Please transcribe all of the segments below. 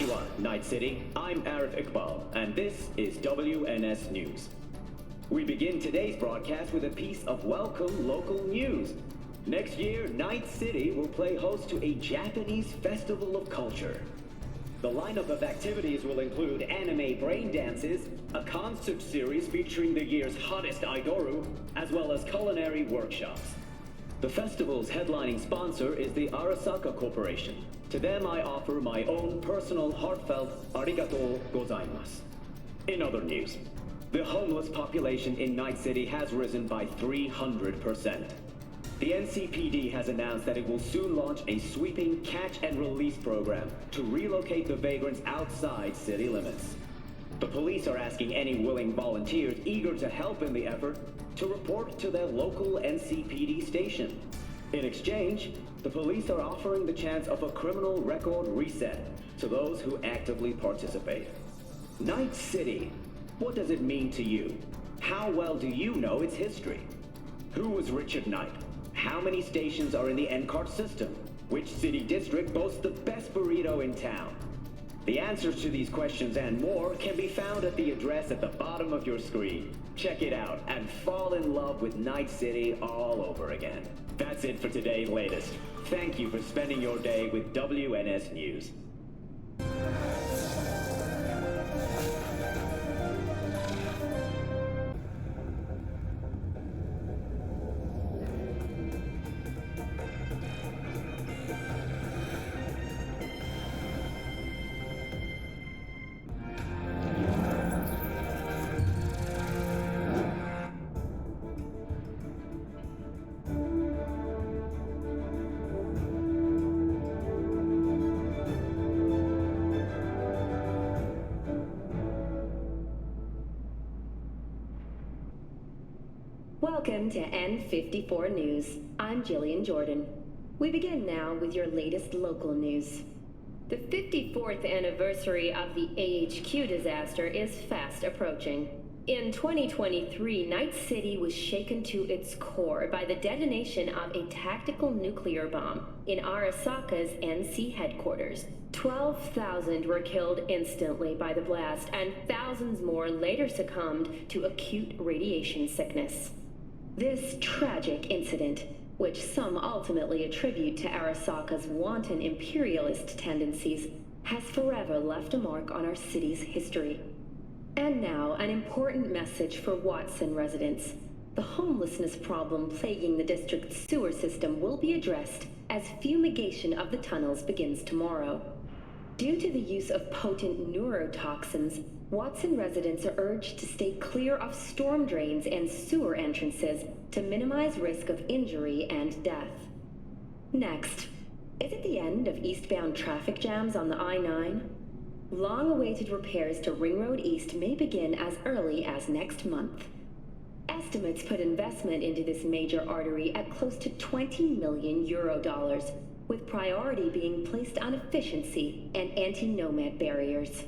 Konnichiwa, Night City. I'm Arif Iqbal, and this is WNS News. We begin today's broadcast with a piece of welcome local news. Next year, Night City will play host to a Japanese festival of culture. The lineup of activities will include anime brain dances, a concert series featuring the year's hottest Aidoru, as well as culinary workshops. The festival's headlining sponsor is the Arasaka Corporation. To them, I offer my own personal heartfelt arigatou gozaimasu. In other news, the homeless population in Night City has risen by 300%. The NCPD has announced that it will soon launch a sweeping catch and release program to relocate the vagrants outside city limits. The police are asking any willing volunteers eager to help in the effort to report to their local NCPD station. In exchange, the police are offering the chance of a criminal record reset to those who actively participate. Night City, what does it mean to you? How well do you know its history? Who was Richard Knight? How many stations are in the NCART system? Which city district boasts the best burrito in town? The answers to these questions and more can be found at the address at the bottom of your screen. Check it out and fall in love with Night City all over again. That's it for today's latest. Thank you for spending your day with WNS News. Welcome to N54 News. I'm Jillian Jordan. We begin now with your latest local news. The 54th anniversary of the AHQ disaster is fast approaching. In 2023, Night City was shaken to its core by the detonation of a tactical nuclear bomb in Arasaka's NC headquarters. 12,000 were killed instantly by the blast, and thousands more later succumbed to acute radiation sickness. This tragic incident, which some ultimately attribute to Arasaka's wanton imperialist tendencies, has forever left a mark on our city's history. And now, an important message for Watson residents. The homelessness problem plaguing the district's sewer system will be addressed as fumigation of the tunnels begins tomorrow. Due to the use of potent neurotoxins, Watson residents are urged to stay clear of storm drains and sewer entrances to minimize risk of injury and death. Next, is it the end of eastbound traffic jams on the I-9? Long-awaited repairs to Ring Road East may begin as early as next month. Estimates put investment into this major artery at close to 20 million euro dollars, with priority being placed on efficiency and anti-nomad barriers.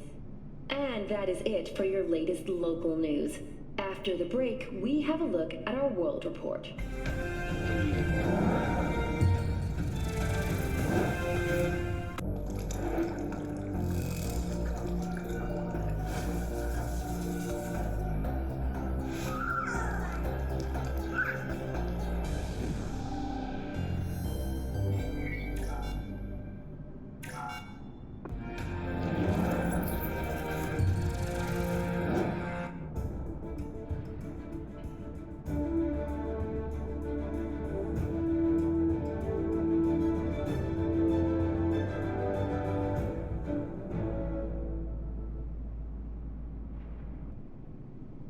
And that is it for your latest local news. After the break, we have a look at our world report.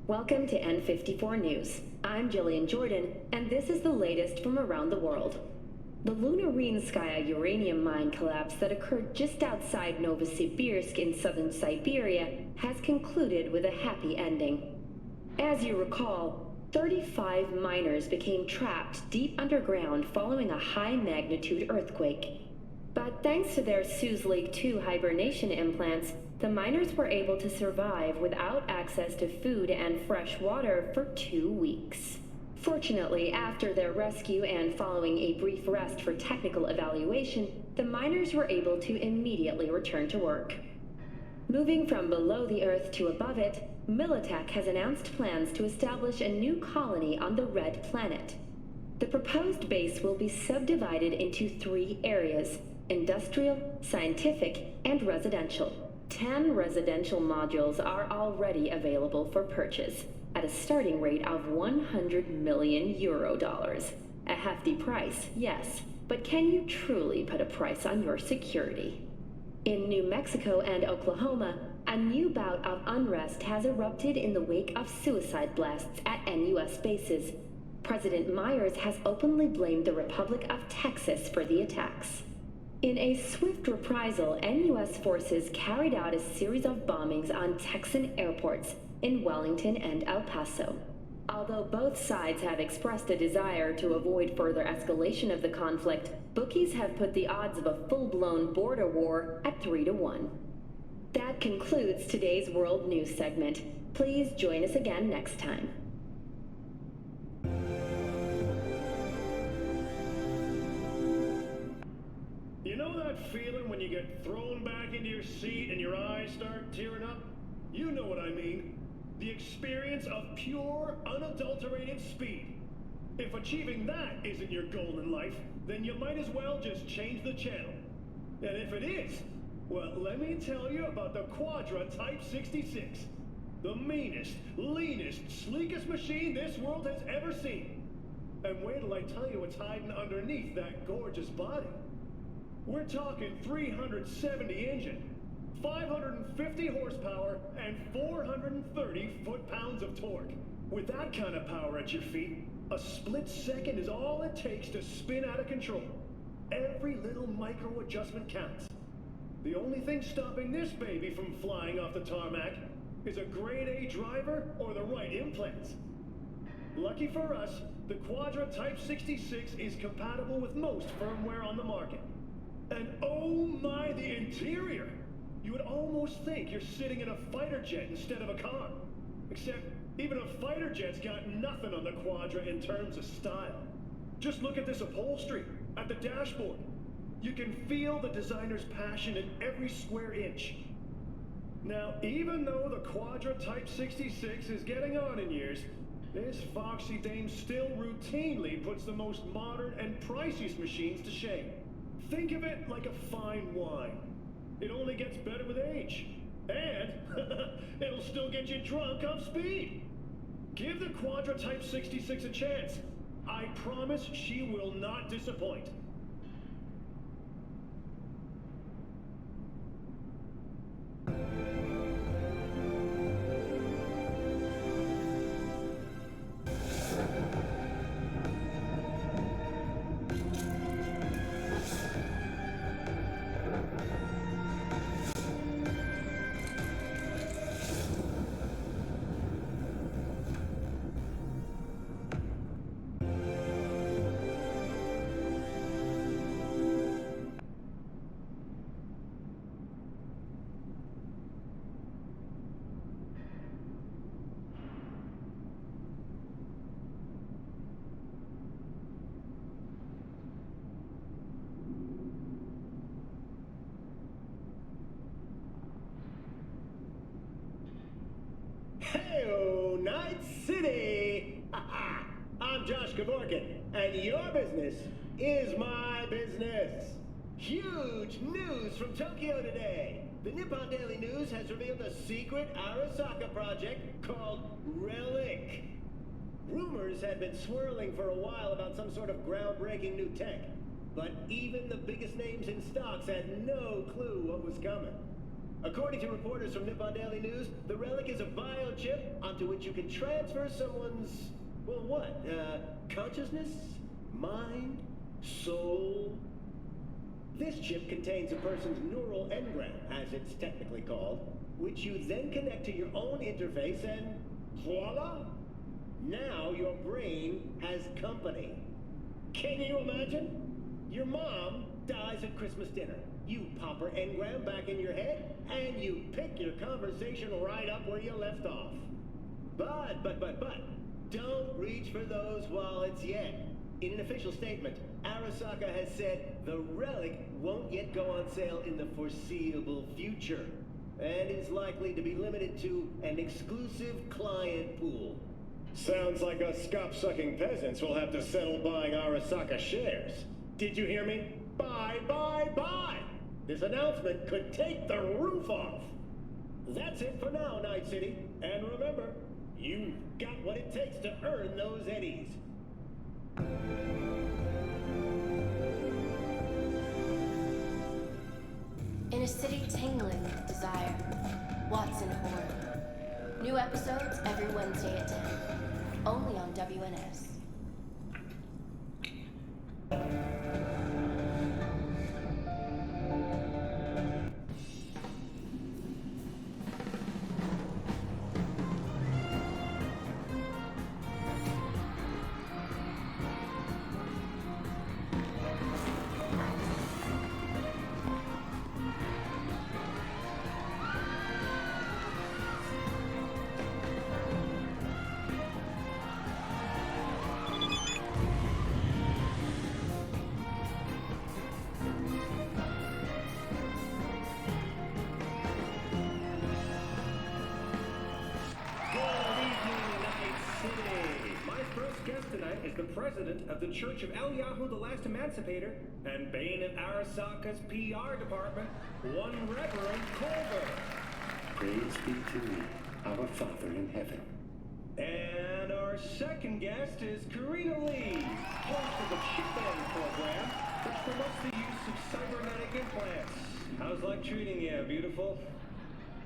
Welcome to N54 News. I'm Jillian Jordan, and this is the latest from around the world. The Lunarinskaya uranium mine collapse that occurred just outside Novosibirsk in southern Siberia has concluded with a happy ending. As you recall, 35 miners became trapped deep underground following a high-magnitude earthquake. But thanks to their Suez Lake 2 hibernation implants, the miners were able to survive without access to food and fresh water for 2 weeks. Fortunately, after their rescue and following a brief rest for technical evaluation, the miners were able to immediately return to work. Moving from below the Earth to above it, Militech has announced plans to establish a new colony on the Red Planet. The proposed base will be subdivided into 3 areas: industrial, scientific, and residential. 10 residential modules are already available for purchase, at a starting rate of €100 million. A hefty price, yes, but can you truly put a price on your security? In New Mexico and Oklahoma, a new bout of unrest has erupted in the wake of suicide blasts at NUS bases. President Myers has openly blamed the Republic of Texas for the attacks. In a swift reprisal, NUS forces carried out a series of bombings on Texan airports in Wellington and El Paso. Although both sides have expressed a desire to avoid further escalation of the conflict, bookies have put the odds of a full-blown border war at 3-1. That concludes today's World News segment. Please join us again next time. You know that feeling when you get thrown back into your seat and your eyes start tearing up? You know what I mean. The experience of pure, unadulterated speed. If achieving that isn't your goal in life, then you might as well just change the channel. And if it is, well, let me tell you about the Quadra Type 66. The meanest, leanest, sleekest machine this world has ever seen. And wait till I tell you what's hiding underneath that gorgeous body. We're talking 370 engine, 550 horsepower, and 430 foot-pounds of torque. With that kind of power at your feet, a split second is all it takes to spin out of control. Every little micro adjustment counts. The only thing stopping this baby from flying off the tarmac is a grade A driver or the right implants. Lucky for us, the Quadra Type 66 is compatible with most firmware on the market. And oh my, the interior! You would almost think you're sitting in a fighter jet instead of a car. Except, even a fighter jet's got nothing on the Quadra in terms of style. Just look at this upholstery, at the dashboard. You can feel the designer's passion in every square inch. Now, even though the Quadra Type 66 is getting on in years, this foxy dame still routinely puts the most modern and priciest machines to shame. Think of it like a fine wine. It only gets better with age. And it'll still get you drunk off speed. Give the Quadra Type 66 a chance. I promise she will not disappoint. Heyo, Night City! I'm Josh Kevorkian, and your business is my business. Huge news from Tokyo today. The Nippon Daily News has revealed a secret Arasaka project called Relic. Rumors had been swirling for a while about some sort of groundbreaking new tech, but even the biggest names in stocks had no clue what was coming. According to reporters from Nippon Daily News, the Relic is a biochip onto which you can transfer someone's, well, what? Consciousness? Mind? Soul? This chip contains a person's neural engram, as it's technically called, which you then connect to your own interface and voila! Now your brain has company. Can you imagine? Your mom dies at Christmas dinner. You pop her engram back in your head, and you pick your conversation right up where you left off. But, don't reach for those wallets yet. In an official statement, Arasaka has said the Relic won't yet go on sale in the foreseeable future. and is likely to be limited to an exclusive client pool. Sounds like us scop-sucking peasants will have to settle buying Arasaka shares. Did you hear me? Buy, buy, buy! This announcement could take the roof off. That's it for now, Night City. And remember, you've got what it takes to earn those eddies. In a city tingling with desire, Watson horror. New episodes every Wednesday at 10. Only on WNS. Is the president of the Church of Eliyahu the Last Emancipator and Bane of Arasaka's PR department, one Reverend Colver. Praise be to thee, our Father in heaven. And our second guest is Karina Lee, host of the Chip-In program, which promotes the use of cybernetic implants. How's life treating you, beautiful?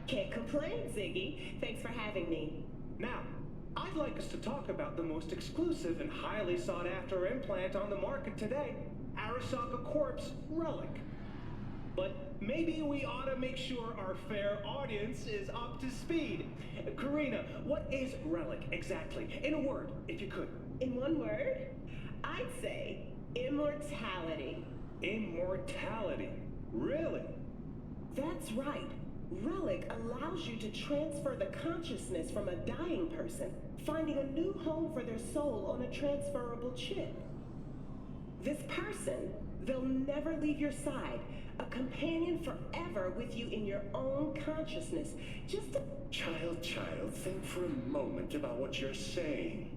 Can't complain, Ziggy. Thanks for having me. Now, I'd like us to talk about the most exclusive and highly sought-after implant on the market today, Arasaka Corp's Relic. But maybe we ought to make sure our fair audience is up to speed. Karina, what is Relic exactly? In a word, if you could. In one word, I'd say immortality. Immortality? Really? That's right. Relic allows you to transfer the consciousness from a dying person, finding a new home for their soul on a transferable chip. This person, they'll never leave your side, a companion forever with you in your own consciousness. Just a... Child, think for a moment about what you're saying.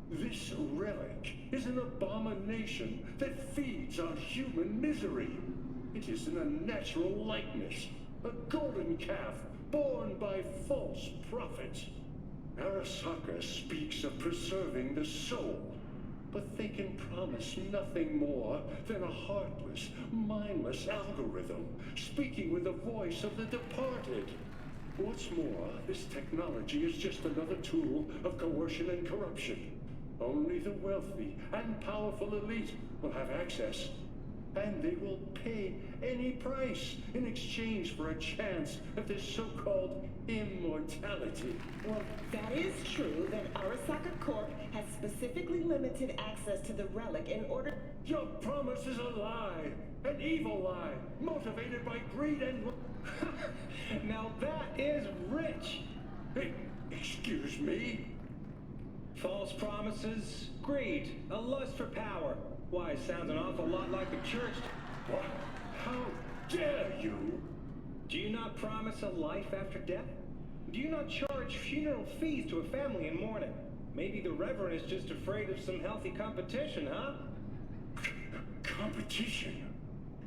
This relic is an abomination that feeds on human misery. It is an unnatural likeness. A golden calf born by false prophets. Arasaka speaks of preserving the soul, but they can promise nothing more than a heartless, mindless algorithm speaking with the voice of the departed. What's more, this technology is just another tool of coercion and corruption. Only the wealthy and powerful elite will have access. And they will pay any price in exchange for a chance at this so-called immortality. Well, that is true that Arasaka Corp has specifically limited access to the relic in order... Your promise is a lie, an evil lie, motivated by greed and... Now that is rich! Hey, excuse me? False promises, greed, a lust for power. Why, it sounds an awful lot like the church. What? How dare you? Do you not promise a life after death? Do you not charge funeral fees to a family in mourning? Maybe the Reverend is just afraid of some healthy competition, huh? Competition?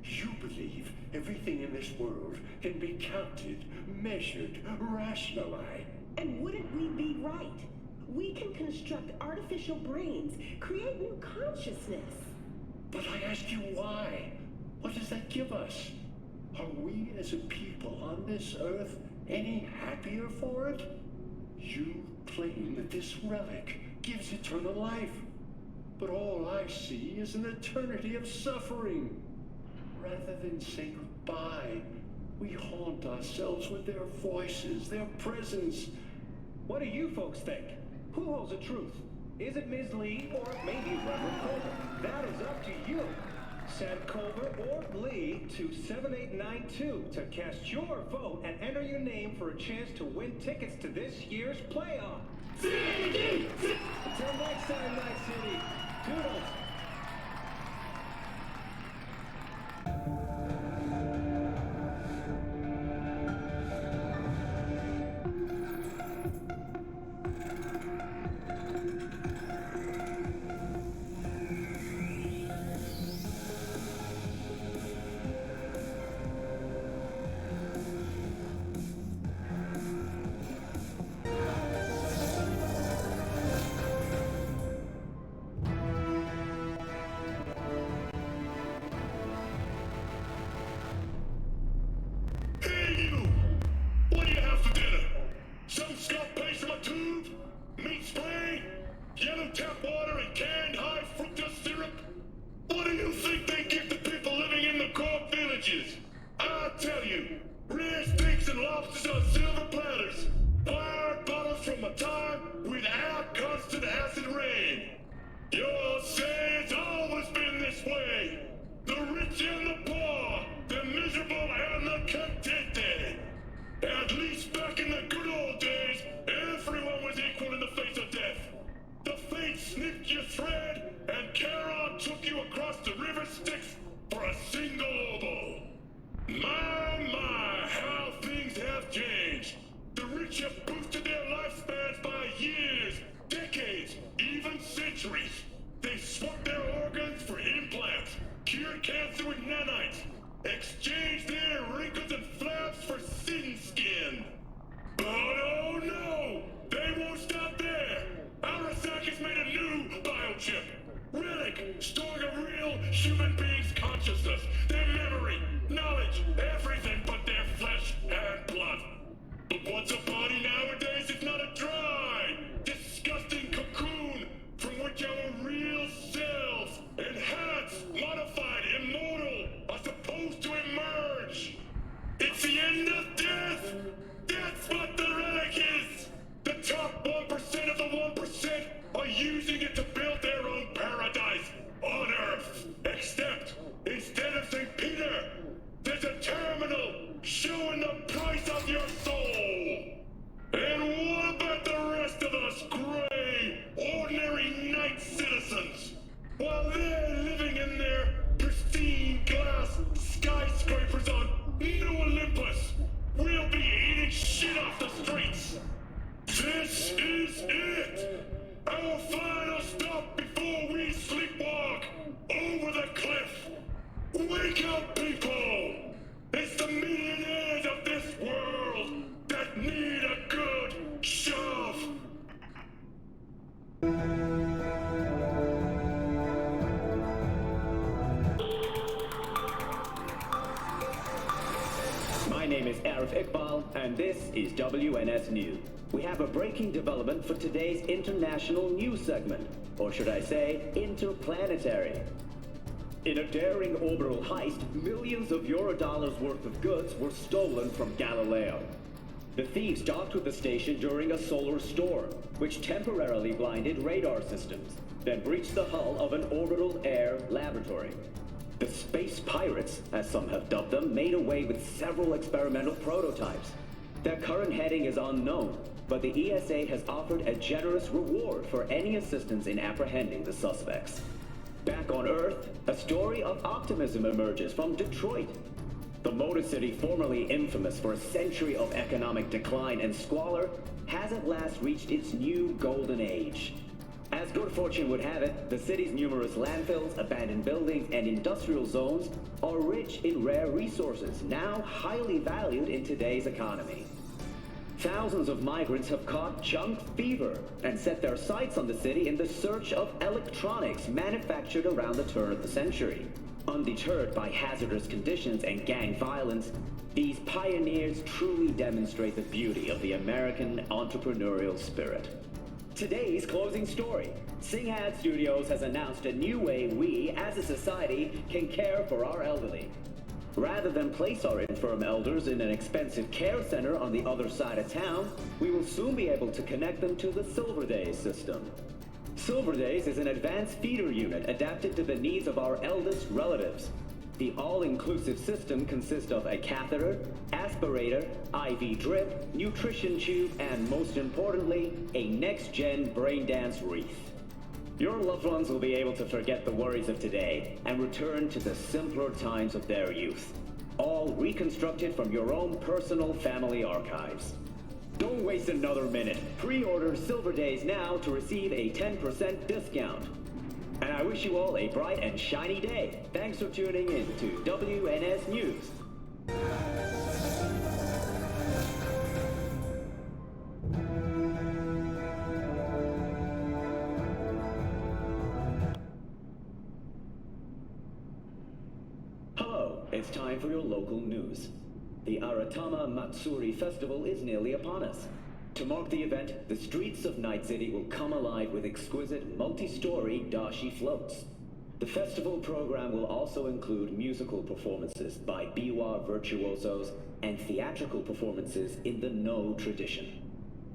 You believe everything in this world can be counted, measured, rationalized. And wouldn't we be right? We can construct artificial brains, create new consciousness. But I ask you why? What does that give us? Are we as a people on this earth any happier for it? You claim that this relic gives eternal life. But all I see is an eternity of suffering. Rather than say goodbye, we haunt ourselves with their voices, their presence. What do you folks think? Who holds the truth? Is it Ms. Lee or maybe Reverend Colver? That is up to you. Send Colver or Lee to 7892 to cast your vote and enter your name for a chance to win tickets to this year's playoff. Until next time, Night City. Toodles. You'll say it's always been this way. The rich and the poor, the miserable and the contented. At least back in the good old days, everyone was equal in the face of death. The fates snipped your thread, and Charon took you across the river Styx for a single oboe. My, how things have changed. The rich have boosted their lifespans by years, decades, even centuries. They swapped their organs for implants, cured cancer with nanites, exchanged their wrinkles and flaps for syn-skin. But oh no! They won't stop there! Arasaka's made a new biochip! Relic, storing a real human being's consciousness, their memory, knowledge, everything but their flesh and blood. But what's a body nowadays if not a dry, disgusting cocoon from which our real selves, enhanced, modified, immortal, are supposed to emerge? It's the end of death! That's what the Relic is! The top 1% of the 1% are using it to build their own paradise on Earth. Except, instead of St. Peter, there's a terminal showing the price of your soul. And what about the rest of us gray, ordinary night citizens? While they're living in their pristine glass skyscrapers on New Olympus, we'll be eating shit off the streets. This is it! Our final stop before we sleepwalk over the cliff! Wake up, people! It's the millionaires of this world that need a good shove! My name is Arif Iqbal, and this is WNS News. We have a breaking development for today's international news segment, or should I say, interplanetary. In a daring orbital heist, millions of Eurodollars worth of goods were stolen from Galileo. The thieves docked with the station during a solar storm, which temporarily blinded radar systems, then breached the hull of an orbital air laboratory. The space pirates, as some have dubbed them, made away with several experimental prototypes. Their current heading is unknown, but the ESA has offered a generous reward for any assistance in apprehending the suspects. Back on Earth, a story of optimism emerges from Detroit. The Motor City, formerly infamous for a century of economic decline and squalor, has at last reached its new golden age. As good fortune would have it, the city's numerous landfills, abandoned buildings, and industrial zones are rich in rare resources, now highly valued in today's economy. Thousands of migrants have caught junk fever and set their sights on the city in the search of electronics manufactured around the turn of the century. Undeterred by hazardous conditions and gang violence, these pioneers truly demonstrate the beauty of the American entrepreneurial spirit. Today's closing story. Singhad Studios has announced a new way we, as a society, can care for our elderly. Rather than place our infirm elders in an expensive care center on the other side of town, we will soon be able to connect them to the SilveerDays system. SilveerDays is an advanced feeder unit adapted to the needs of our eldest relatives. The all-inclusive system consists of a catheter, aspirator, IV drip, nutrition tube, and most importantly, a next-gen brain dance wreath. Your loved ones will be able to forget the worries of today and return to the simpler times of their youth, all reconstructed from your own personal family archives. Don't waste another minute. Pre-order SilveerDays now to receive a 10% discount. And I wish you all a bright and shiny day. Thanks for tuning in to WNS News. Hello, it's time for your local news. The Aratama-Matsuri Festival is nearly upon us. To mark the event, the streets of Night City will come alive with exquisite multi-story dashi floats. The festival program will also include musical performances by biwa virtuosos and theatrical performances in the No tradition.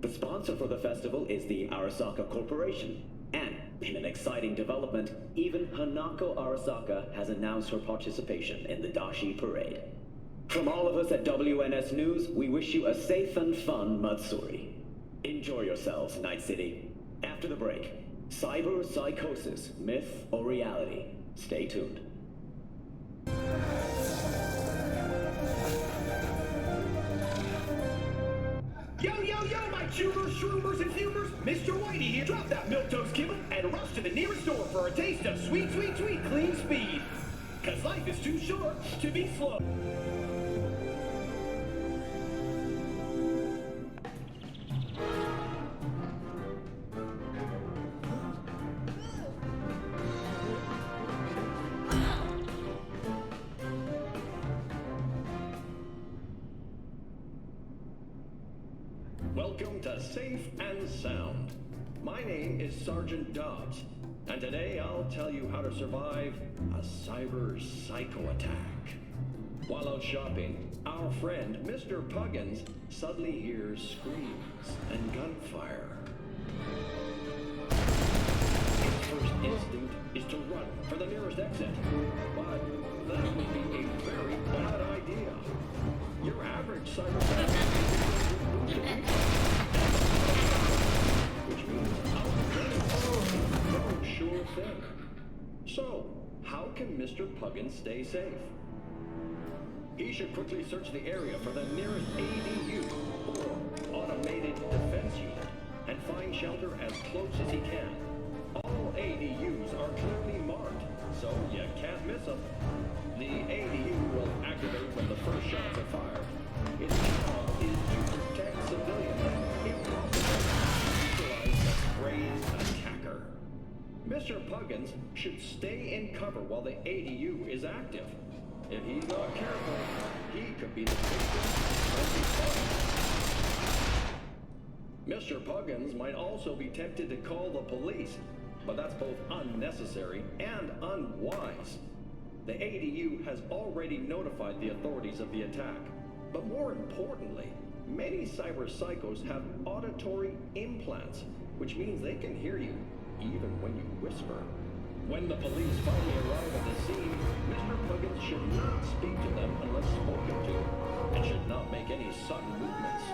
The sponsor for the festival is the Arasaka Corporation, and In an exciting development, even Hanako Arasaka has announced her participation in the Dashi Parade. From all of us at WNS News, we wish you a safe and fun Matsuri. Enjoy yourselves, Night City. After the break, Cyberpsychosis, myth or reality? Stay tuned. Yo, my tubers, shroomers, and fumers! Mr. Whitey here. Drop that milquetoast kibble and rush to the nearest store for a taste of sweet, sweet, sweet clean speed. 'Cause life is too short to be slow. Welcome to Safe and Sound. My name is Sergeant Dobbs, and today I'll tell you how to survive a cyberpsycho attack. While out shopping, our friend Mr. Puggins suddenly hears screams and gunfire. His first instinct is to run for the nearest exit, but that would be a very bad idea. Your average cyberpsycho which means no sure thing. So, how can Mr. Puggins stay safe? He should quickly search the area for the nearest ADU, or Automated Defense Unit, and find shelter as close as he can. All ADUs are clearly marked, so you can't miss them. The ADU will activate when the first shots are fired. Its job is to protect civilians. Impossible to neutralize the crazed attacker. Mr. Puggins should stay in cover while the ADU is active. If he's not careful, he could be the victim. Mr. Puggins might also be tempted to call the police, but that's both unnecessary and unwise. The ADU has already notified the authorities of the attack. But more importantly, many cyberpsychos have auditory implants, which means they can hear you even when you whisper. When the police finally arrive at the scene, Mr. Puggins should not speak to them unless spoken to, and should not make any sudden movements.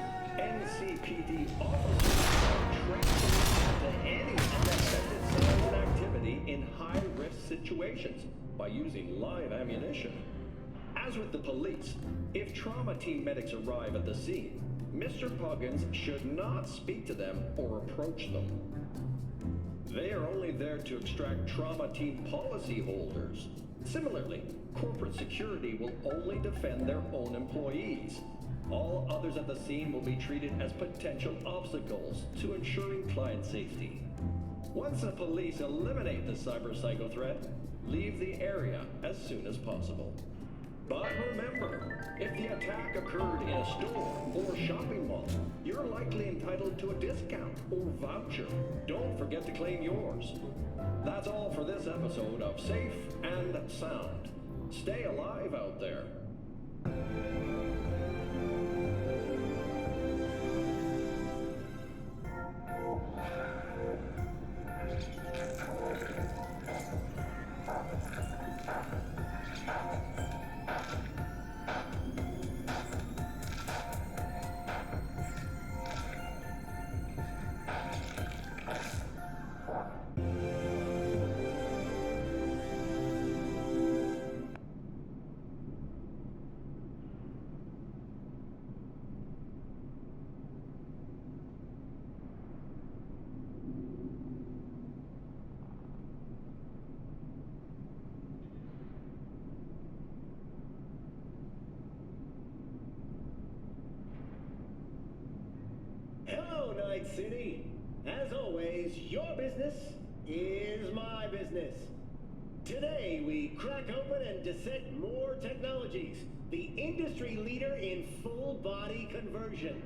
NCPD officers are trained to any unexpected sound and activity in high-risk situations by using live ammunition. As with the police, if trauma team medics arrive at the scene, Mr. Puggins should not speak to them or approach them. They are only there to extract trauma team policy holders. Similarly, corporate security will only defend their own employees. All others at the scene will be treated as potential obstacles to ensuring client safety. Once the police eliminate the cyberpsycho threat, leave the area as soon as possible. But remember, if the attack occurred in a store or shopping mall, you're likely entitled to a discount or voucher. Don't forget to claim yours. That's all for this episode of Safe and Sound. Stay alive out there. Hello, Night City. As always, your business is my business. Today, we crack open and dissect more technologies, the industry leader in full-body conversion.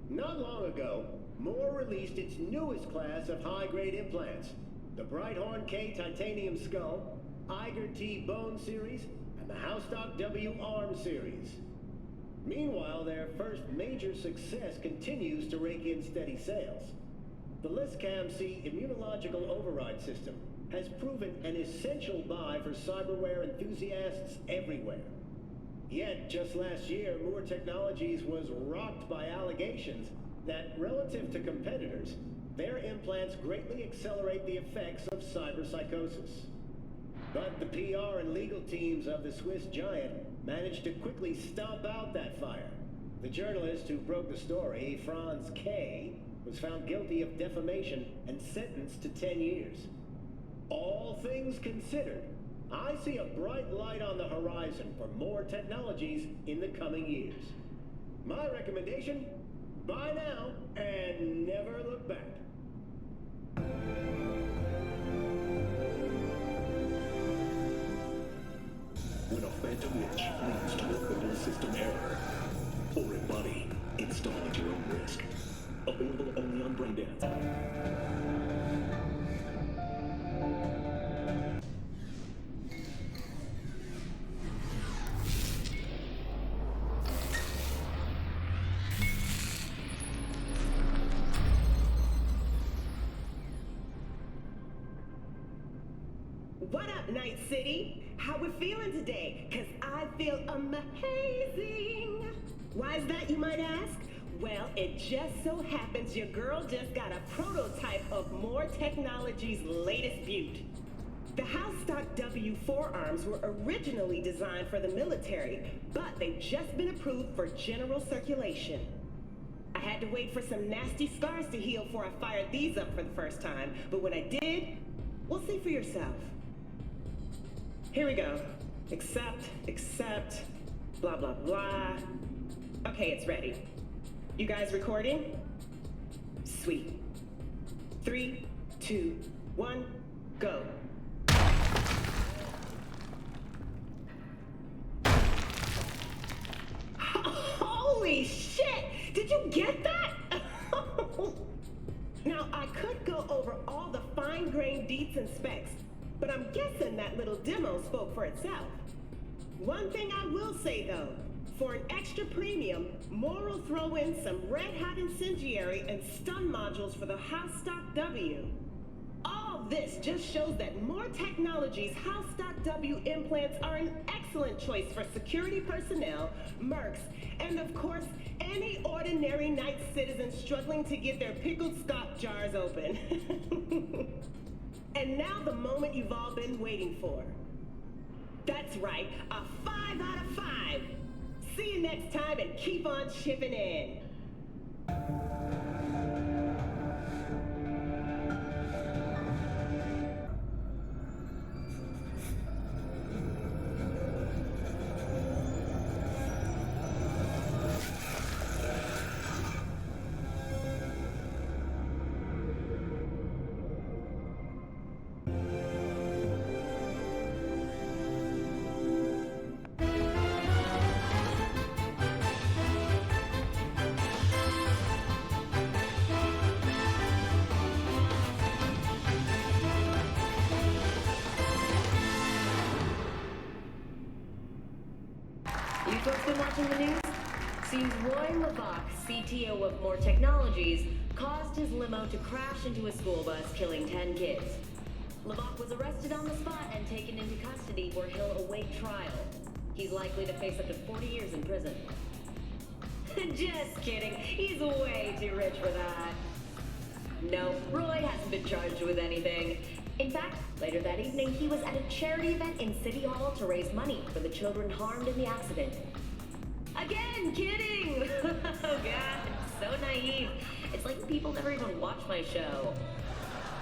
Not long ago, Moore released its newest class of high-grade implants, the Brighthorn K Titanium Skull, Eiger T Bone Series, and the Hausstock-W Arm Series. Meanwhile, their first major success continues to rake in steady sales. The LISCAM-C immunological override system has proven an essential buy for cyberware enthusiasts everywhere. Yet, just last year, Moore Technologies was rocked by allegations that, relative to competitors, their implants greatly accelerate the effects of cyberpsychosis. But the PR and legal teams of the Swiss giant managed to quickly stomp out that fire. The journalist who broke the story, Franz K., was found guilty of defamation and sentenced to 10 years. All things considered, I see a bright light on the horizon for more technologies in the coming years. My recommendation, buy now and never look back. When a phantom witch leads to a fatal system error, or a body, install at your own risk. Available only on Braindance. What up, Night City? How we feeling today? 'Cause I feel amazing. Why is that, you might ask? Well, it just so happens your girl just got a prototype of Moore Technologies' latest beaut. The Hausstock-W forearms were originally designed for the military, but they've just been approved for general circulation. I had to wait for some nasty scars to heal before I fired these up for the first time, but when I did, we'll see for yourself. Here we go. Accept, blah, blah, blah. Okay, it's ready. You guys recording? Sweet. 3, 2, 1, go. Holy shit! Did you get that? Now, I could go over all the fine-grained deets and specs, but I'm guessing that little demo spoke for itself. One thing I will say, though, for an extra premium, Moore will throw in some red-hot incendiary and stun modules for the Hausstock-W. All this just shows that Moore Technologies' Hausstock-W implants are an excellent choice for security personnel, mercs, and of course, any ordinary night citizen struggling to get their pickled Scott jars open. And now the moment you've all been waiting for. That's right, a 5 out of 5. See you next time and keep on chipping in. You folks been watching the news? Seems Rhyne, CTO of Moore Technologies, caused his limo to crash into a school bus, killing 10 kids. Levok was arrested on the spot and taken into custody where he'll await trial. He's likely to face up to 40 years in prison. Just kidding, he's way too rich for that. No, Roy hasn't been charged with anything. In fact, later that evening, he was at a charity event in City Hall to raise money for the children harmed in the accident. Again, kidding! Oh god, so naive. It's like people never even watch my show.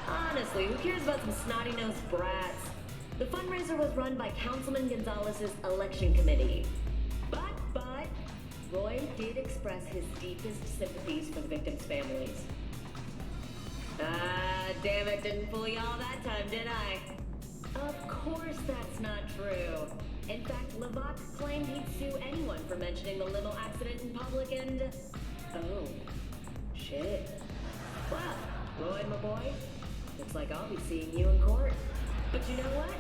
Honestly, who cares about some snotty-nosed brats? The fundraiser was run by Councilman Gonzalez's election committee. But, Roy did express his deepest sympathies for the victims' families. Ah, damn it, didn't fool you all that time, did I? Of course that's not true. In fact, Levok claimed he'd sue anyone for mentioning the limo accident in public and... Oh, shit. Well, Roy, my boy, looks like I'll be seeing you in court. But you know what?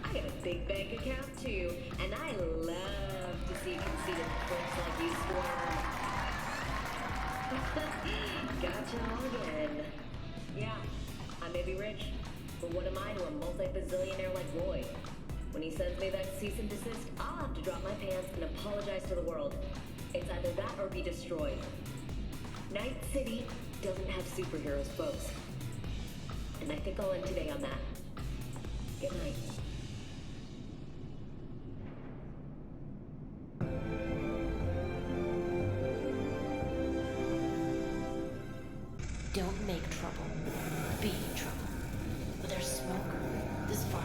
I got a big bank account too, and I love to see conceited folks like you squirm. Gotcha all again. Yeah, I may be rich, but what am I to a multi-bazillionaire like Lloyd? When he sends me that cease and desist, I'll have to drop my pants and apologize to the world. It's either that or be destroyed. Night City doesn't have superheroes, folks. And I think I'll end today on that. Good night. Don't make trouble. Be trouble. Where there's smoke, there's fire.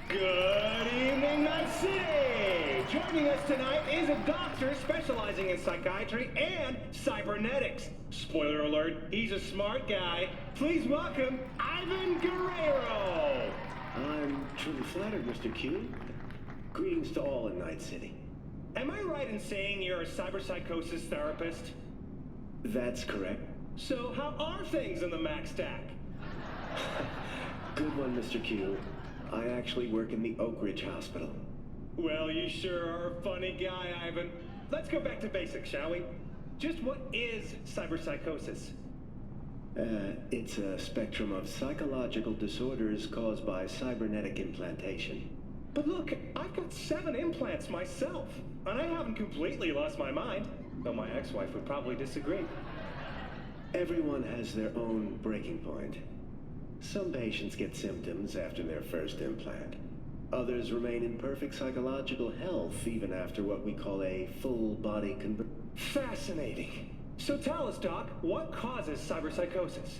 Good evening, Night City! Joining us tonight is a doctor specializing in psychiatry and cybernetics. Spoiler alert, he's a smart guy. Please welcome Ivan Guerreiro! I'm truly flattered, Mr. Q. Greetings to all in Night City. Am I right in saying you're a cyberpsychosis therapist? That's correct. So how are things in the Mac stack? Good one, Mr. Q. I actually work in the Oak Ridge Hospital. Well, you sure are a funny guy, Ivan. Let's go back to basics, shall we? Just what is cyberpsychosis? It's a spectrum of psychological disorders caused by cybernetic implantation. But look, I've got 7 implants myself, and I haven't completely lost my mind, though my ex-wife would probably disagree. Everyone has their own breaking point. Some patients get symptoms after their first implant. Others remain in perfect psychological health even after what we call a full-body conversion. Fascinating. So tell us, Doc, what causes cyberpsychosis?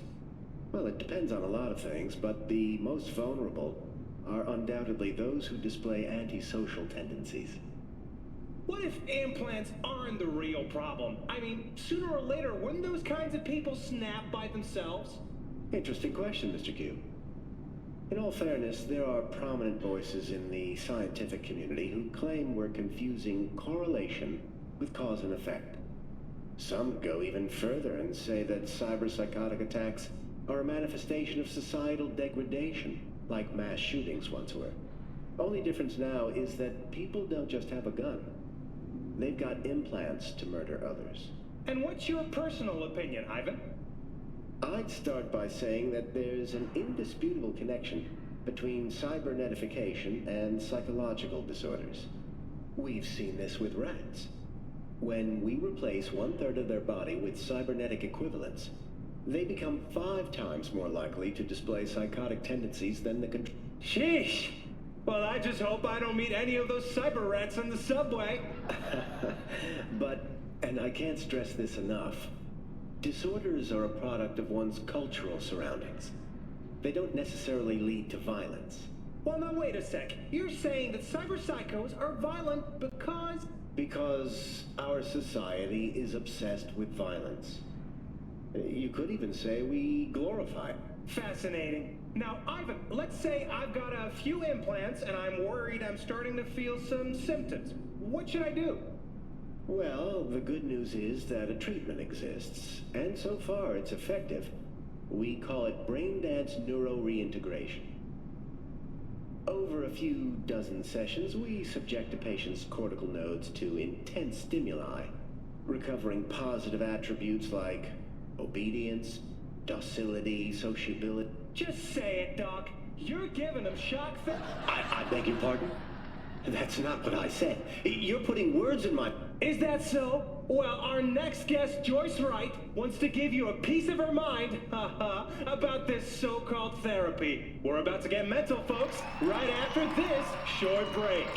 Well, it depends on a lot of things, but the most vulnerable are undoubtedly those who display antisocial tendencies. What if implants aren't the real problem? I mean, sooner or later, wouldn't those kinds of people snap by themselves? Interesting question, Mr. Q. In all fairness, there are prominent voices in the scientific community who claim we're confusing correlation with cause and effect. Some go even further and say that cyberpsychotic attacks are a manifestation of societal degradation, like mass shootings once were. Only difference now is that people don't just have a gun. They've got implants to murder others. And what's your personal opinion, Ivan? I'd start by saying that there's an indisputable connection between cybernetification and psychological disorders. We've seen this with rats. When we replace 1/3 of their body with cybernetic equivalents, they become 5 times more likely to display psychotic tendencies than the control. Sheesh! Well, I just hope I don't meet any of those cyber rats on the subway. But, and I can't stress this enough, disorders are a product of one's cultural surroundings. They don't necessarily lead to violence. Well, now wait a sec. You're saying that cyberpsychos are violent because... Because our society is obsessed with violence. You could even say we glorify it. Fascinating. Now, Ivan, let's say I've got a few implants and I'm worried I'm starting to feel some symptoms. What should I do? Well, the good news is that a treatment exists, and so far it's effective. We call it brain-dance neuro-reintegration. Over a few dozen sessions, we subject a patient's cortical nodes to intense stimuli, recovering positive attributes like obedience, docility, sociability. Just say it, Doc. You're giving them shock I beg your pardon? That's not what I said. You're putting words in my... Is that so? Well, our next guest, Joyce Wright, wants to give you a piece of her mind, about this so-called therapy. We're about to get mental, folks, right after this short break.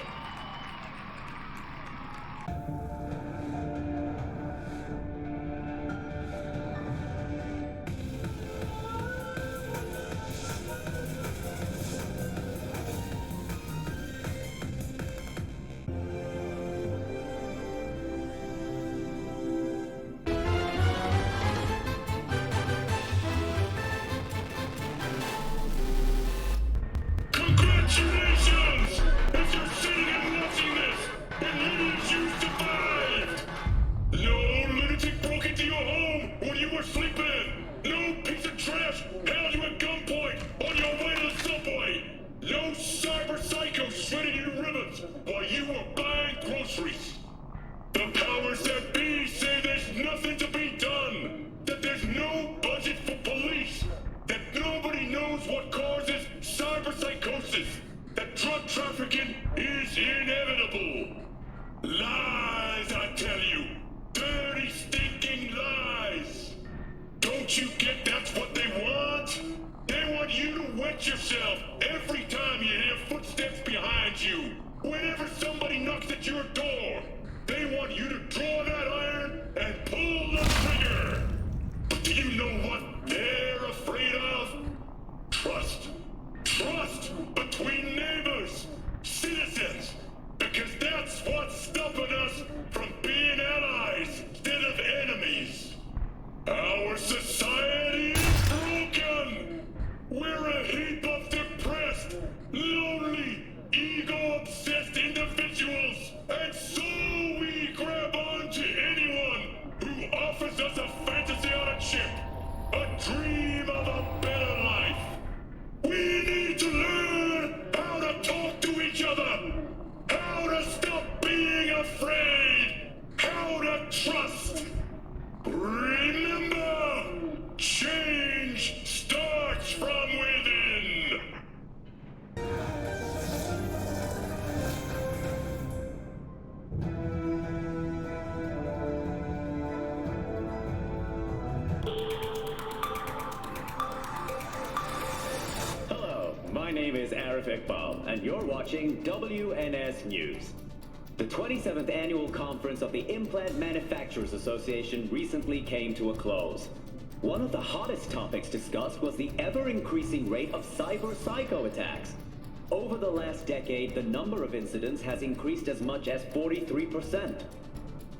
you. Whenever somebody knocks at your door, they want you to draw that iron and pull the trigger. But do you know what they're afraid of? Trust. Trust between neighbors, citizens, because that's what's stopping us from being allies instead of enemies. Our society is broken. We're a heap of depressed, lonely, ego-obsessed individuals, and so we grab on to anyone who offers us a fantasy on a chip, a dream of a better life. We need to learn how to talk to each other, how to stop being afraid, how to trust. Remember, change starts from within. My name is Arif Iqbal, and you're watching WNS News. The 27th Annual Conference of the Implant Manufacturers Association recently came to a close. One of the hottest topics discussed was the ever-increasing rate of cyberpsycho attacks. Over the last decade, the number of incidents has increased as much as 43%.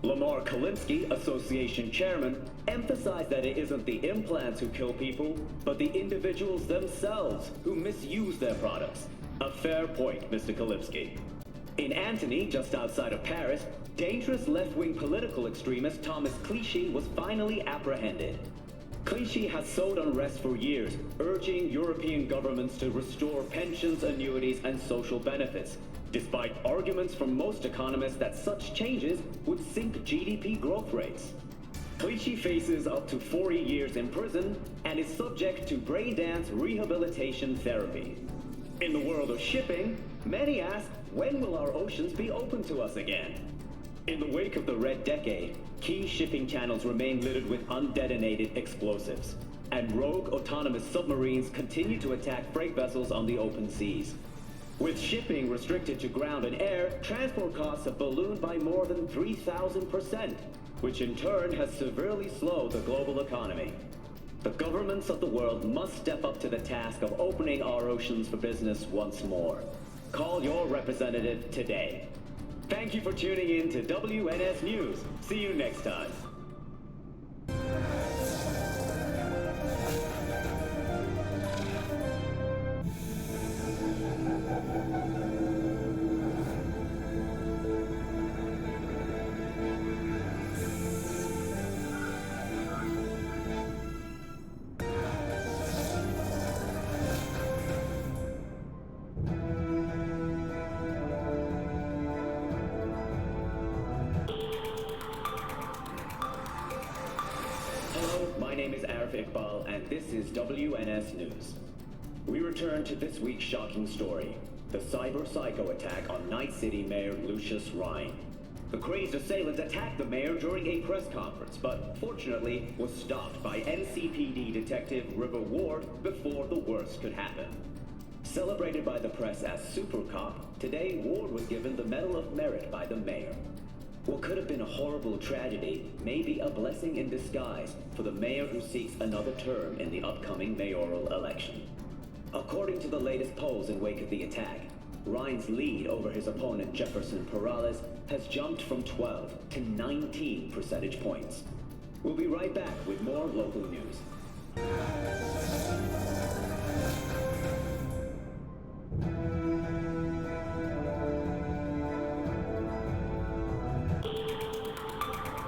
Lamar Kalinske, association chairman, emphasized that it isn't the implants who kill people, but the individuals themselves who misuse their products. A fair point, Mr. Kalinske. In Antony, just outside of Paris, dangerous left-wing political extremist Thomas Clichy was finally apprehended. Clichy has sowed unrest for years, urging European governments to restore pensions, annuities, and social benefits, despite arguments from most economists that such changes would sink GDP growth rates. Clichy faces up to 40 years in prison and is subject to brain dance rehabilitation therapy. In the world of shipping, many ask, when will our oceans be open to us again? In the wake of the Red Decade, key shipping channels remain littered with undetonated explosives, and rogue autonomous submarines continue to attack freight vessels on the open seas. With shipping restricted to ground and air, transport costs have ballooned by more than 3,000%, which in turn has severely slowed the global economy. The governments of the world must step up to the task of opening our oceans for business once more. Call your representative today. Thank you for tuning in to WNS News. See you next time. Iqbal, and this is WNS News. We return to this week's shocking story, the Cyberpsycho attack on Night City Mayor Lucius Rhyne. The crazed assailant attacked the mayor during a press conference, but fortunately was stopped by NCPD Detective Reverend before the worst could happen. Celebrated by the press as Super Cop, today Ward was given the Medal of Merit by the mayor. What could have been a horrible tragedy may be a blessing in disguise for the mayor who seeks another term in the upcoming mayoral election. According to the latest polls in wake of the attack, Rhyne's lead over his opponent Jefferson Peralez has jumped from 12 to 19 percentage points. We'll be right back with more local news.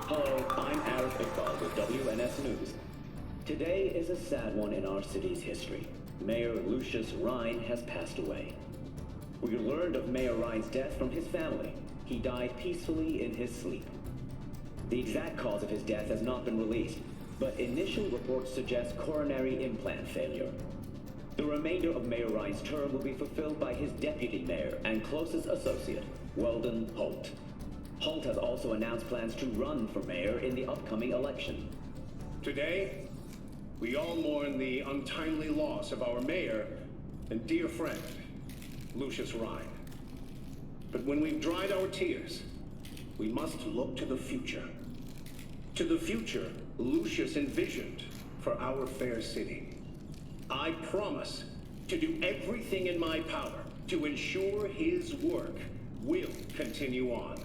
Hello, I'm Arif Iqbal with WNS News. Today is a sad one in our city's history. Mayor Lucius Rhyne has passed away. We learned of Mayor Rhyne's death from his family. He died peacefully in his sleep. The exact cause of his death has not been released, but initial reports suggest coronary implant failure. The remainder of Mayor Rhyne's term will be fulfilled by his deputy mayor and closest associate, Weldon Holt. Holt has also announced plans to run for mayor in the upcoming election. Today, we all mourn the untimely loss of our mayor and dear friend, Lucius Rhyne. But when we've dried our tears, we must look to the future. To the future Lucius envisioned for our fair city. I promise to do everything in my power to ensure his work will continue on.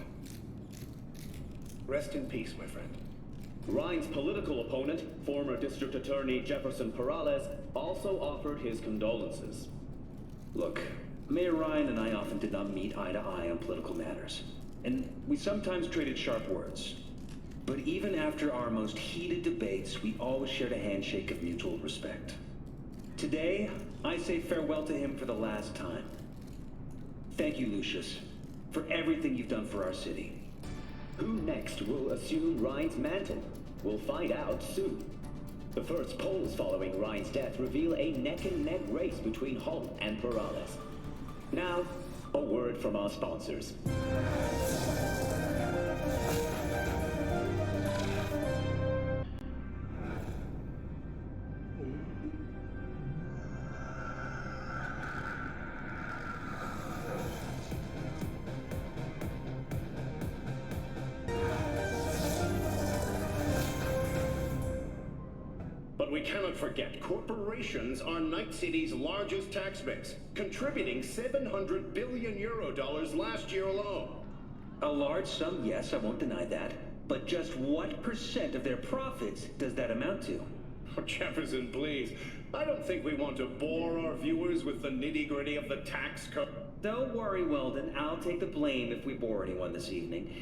Rest in peace, my friend. Rhyne's political opponent, former District Attorney Jefferson Peralez, also offered his condolences. Look, Mayor Rhyne and I often did not meet eye to eye on political matters, and we sometimes traded sharp words. But even after our most heated debates, we always shared a handshake of mutual respect. Today, I say farewell to him for the last time. Thank you, Lucius, for everything you've done for our city. Who next will assume Rhyne's mantle? We'll find out soon. The first polls following Rhyne's death reveal a neck-and-neck race between Holt and Peralez. Now, a word from our sponsors. But we cannot forget, corporations are Night City's largest tax base, contributing €700 billion last year alone. A large sum, yes, I won't deny that. But just what % of their profits does that amount to? Oh, Jefferson, please. I don't think we want to bore our viewers with the nitty-gritty of the tax code. Don't worry, Weldon. I'll take the blame if we bore anyone this evening.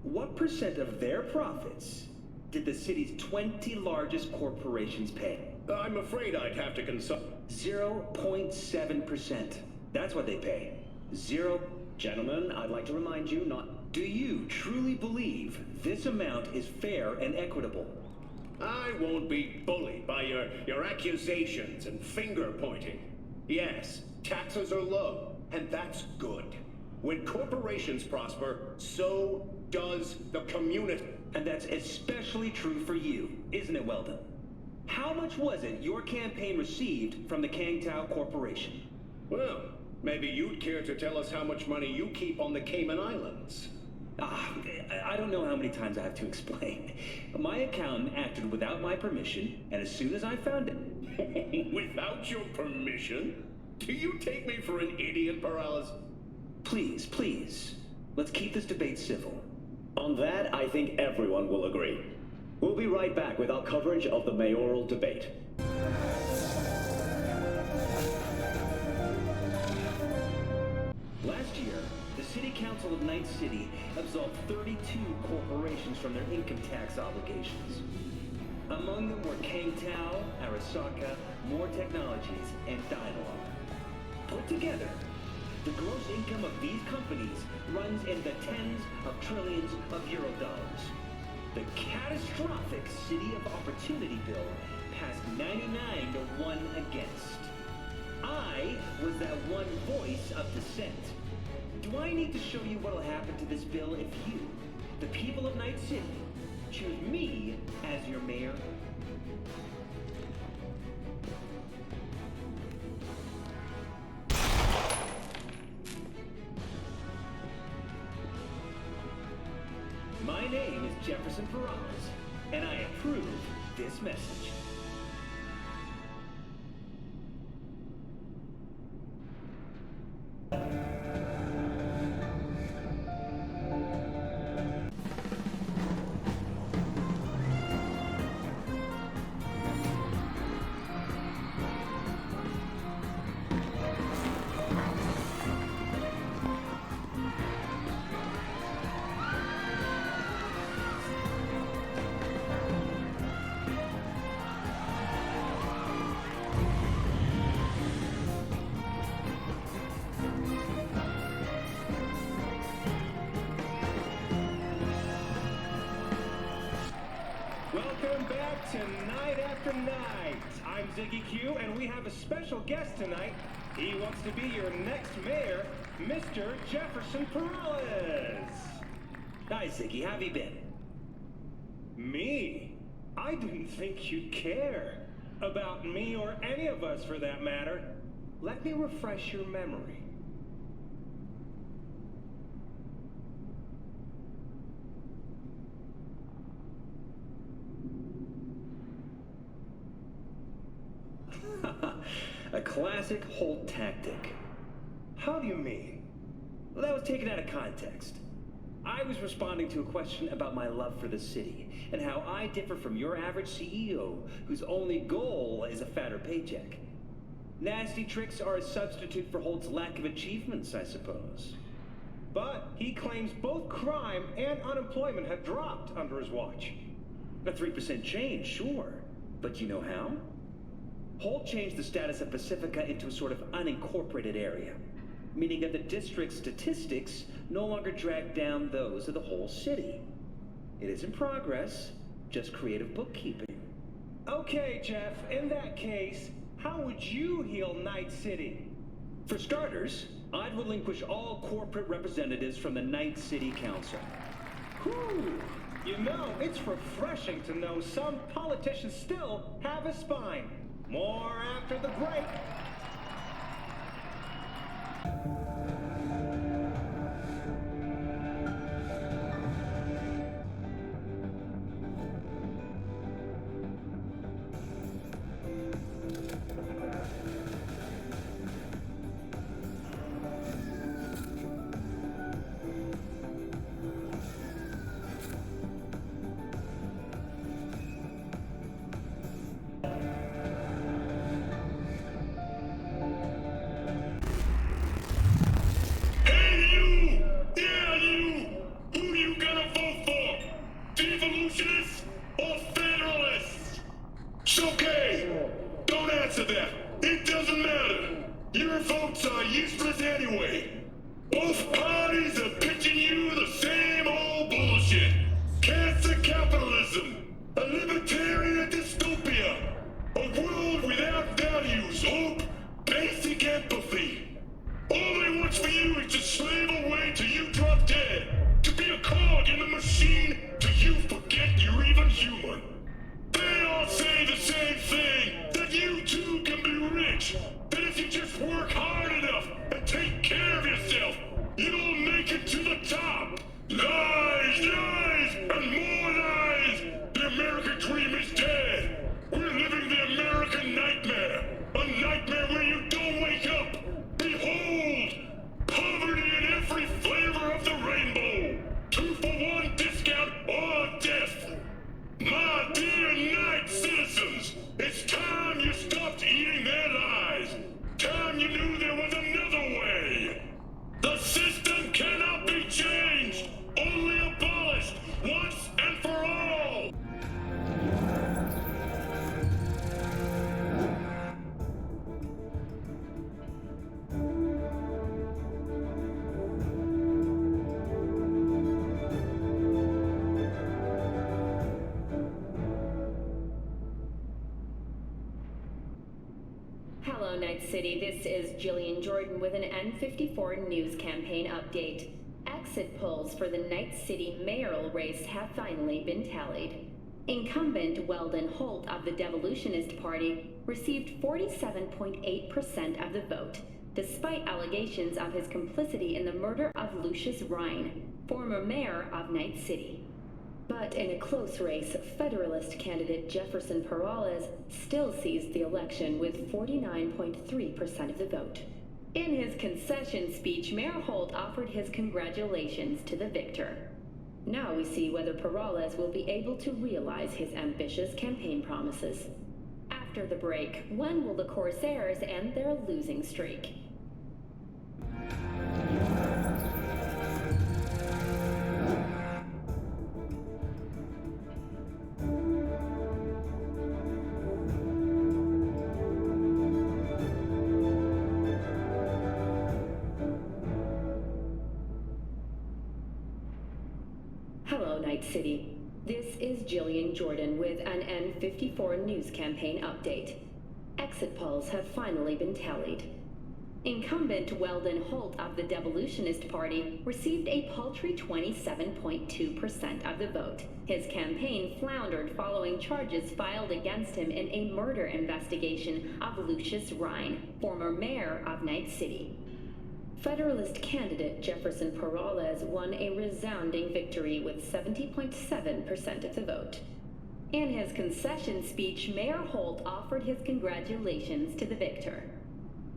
What % of their profits did the city's 20 largest corporations pay? I'm afraid I'd have to consult. 0.7%. That's what they pay. Zero. Gentlemen, I'd like to remind you not... Do you truly believe this amount is fair and equitable? I won't be bullied by your accusations and finger-pointing. Yes, taxes are low, and that's good. When corporations prosper, so does the community. And that's especially true for you, isn't it, Weldon? How much was it your campaign received from the Kangtao Corporation? Well, maybe you'd care to tell us how much money you keep on the Cayman Islands. I don't know how many times I have to explain. My accountant acted without my permission, and as soon as I found it... Without your permission? Do you take me for an idiot, Peralez? Please, please. Let's keep this debate civil. On that, I think everyone will agree. We'll be right back with our coverage of the mayoral debate. Last year, the City Council of Night City absolved 32 corporations from their income tax obligations. Among them were Kangtao, Arasaka, More Technologies, and Dialogue. Put together, the gross income of these companies runs in the tens of trillions of euro dollars. The catastrophic City of Opportunity bill passed 99 to 1 against. I was that one voice of dissent. Do I need to show you what'll happen to this bill if you, the people of Night City, choose me as your mayor? My name is Jefferson Peralez, and I approve this message. Welcome back to Night After Night. I'm Ziggy Q, and we have a special guest tonight. He wants to be your next mayor, Mr. Jefferson Peralez. Hi, Ziggy. How have you been? Me? I didn't think you'd care. About me or any of us, for that matter. Let me refresh your memory. A classic Holt tactic. How do you mean? Well, that was taken out of context. I was responding to a question about my love for the city, and how I differ from your average CEO, whose only goal is a fatter paycheck. Nasty tricks are a substitute for Holt's lack of achievements, I suppose. But he claims both crime and unemployment have dropped under his watch. A 3% change, sure. But you know how? Holt changed the status of Pacifica into a sort of unincorporated area, meaning that the district's statistics no longer drag down those of the whole city. It is in progress, just creative bookkeeping. Okay, Jeff, in that case, how would you heal Night City? For starters, I'd relinquish all corporate representatives from the Night City Council. Whew! You know, it's refreshing to know some politicians still have a spine. More after the break. Hello, Night City. This is Jillian Jordan with an N54 news campaign update. Exit polls for the Night City mayoral race have finally been tallied. Incumbent Weldon Holt of the Devolutionist Party received 47.8% of the vote, despite allegations of his complicity in the murder of Lucius Rhyne, former mayor of Night City. But in a close race, Federalist candidate Jefferson Peralez still seized the election with 49.3% of the vote. In his concession speech, Mayor Holt offered his congratulations to the victor. Now we see whether Peralez will be able to realize his ambitious campaign promises. After the break, when will the Corsairs end their losing streak? Hello, Night City. This is Jillian Jordan with an N54 news campaign update. Exit polls have finally been tallied. Incumbent Weldon Holt of the Devolutionist Party received a paltry 27.2% of the vote. His campaign floundered following charges filed against him in a murder investigation of Lucius Rhyne, former mayor of Night City. Federalist candidate Jefferson Peralez won a resounding victory with 70.7% of the vote. In his concession speech, Mayor Holt offered his congratulations to the victor.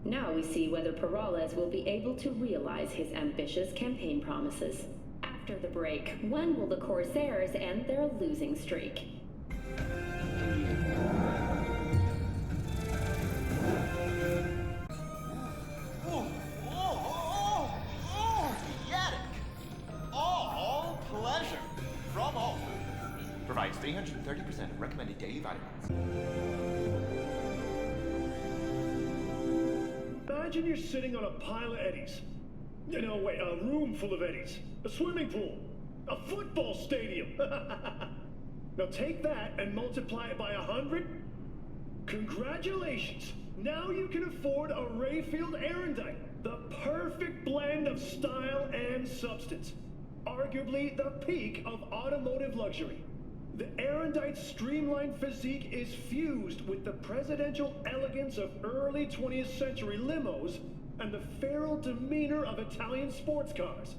Now we see whether Peralez will be able to realize his ambitious campaign promises. After the break, when will the Corsairs end their losing streak? All pleasure from all food. Provides 330% of recommended daily vitamins. Imagine you're sitting on a pile of eddies. A room full of eddies. A swimming pool. A football stadium. Now take that and multiply it by 100. Congratulations! Now you can afford a Rayfield Erendite. The perfect blend of style and substance. Arguably the peak of automotive luxury. The Erendite's streamlined physique is fused with the presidential elegance of early 20th century limos and the feral demeanor of Italian sports cars.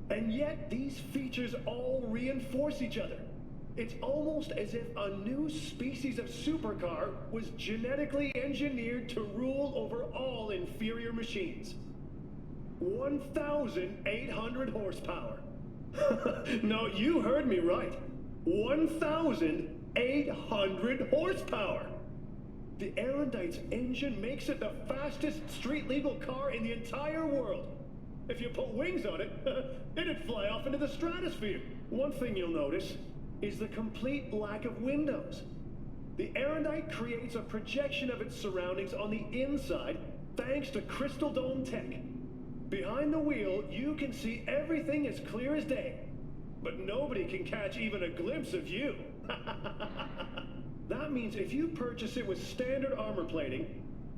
And yet these features all reinforce each other. It's almost as if a new species of supercar was genetically engineered to rule over all inferior machines. 1,800 horsepower. No, you heard me right. 1,800 horsepower! The Erendite's engine makes it the fastest street-legal car in the entire world. If you put wings on it, it'd fly off into the stratosphere. One thing you'll notice is the complete lack of windows. The Erendite creates a projection of its surroundings on the inside thanks to crystal dome tech. Behind the wheel, you can see everything as clear as day. But nobody can catch even a glimpse of you. That means if you purchase it with standard armor plating,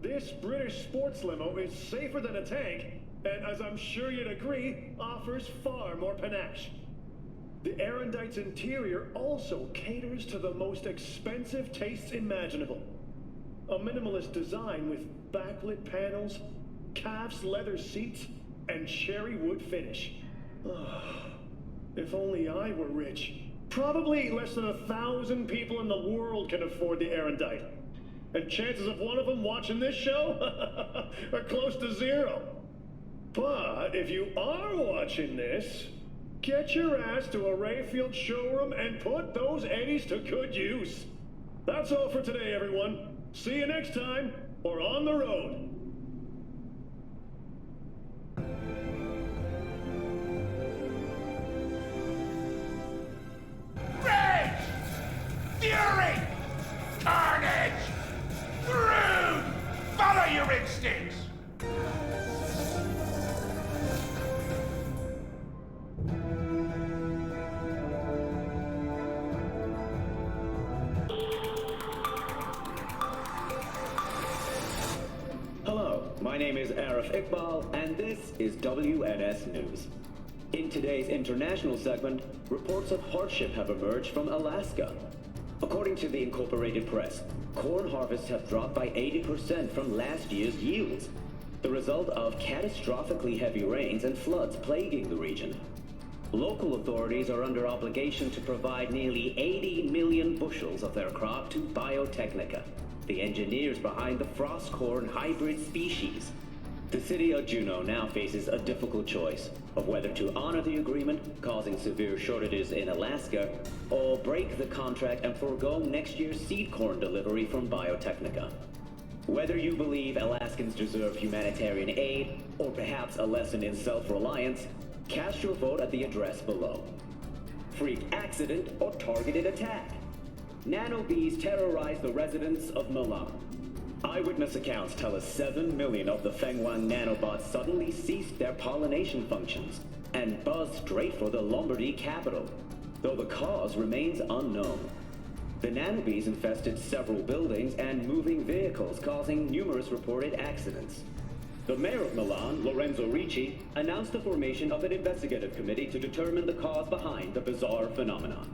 this British sports limo is safer than a tank, and as I'm sure you'd agree, offers far more panache. The Erendite's interior also caters to the most expensive tastes imaginable. A minimalist design with backlit panels, calf's leather seats, and cherry wood finish. If only I were rich. Probably less than 1,000 people in the world can afford the Erendite. And chances of one of them watching this show are close to zero. But if you are watching this, get your ass to a Rayfield showroom and put those eddies to good use. That's all for today, everyone. See you next time, or on the road. Rage! Fury! Carnage! Brood! Follow your instincts! Hello, my name is Arif Iqbal, and this is WNS News. In today's international segment, reports of hardship have emerged from Alaska. According to the Incorporated Press, corn harvests have dropped by 80% from last year's yields, the result of catastrophically heavy rains and floods plaguing the region. Local authorities are under obligation to provide nearly 80 million bushels of their crop to Biotechnica, the engineers behind the frost corn hybrid species. The city of Juneau now faces a difficult choice of whether to honor the agreement, causing severe shortages in Alaska, or break the contract and forego next year's seed corn delivery from Biotechnica. Whether you believe Alaskans deserve humanitarian aid, or perhaps a lesson in self-reliance, cast your vote at the address below. Freak accident or targeted attack. Nano-bees terrorize the residents of Milan. Eyewitness accounts tell us 7 million of the Fenghuang nanobots suddenly ceased their pollination functions and buzzed straight for the Lombardy capital, though the cause remains unknown. The nanobees infested several buildings and moving vehicles, causing numerous reported accidents. The mayor of Milan, Lorenzo Ricci, announced the formation of an investigative committee to determine the cause behind the bizarre phenomenon.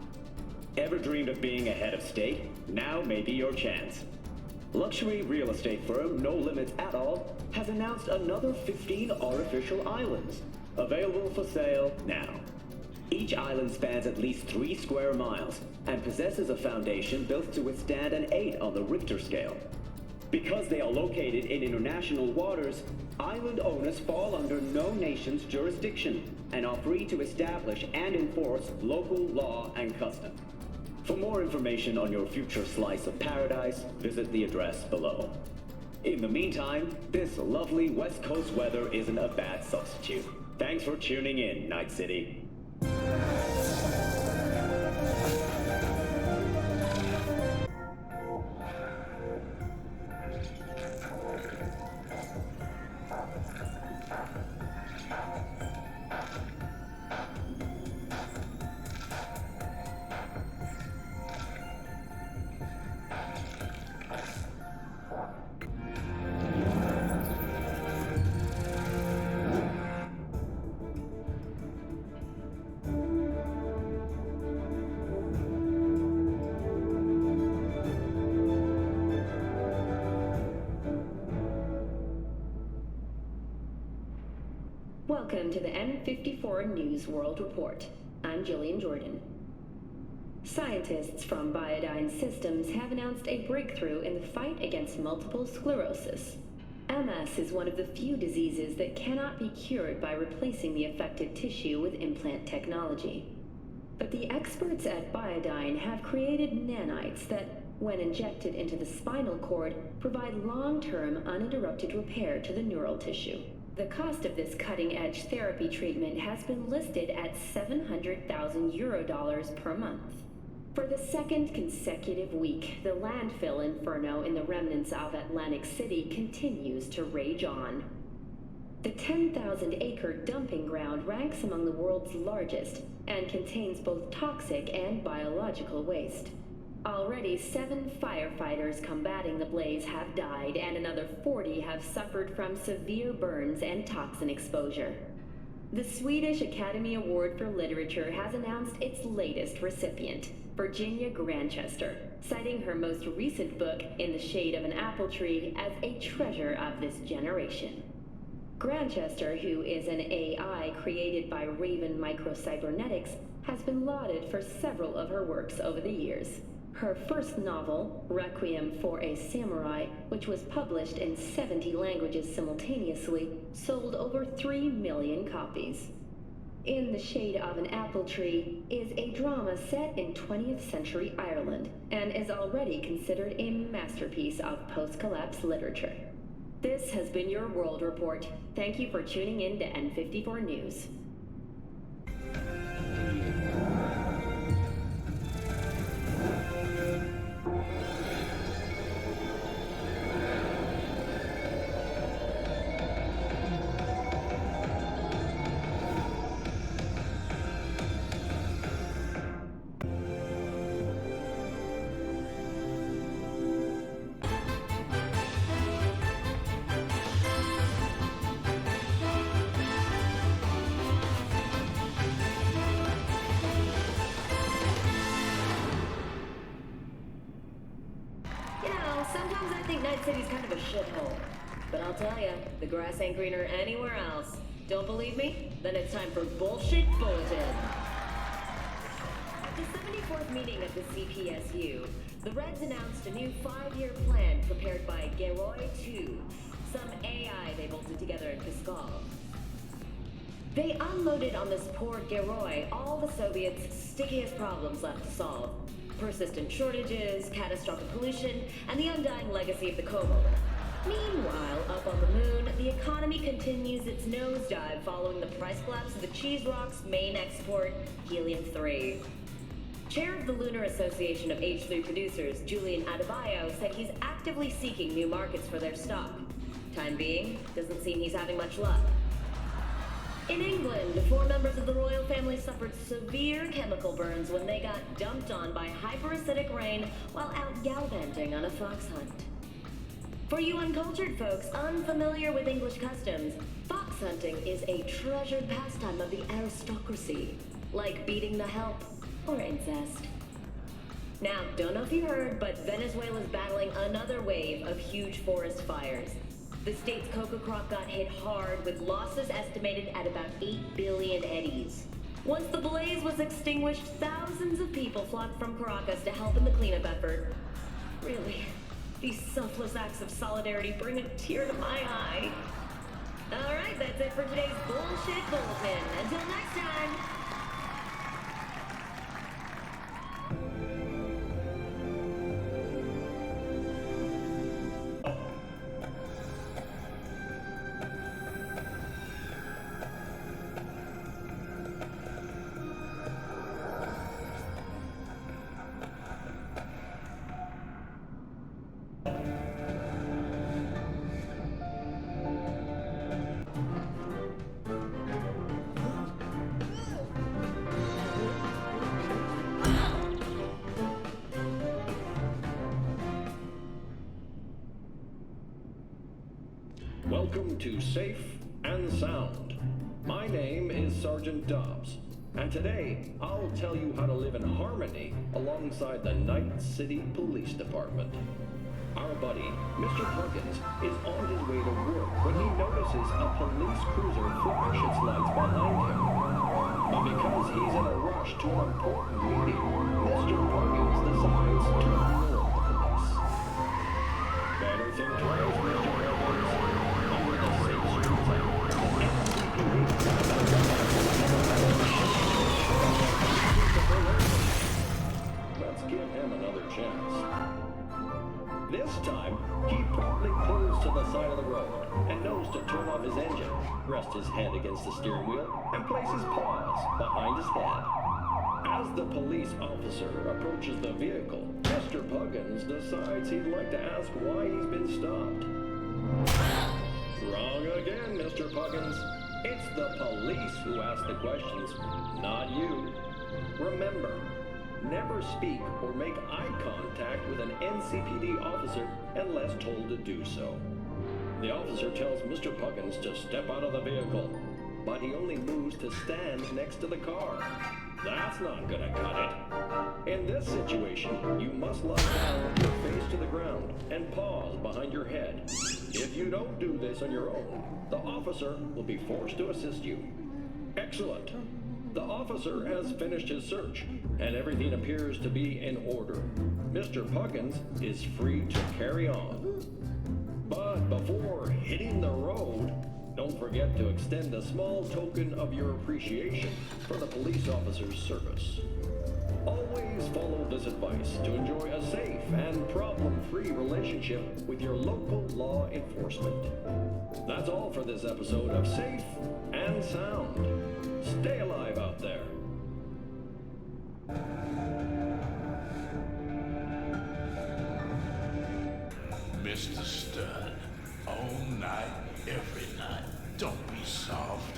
Ever dreamed of being a head of state? Now may be your chance. Luxury real estate firm No Limits at All has announced another 15 artificial islands, available for sale now. Each island spans at least 3 square miles and possesses a foundation built to withstand an 8 on the Richter scale. Because they are located in international waters, island owners fall under no nation's jurisdiction and are free to establish and enforce local law and custom. For more information on your future slice of paradise, visit the address below. In the meantime, this lovely West Coast weather isn't a bad substitute. Thanks for tuning in, Night City. Welcome to the N54 News World Report. I'm Jillian Jordan. Scientists from Biodyne Systems have announced a breakthrough in the fight against multiple sclerosis. MS is one of the few diseases that cannot be cured by replacing the affected tissue with implant technology. But the experts at Biodyne have created nanites that, when injected into the spinal cord, provide long-term uninterrupted repair to the neural tissue. The cost of this cutting-edge therapy treatment has been listed at €700,000 per month. For the second consecutive week, the landfill inferno in the remnants of Atlantic City continues to rage on. The 10,000-acre dumping ground ranks among the world's largest and contains both toxic and biological waste. Already 7 firefighters combating the blaze have died, and another 40 have suffered from severe burns and toxin exposure. The Swedish Academy Award for Literature has announced its latest recipient, Virginia Grantchester, citing her most recent book, In the Shade of an Apple Tree, as a treasure of this generation. Grantchester, who is an AI created by Raven Microcybernetics, has been lauded for several of her works over the years. Her first novel, Requiem for a Samurai, which was published in 70 languages simultaneously, sold over 3 million copies. In the Shade of an Apple Tree is a drama set in 20th century Ireland and is already considered a masterpiece of post-collapse literature. This has been your World Report. Thank you for tuning in to N54 News. Sometimes I think Night City's kind of a shithole. But I'll tell ya, the grass ain't greener anywhere else. Don't believe me? Then it's time for Bullshit Bulletin. At the 74th meeting of the CPSU, the Reds announced a new 5-year plan prepared by Guerreiro 2, some AI they bolted together in Pascal. They unloaded on this poor Guerreiro all the Soviets' stickiest problems left to solve. Persistent shortages, catastrophic pollution, and the undying legacy of the Colver. Meanwhile, up on the moon, the economy continues its nosedive following the price collapse of the cheese rock's main export, Helium-3. Chair of the Lunar Association of H3 producers, Julian Adebayo, said he's actively seeking new markets for their stock. Time being, doesn't seem he's having much luck. In England, 4 members of the royal family suffered severe chemical burns when they got dumped on by hyperacidic rain while out gallivanting on a fox hunt. For you uncultured folks unfamiliar with English customs, fox hunting is a treasured pastime of the aristocracy, like beating the help or incest. Now, don't know if you heard, but Venezuela's battling another wave of huge forest fires. The state's coca crop got hit hard, with losses estimated at about 8 billion eddies. Once the blaze was extinguished, thousands of people flocked from Caracas to help in the cleanup effort. Really, These selfless acts of solidarity bring a tear to my eye. Alright, that's it for today's Bullshit Bulletin. Until next time! Welcome to Safe and Sound. My name is Sergeant Dobbs, and today I'll tell you how to live in harmony alongside the Night City Police Department. Our buddy, Mr. Perkins, is on his way to work when he notices a police cruiser flash its lights behind him. But because he's in a rush to an important meeting, Mr. Perkins decides to ignore the police. Better think twice, Mr. Perkins. Under the safe streets of the NCPD. Let's give him another chance. This time, he promptly pulls to the side of the road and knows to turn off his engine, rest his head against the steering wheel, and place his paws behind his head. As the police officer approaches the vehicle, Mr. Puggins decides he'd like to ask why he's been stopped. Wrong again, Mr. Puggins. It's the police who ask the questions, not you. Remember, never speak or make eye contact with an NCPD officer unless told to do so. The officer tells Mr. Puggins to step out of the vehicle, but he only moves to stand next to the car. That's not gonna cut it. In this situation, you must lie down with your face to the ground and paws behind your head. If you don't do this on your own, the officer will be forced to assist you. Excellent. The officer has finished his search, and everything appears to be in order. Mr. Puggins is free to carry on. But before hitting the road, don't forget to extend a small token of your appreciation for the police officer's service. Always follow this advice to enjoy a safe and problem-free relationship with your local law enforcement. That's all for this episode of Safe and Sound. Stay alive out there. Mr. Stern, all night, every night. Don't be soft.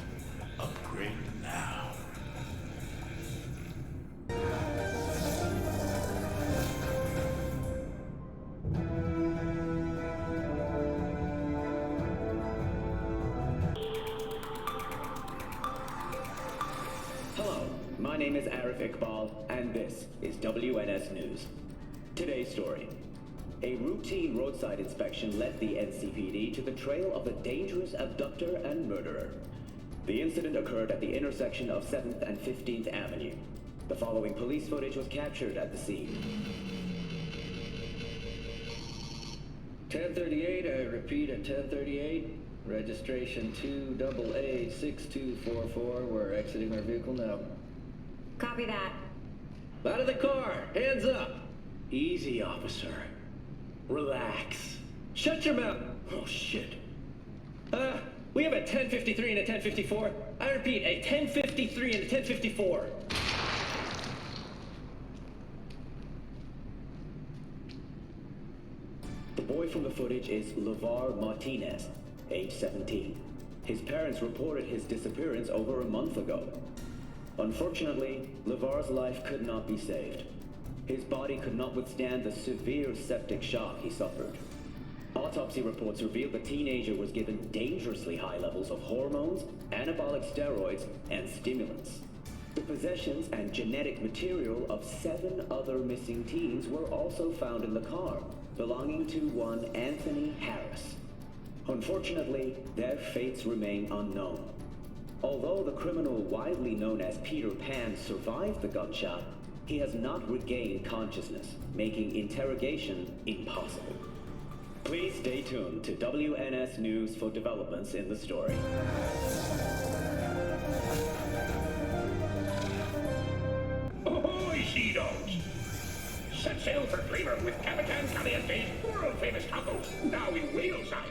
Upgrade now. Hello, my name is Arif Iqbal, and this is WNS News. Today's story. A routine roadside inspection led the NCPD to the trail of a dangerous abductor and murderer. The incident occurred at the intersection of 7th and 15th Avenue. The following police footage was captured at the scene. 1038, I repeat at 1038. Registration 2AA6244. We're exiting our vehicle now. Copy that. Out of the car! Hands up! Easy, officer. Relax. Shut your mouth! Oh, shit. We have a 1053 and a 1054. I repeat, a 1053 and a 1054. The boy from the footage is LeVar Martinez, age 17. His parents reported his disappearance over a month ago. Unfortunately, LeVar's life could not be saved. His body could not withstand the severe septic shock he suffered. Autopsy reports revealed the teenager was given dangerously high levels of hormones, anabolic steroids, and stimulants. The possessions and genetic material of 7 other missing teens were also found in the car, belonging to one Anthony Harris. Unfortunately, their fates remain unknown. Although the criminal widely known as Peter Pan survived the gunshot, he has not regained consciousness, making interrogation impossible. Please stay tuned to WNS News for developments in the story. Ahoy, sea dogs! Set sail for Flavor with Capitan Caliente's world-famous tacos, now in whale size.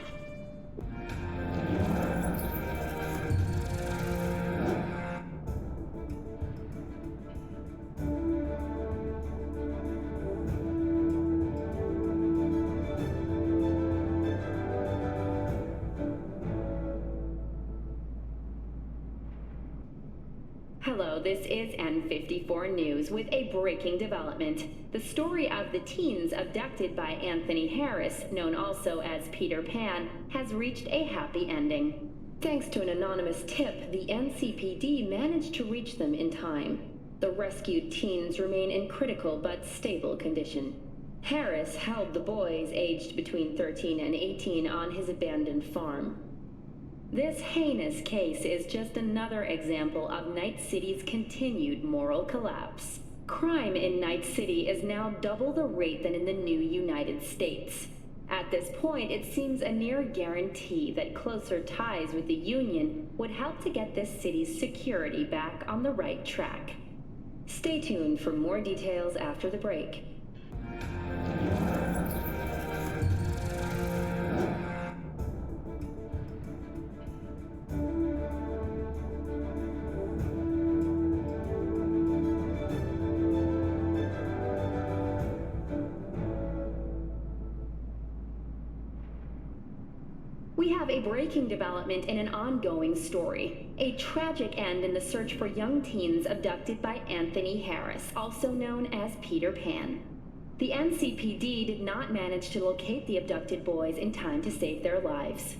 Hello, this is N54 News with a breaking development. The story of the teens abducted by Anthony Harris, known also as Peter Pan, has reached a happy ending. Thanks to an anonymous tip, the NCPD managed to reach them in time. The rescued teens remain in critical but stable condition. Harris held the boys aged between 13 and 18 on his abandoned farm. This heinous case is just another example of Night City's continued moral collapse. Crime in Night City is now double the rate than in the new United States. At this point, it seems a near guarantee that closer ties with the Union would help to get this city's security back on the right track. Stay tuned for more details after the break. We have a breaking development in an ongoing story. A tragic end in the search for young teens abducted by Anthony Harris, also known as Peter Pan. The NCPD did not manage to locate the abducted boys in time to save their lives.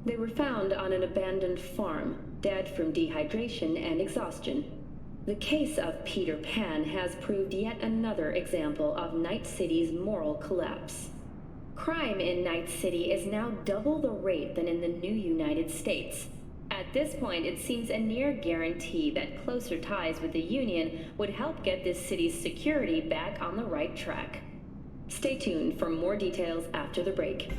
They were found on an abandoned farm, dead from dehydration and exhaustion. The case of Peter Pan has proved yet another example of Night City's moral collapse. Crime in Night City is now double the rate than in the new United States. At this point, it seems a near guarantee that closer ties with the Union would help get this city's security back on the right track. Stay tuned for more details after the break.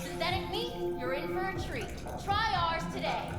Synthetic meat, you're in for a treat. Try ours today.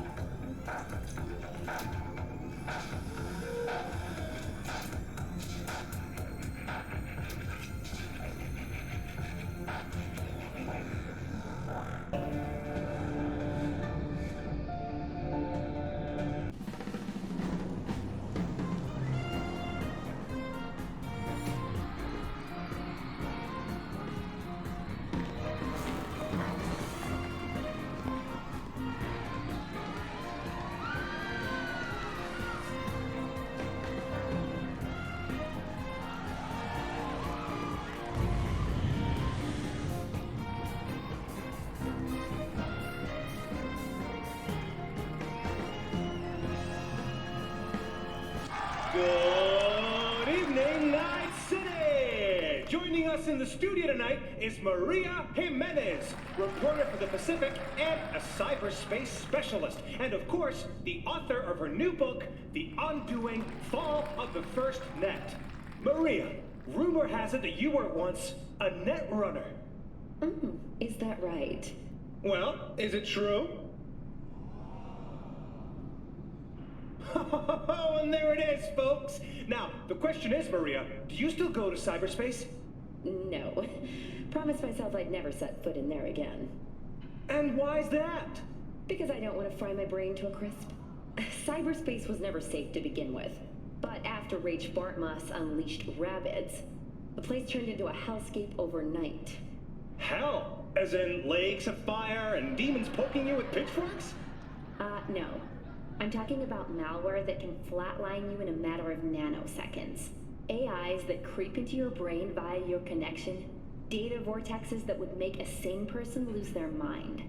Good evening, Night City! Joining us in the studio tonight is Maria Jimenez, reporter for the Pacific and a cyberspace specialist, and of course, the author of her new book, The Undoing Fall of the First Net. Maria, rumor has it that you were once a net runner. Is that right? Well, is it true? Oh, and there it is, folks. Now, the question is, Maria, do you still go to cyberspace? No. Promised myself I'd never set foot in there again. And why's that? Because I don't want to fry my brain to a crisp. Cyberspace was never safe to begin with. But after Rage Bartmoss unleashed rabbits, the place turned into a hellscape overnight. Hell? As in lakes of fire and demons poking you with pitchforks? No. I'm talking about malware that can flatline you in a matter of nanoseconds. AIs that creep into your brain via your connection. Data vortexes that would make a sane person lose their mind.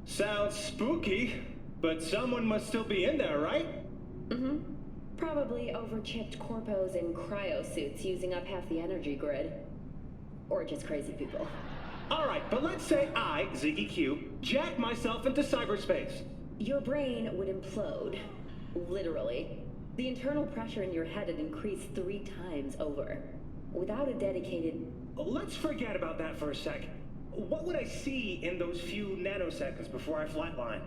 Sounds spooky, but someone must still be in there, right? Probably over-chipped corpos in cryosuits using up half the energy grid. Or just crazy people. Alright, but let's say I, Ziggy Q, jack myself into cyberspace. Your brain would implode. Literally. The internal pressure in your head had increased 3 times over. Without a dedicated... Let's forget about that for a sec. What would I see in those few nanoseconds before I flatline?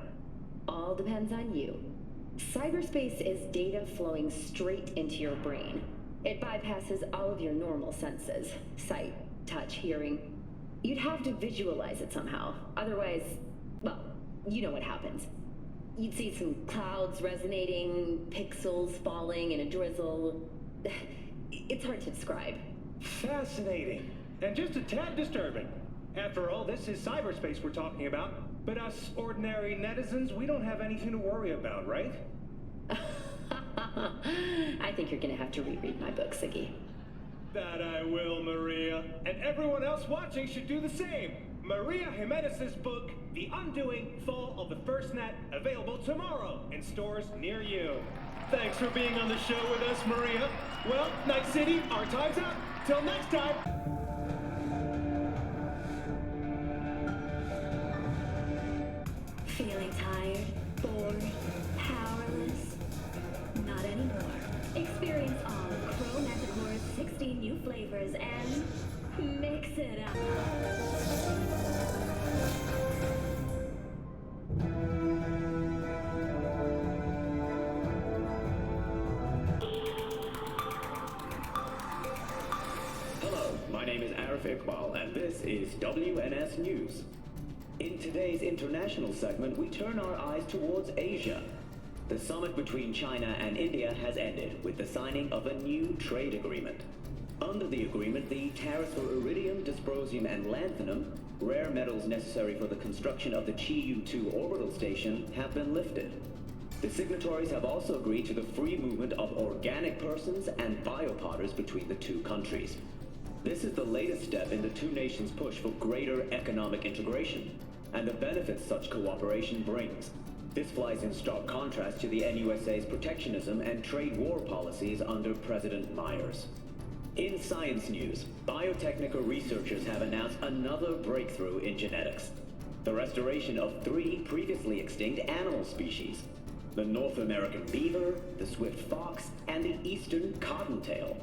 All depends on you. Cyberspace is data flowing straight into your brain. It bypasses all of your normal senses. Sight, touch, hearing. You'd have to visualize it somehow. Otherwise, well, you know what happens. You'd see some clouds resonating, pixels falling in a drizzle. It's hard to describe. Fascinating. And just a tad disturbing. After all, this is cyberspace we're talking about. But us ordinary netizens, we don't have anything to worry about, right? I think you're gonna have to reread my book, Ziggy. That I will, Maria. And everyone else watching should do the same. Maria Jimenez's book, The Undoing Fall of the First Net, available tomorrow in stores near you. Thanks for being on the show with us, Maria. Well, Night City, our time's up. Till next time. Feeling tired, bored, powerless? Not anymore. Experience all of Chromaticore's 16 new flavors and mix it up. Hello, my name is Iqbal, and this is WNS News. In today's international segment, we turn our eyes towards Asia. The summit between China and India has ended with the signing of a new trade agreement. Under the agreement, the tariffs for iridium, dysprosium, and lanthanum, rare metals necessary for the construction of the Chi-Yu-2 orbital station, have been lifted. The signatories have also agreed to the free movement of organic persons and biopodders between the two countries. This is the latest step in the two nations' push for greater economic integration, and the benefits such cooperation brings. This flies in stark contrast to the NUSA's protectionism and trade war policies under President Myers. In science news, Biotechnica researchers have announced another breakthrough in genetics. The restoration of 3 previously extinct animal species: the North American beaver, the swift fox, and the eastern cottontail.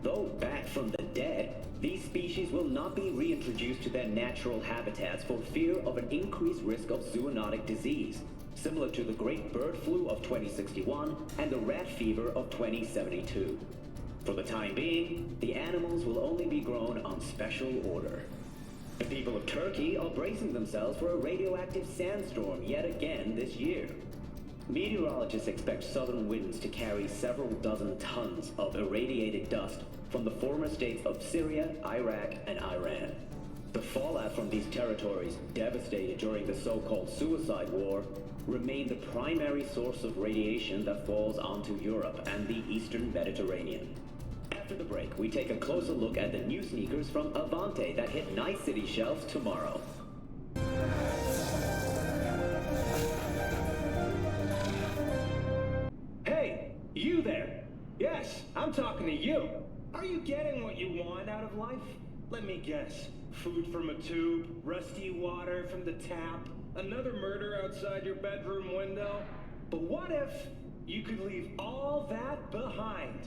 Though back from the dead, these species will not be reintroduced to their natural habitats for fear of an increased risk of zoonotic disease, similar to the great bird flu of 2061 and the rat fever of 2072. For the time being, the animals will only be grown on special order. The people of Turkey are bracing themselves for a radioactive sandstorm yet again this year. Meteorologists expect southern winds to carry several dozen tons of irradiated dust from the former states of Syria, Iraq, and Iran. The fallout from these territories, devastated during the so-called suicide war, remain the primary source of radiation that falls onto Europe and the eastern Mediterranean. After the break, we take a closer look at the new sneakers from Avante that hit Night City shelves tomorrow. Hey, you there! Yes, I'm talking to you. Are you getting what you want out of life? Let me guess. Food from a tube, rusty water from the tap, another murder outside your bedroom window. But what if you could leave all that behind?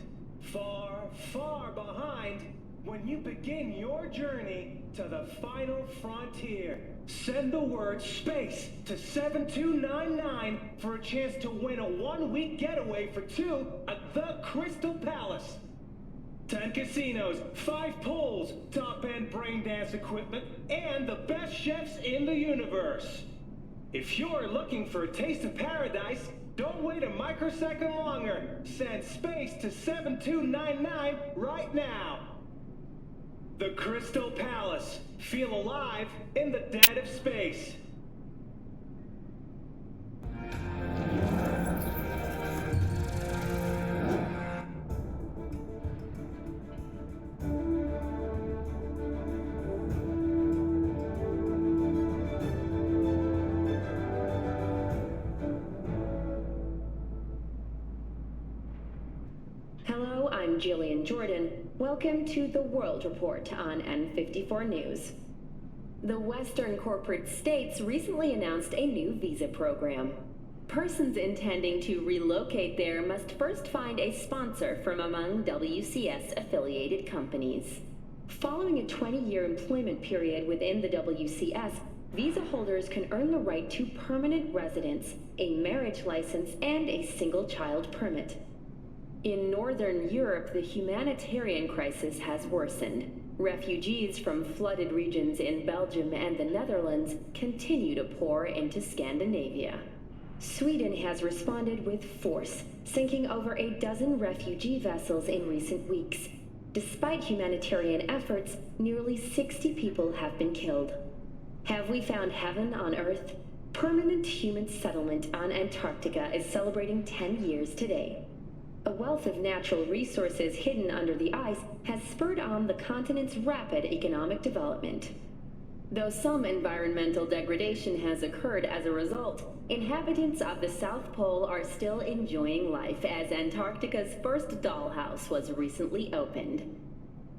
Far, far behind when you begin your journey to the final frontier. Send the word SPACE to 7299 for a chance to win a 1-week getaway for 2 at the Crystal Palace. 10 casinos, 5 pools, top-end brain dance equipment, and the best chefs in the universe. If you're looking for a taste of paradise, don't wait a microsecond longer. Send SPACE to 7299 right now. The Crystal Palace. Feel alive in the dead of space. Hello, I'm Jillian Jordan. Welcome to the World Report on N54 News. The Western corporate states recently announced a new visa program. Persons intending to relocate there must first find a sponsor from among WCS-affiliated companies. Following a 20-year employment period within the WCS, visa holders can earn the right to permanent residence, a marriage license, and a single-child permit. In Northern Europe, the humanitarian crisis has worsened. Refugees from flooded regions in Belgium and the Netherlands continue to pour into Scandinavia. Sweden has responded with force, sinking over a dozen refugee vessels in recent weeks. Despite humanitarian efforts, nearly 60 people have been killed. Have we found heaven on Earth? Permanent human settlement on Antarctica is celebrating 10 years today. A wealth of natural resources hidden under the ice has spurred on the continent's rapid economic development. Though some environmental degradation has occurred as a result, inhabitants of the South Pole are still enjoying life as Antarctica's first dollhouse was recently opened.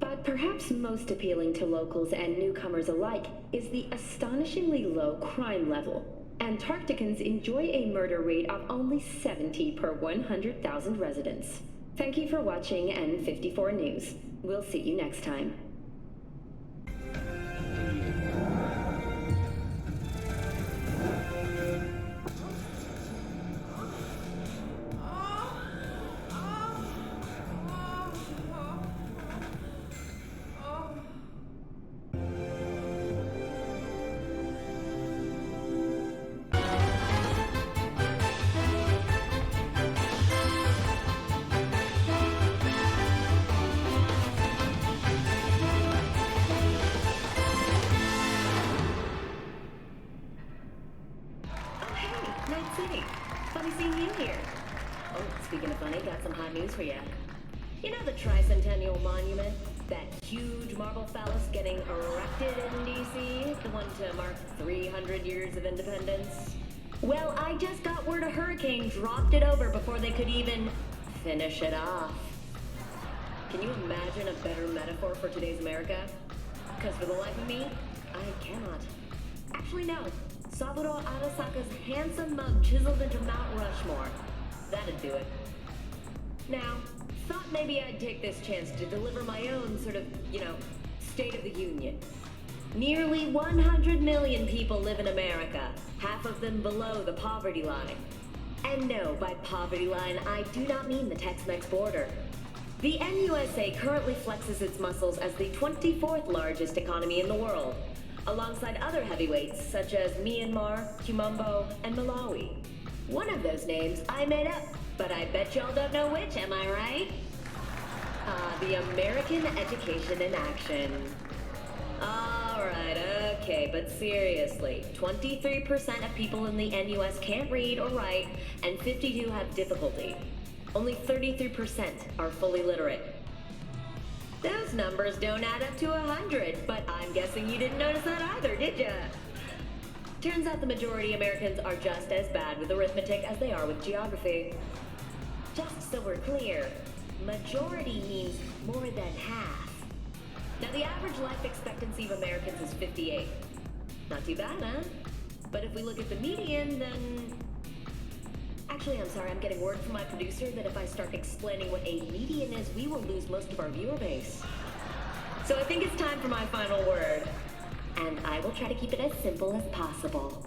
But perhaps most appealing to locals and newcomers alike is the astonishingly low crime level. Antarcticans enjoy a murder rate of only 70 per 100,000 residents. Thank you for watching N54 News. We'll see you next time. You know the Tricentennial Monument? That huge marble phallus getting erected in D.C.? The one to mark 300 years of independence? Well, I just got word a hurricane dropped it over before they could even finish it off. Can you imagine a better metaphor for today's America? Because for the life of me, I cannot. Actually, no. Saburo Arasaka's handsome mug chiseled into Mount Rushmore. That'd do it. Now, thought maybe I'd take this chance to deliver my own sort of, State of the Union. Nearly 100 million people live in America, half of them below the poverty line. And no, by poverty line, I do not mean the Tex-Mex border. The NUSA currently flexes its muscles as the 24th largest economy in the world, alongside other heavyweights such as Myanmar, Kumumbo, and Malawi. One of those names I made up, but I bet y'all don't know which, am I right? The American Education in Action. Alright, okay, but seriously, 23% of people in the NUS can't read or write, and 52 have difficulty. Only 33% are fully literate. Those numbers don't add up to 100, but I'm guessing you didn't notice that either, did ya? Turns out the majority Americans are just as bad with arithmetic as they are with geography. Just so we're clear, majority means more than half. Now the average life expectancy of Americans is 58. Not too bad, huh? But if we look at the median, then... Actually, I'm sorry, I'm getting word from my producer that if I start explaining what a median is, we will lose most of our viewer base. So I think it's time for my final word. And I will try to keep it as simple as possible.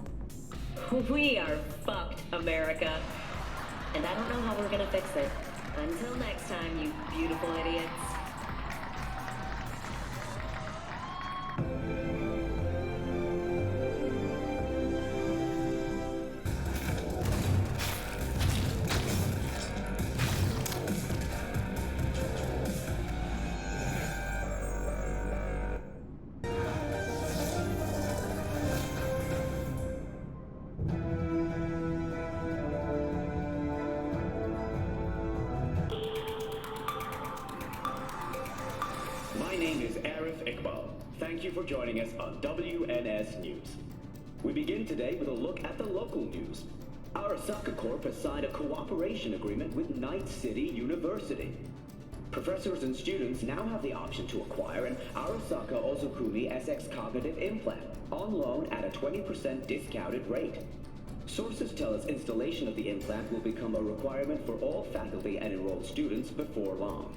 We are fucked, America. And I don't know how we're gonna fix it. Until next time, you beautiful idiots. Thank you for joining us on WNS News. We begin today with a look at the local news. Arasaka Corp has signed a cooperation agreement with Night City University. Professors and students now have the option to acquire an Arasaka Ozokumi SX cognitive implant on loan at a 20% discounted rate. Sources tell us installation of the implant will become a requirement for all faculty and enrolled students before long.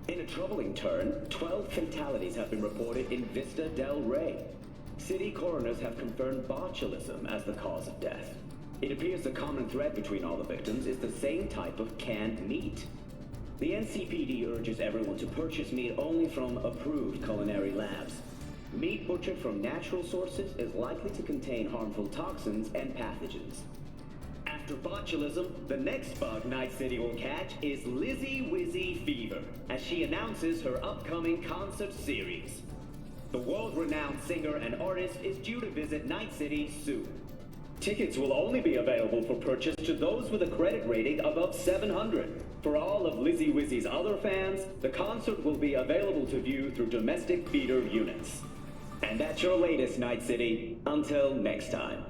In a troubling turn, 12 fatalities have been reported in Vista del Rey. City coroners have confirmed botulism as the cause of death. It appears the common thread between all the victims is the same type of canned meat. The NCPD urges everyone to purchase meat only from approved culinary labs. Meat butchered from natural sources is likely to contain harmful toxins and pathogens. After botulism, the next bug Night City will catch is Lizzy Wizzy fever, as she announces her upcoming concert series. The world-renowned singer and artist is due to visit Night City soon. Tickets will only be available for purchase to those with a credit rating above 700. For all of Lizzy Wizzy's other fans, the concert will be available to view through domestic theater units. And that's your latest, Night City. Until next time.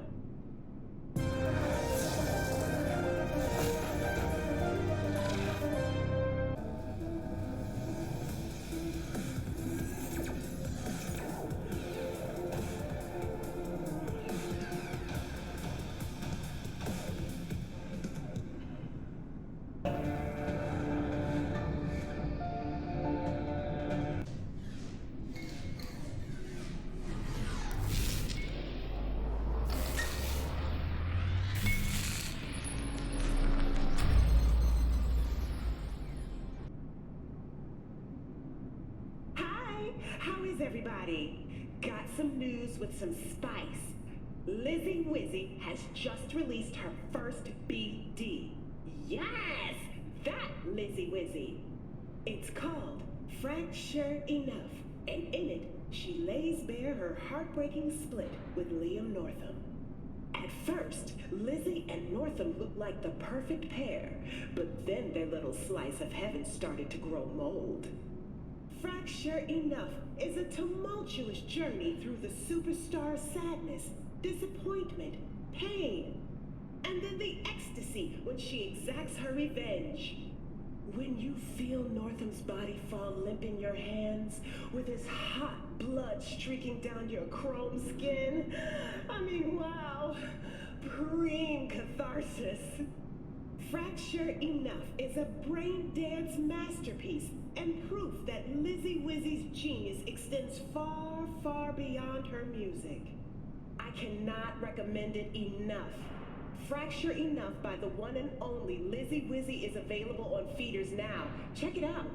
Everybody, got some news with some spice. Lizzy Wizzy has just released her first BD. Yes, that Lizzy Wizzy. It's called Fracture Enough, and in it, she lays bare her heartbreaking split with Liam Northam. At first, Lizzy and Northam looked like the perfect pair, but then their little slice of heaven started to grow mold. Fracture Enough is a tumultuous journey through the superstar's sadness, disappointment, pain, and then the ecstasy when she exacts her revenge. When you feel Northam's body fall limp in your hands, with his hot blood streaking down your chrome skin, wow, preem catharsis. Fracture Enough is a brain dance masterpiece and proof that Lizzy Wizzy's genius extends far, far beyond her music. I cannot recommend it enough. Fracture Enough by the one and only Lizzy Wizzy is available on feeders now. Check it out.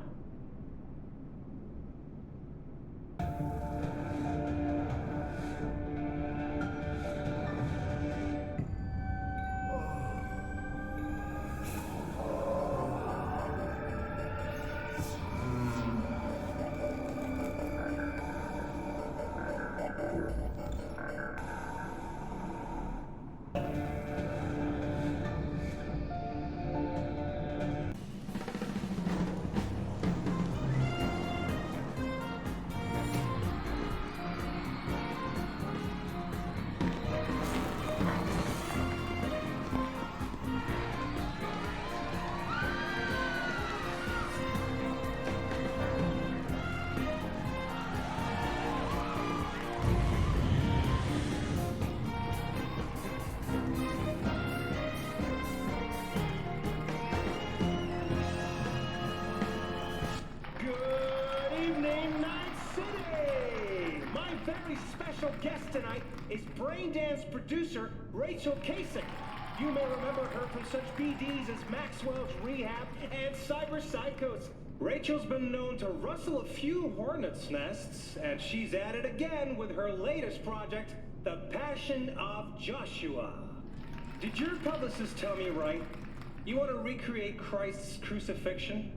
Dance producer Rachel Kasich. You may remember her from such BDs as Maxwell's Rehab and Cyberpsychosis. Rachel's been known to rustle a few hornets' nests, and she's at it again with her latest project, The Passion of Joshua. Did your publicist tell me right? You want to recreate Christ's crucifixion?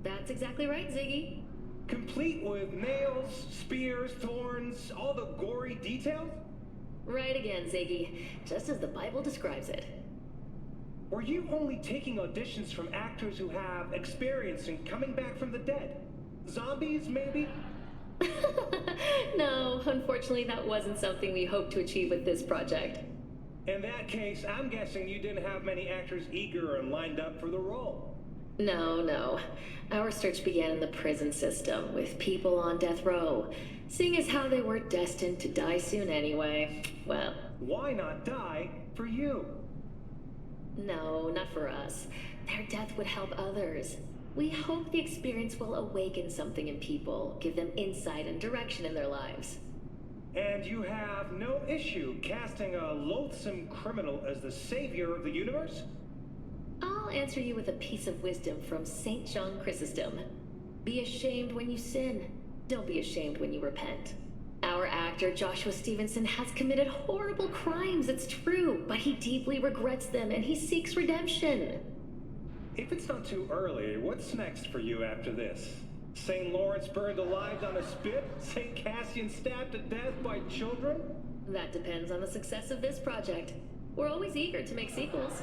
That's exactly right, Ziggy. Complete with nails, spears, thorns, all the gory details? Right again, Ziggy. Just as the Bible describes it. Were you only taking auditions from actors who have experience in coming back from the dead? Zombies, maybe? No, unfortunately that wasn't something we hoped to achieve with this project. In that case, I'm guessing you didn't have many actors eager and lined up for the role. No. Our search began in the prison system, with people on death row. Seeing as how they were destined to die soon anyway, well... Why not die for you? No, not for us. Their death would help others. We hope the experience will awaken something in people, give them insight and direction in their lives. And you have no issue casting a loathsome criminal as the savior of the universe? I'll answer you with a piece of wisdom from St. John Chrysostom. Be ashamed when you sin. Don't be ashamed when you repent. Our actor, Joshua Stevenson, has committed horrible crimes, it's true, but he deeply regrets them and he seeks redemption. If it's not too early, what's next for you after this? St. Lawrence burned alive on a spit? St. Cassian stabbed to death by children? That depends on the success of this project. We're always eager to make sequels.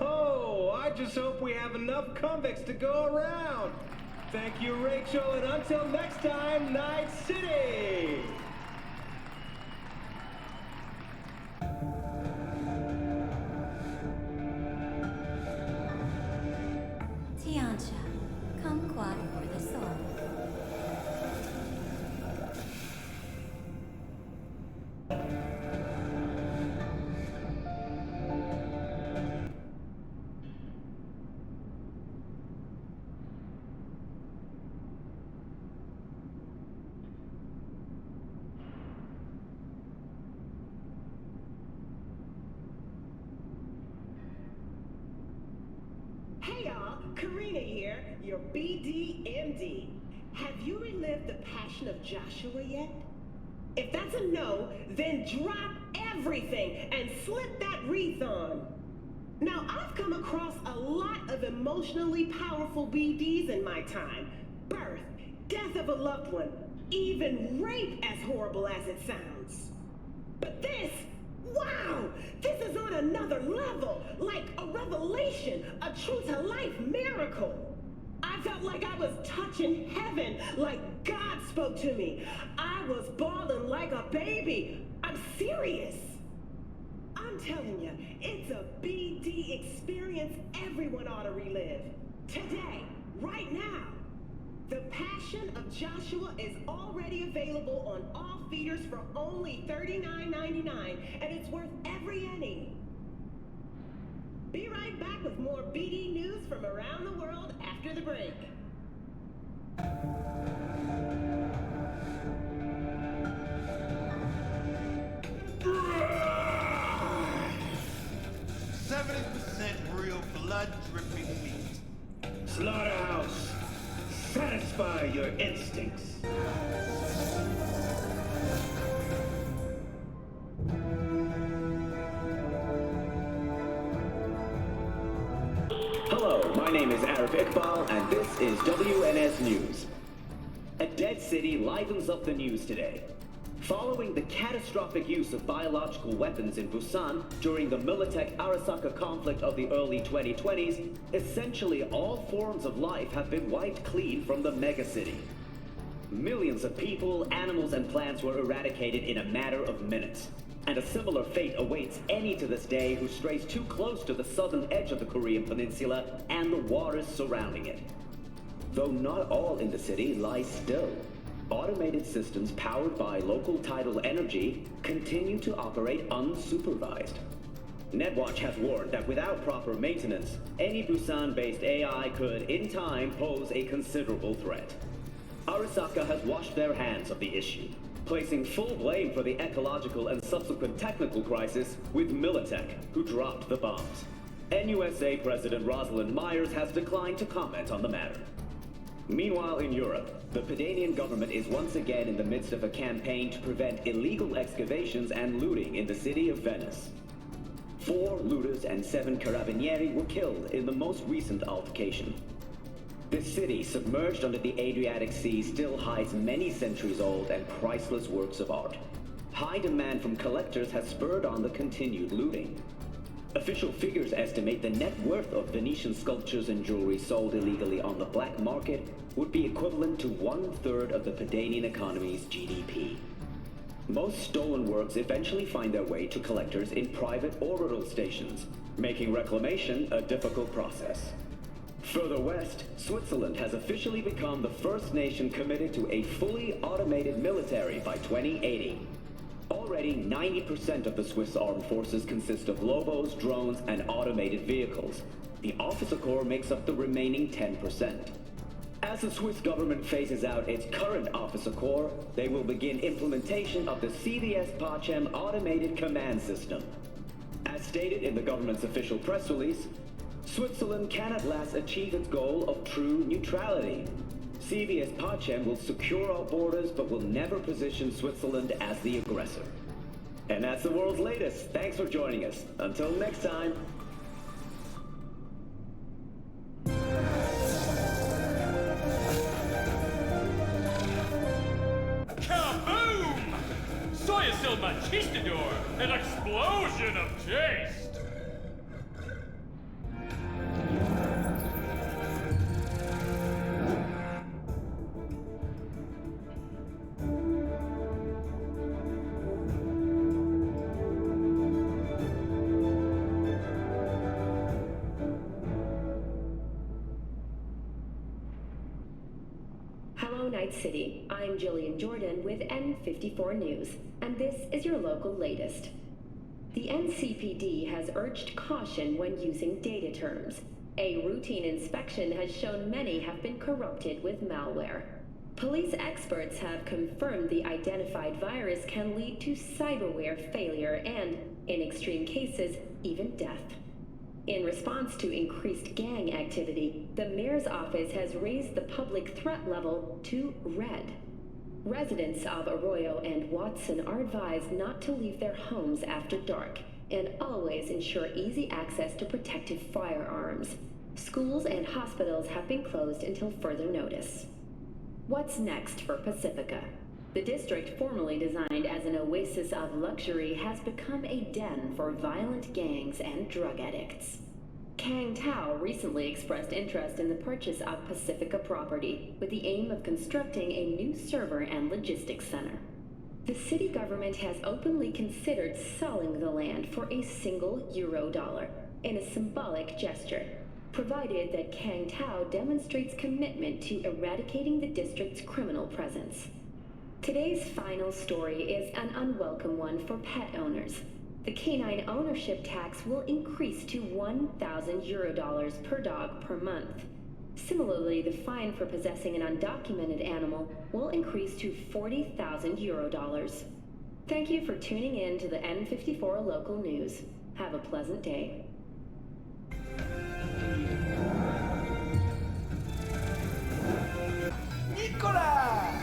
Oh, I just hope we have enough convicts to go around. Thank you, Rachel, and until next time, Night City! Tiancha, kumquat for the soul. Hey y'all, Karina here, your BDMD. Have you relived the passion of Joshua yet? If that's a no, then drop everything and slip that wreath on. Now, I've come across a lot of emotionally powerful BDs in my time. Birth, death of a loved one, even rape, as horrible as it sounds. But this, wow! This is on another level, like a revelation, a true-to-life miracle. I felt like I was touching heaven, like God spoke to me. I was bawling like a baby. I'm serious. I'm telling you, it's a BD experience everyone ought to relive. Today, right now. The Passion of Joshua is already available on all feeders for only $39.99, and it's worth every penny. Be right back with more BD news from around the world after the break. 70% real blood-dripping meat. Slaughterhouse, satisfy your instincts. Hello, my name is Arif Iqbal, and this is WNS News. A dead city livens up the news today. Following the catastrophic use of biological weapons in Busan during the Militech Arasaka conflict of the early 2020s, essentially all forms of life have been wiped clean from the megacity. Millions of people, animals, and plants were eradicated in a matter of minutes. And a similar fate awaits any to this day who strays too close to the southern edge of the Korean peninsula and the waters surrounding it. Though not all in the city lie still. Automated systems powered by local tidal energy continue to operate unsupervised. Netwatch has warned that without proper maintenance, any Busan-based AI could, in time, pose a considerable threat. Arasaka has washed their hands of the issue, placing full blame for the ecological and subsequent technical crisis with Militech, who dropped the bombs. NUSA President Rosalind Myers has declined to comment on the matter. Meanwhile, in Europe, the Pedanian government is once again in the midst of a campaign to prevent illegal excavations and looting in the city of Venice. 4 looters and 7 carabinieri were killed in the most recent altercation. This city, submerged under the Adriatic Sea, still hides many centuries-old and priceless works of art. High demand from collectors has spurred on the continued looting. Official figures estimate the net worth of Venetian sculptures and jewelry sold illegally on the black market would be equivalent to 1/3 of the Pedanian economy's GDP. Most stolen works eventually find their way to collectors in private orbital stations, making reclamation a difficult process. Further west, Switzerland has officially become the first nation committed to a fully automated military by 2080. Already, 90% of the Swiss armed forces consist of Lobos, drones, and automated vehicles. The officer corps makes up the remaining 10%. As the Swiss government phases out its current officer corps, they will begin implementation of the CVS Pacem automated command system. As stated in the government's official press release, Switzerland can at last achieve its goal of true neutrality. CVS Pacem will secure our borders but will never position Switzerland as the aggressor. And that's the world's latest. Thanks for joining us. Until next time. Kaboom! Soyasil Machistador! An explosion of taste! Hello, Night City. I'm Jillian Jordan with N54 News, and this is your local latest. The NCPD has urged caution when using data terms. A routine inspection has shown many have been corrupted with malware. Police experts have confirmed the identified virus can lead to cyberware failure and, in extreme cases, even death. In response to increased gang activity, the mayor's office has raised the public threat level to red. Residents of Arroyo and Watson are advised not to leave their homes after dark and always ensure easy access to protective firearms. Schools and hospitals have been closed until further notice. What's next for Pacifica? The district, formerly designed as an oasis of luxury, has become a den for violent gangs and drug addicts. Kang Tao recently expressed interest in the purchase of Pacifica property, with the aim of constructing a new server and logistics center. The city government has openly considered selling the land for a single $1 in a symbolic gesture, provided that Kang Tao demonstrates commitment to eradicating the district's criminal presence. Today's final story is an unwelcome one for pet owners. The canine ownership tax will increase to $1,000 per dog per month. Similarly, the fine for possessing an undocumented animal will increase to $40,000. Thank you for tuning in to the N54 local news. Have a pleasant day. Nicola!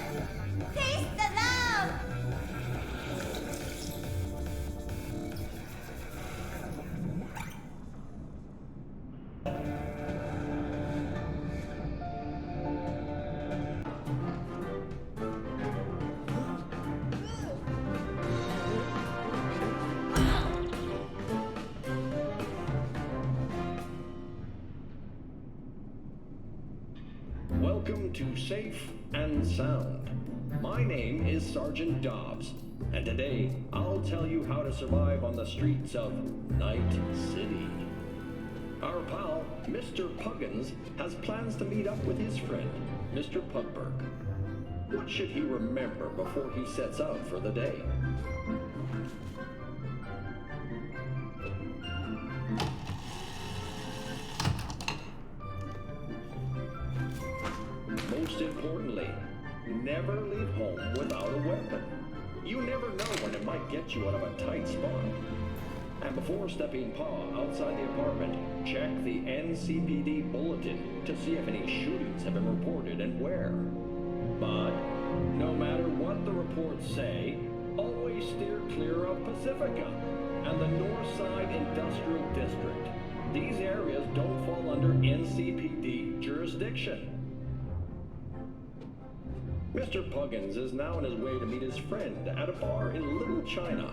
Taste the love! Welcome to Safe and Sound. My name is Sergeant Dobbs, and today I'll tell you how to survive on the streets of Night City. Our pal, Mr. Puggins, has plans to meet up with his friend, Mr. Pugberg. What should he remember before he sets out for the day? Most importantly, never leave home without a weapon. You never know when it might get you out of a tight spot. And before stepping paw outside the apartment, check the NCPD bulletin to see if any shootings have been reported and where. But no matter what the reports say, always steer clear of Pacifica and the North Side Industrial District. These areas don't fall under NCPD jurisdiction. Mr. Puggins is now on his way to meet his friend at a bar in Little China.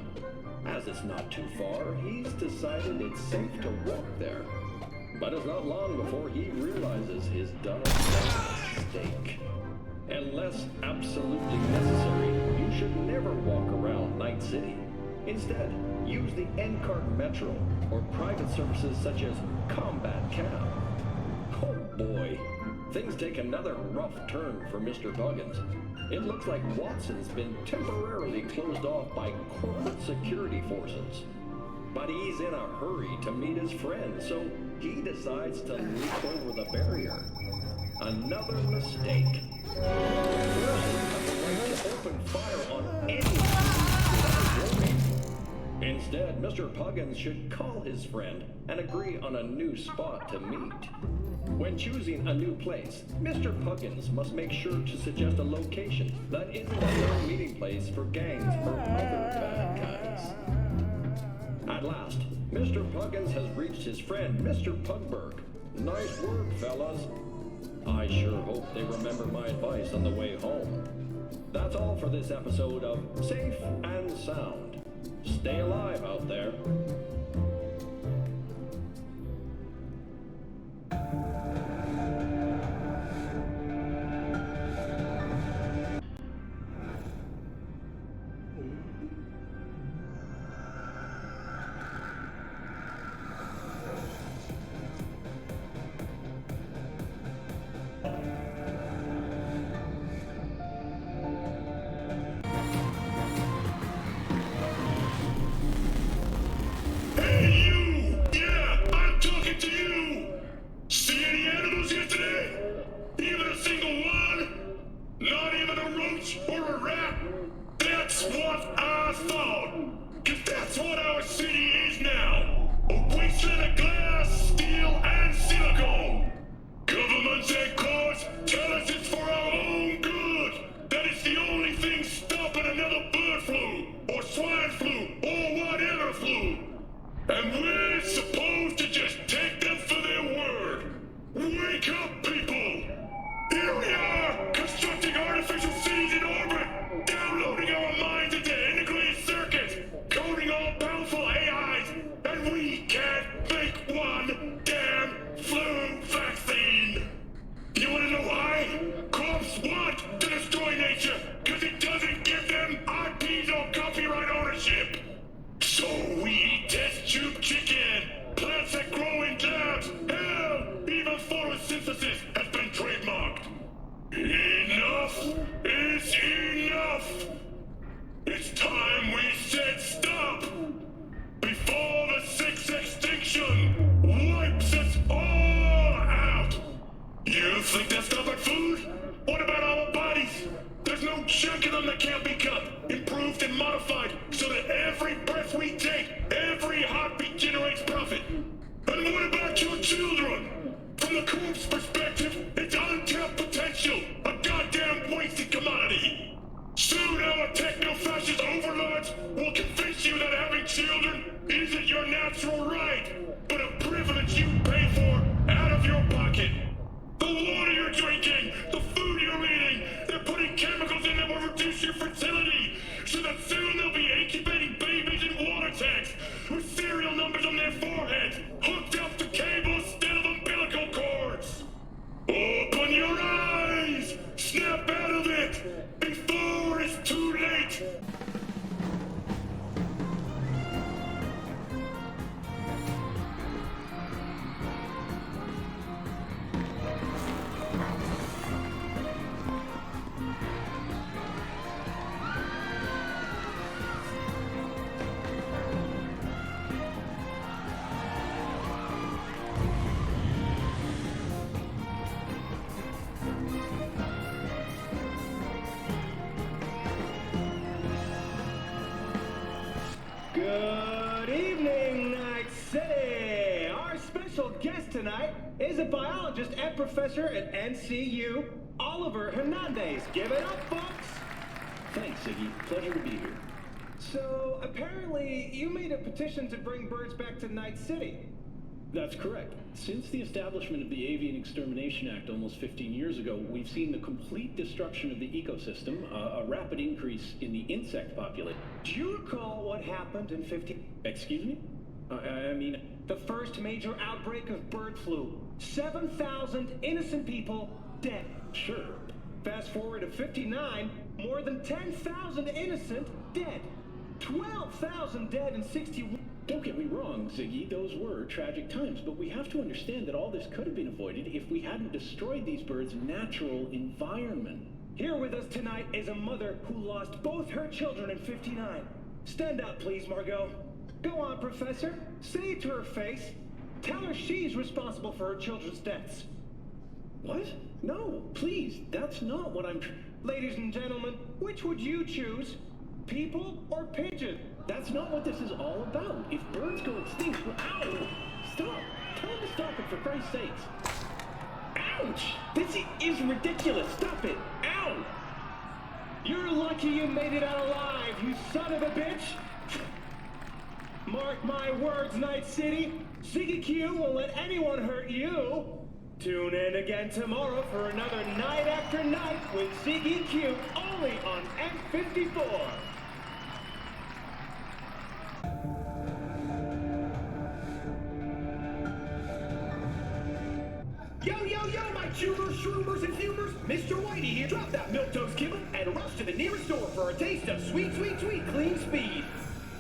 As it's not too far, he's decided it's safe to walk there. But it's not long before he realizes he's done a mistake. Unless absolutely necessary, you should never walk around Night City. Instead, use the NCART Metro or private services such as Combat Cab. Oh boy, things take another rough turn for Mr. Buggins. It looks like Watson's been temporarily closed off by corporate security forces. But he's in a hurry to meet his friend, so he decides to leap over the barrier. Another mistake. Person has the right to open fire on anyone without warning. Instead, Mr. Puggins should call his friend and agree on a new spot to meet. When choosing a new place, Mr. Puggins must make sure to suggest a location that isn't a known meeting place for gangs or other bad guys. At last, Mr. Puggins has reached his friend, Mr. Pugberg. Nice work, fellas. I sure hope they remember my advice on the way home. That's all for this episode of Safe and Sound. Stay alive out there. Good evening, Night City! Our special guest tonight is a biologist and professor at NCU, Oliver Hernandez. Give it up, folks! Thanks, Ziggy. Pleasure to be here. So, apparently, you made a petition to bring birds back to Night City. That's correct. Since the establishment of the Avian Extermination Act almost 15 years ago, we've seen the complete destruction of the ecosystem, a rapid increase in the insect population. Do you recall what happened in 15... Excuse me? I mean... The first major outbreak of bird flu. 7,000 innocent people dead. Sure. Fast forward to 59, more than 10,000 innocent dead. 12,000 dead and 61... Don't get me wrong, Ziggy, those were tragic times, but we have to understand that all this could have been avoided if we hadn't destroyed these birds' natural environment. Here with us tonight is a mother who lost both her children in '59. Stand up, please, Margot. Go on, Professor. Say it to her face. Tell her she's responsible for her children's deaths. What? No, please, that's not what I'm... Ladies and gentlemen, which would you choose? People or pigeon? That's not what this is all about. If birds go extinct... Ow! Stop! Tell him to stop it, for Christ's sakes. Ouch! This is ridiculous! Stop it! Ow! You're lucky you made it out alive, you son of a bitch! Mark my words, Night City. Ziggy Q won't let anyone hurt you. Tune in again tomorrow for another Night After Night with Ziggy Q, only on N54. Yo, my chewers, shroomers, and fumers! Mr. Whitey here. Drop that milquetoast kibble and rush to the nearest store for a taste of sweet, sweet, sweet clean speed.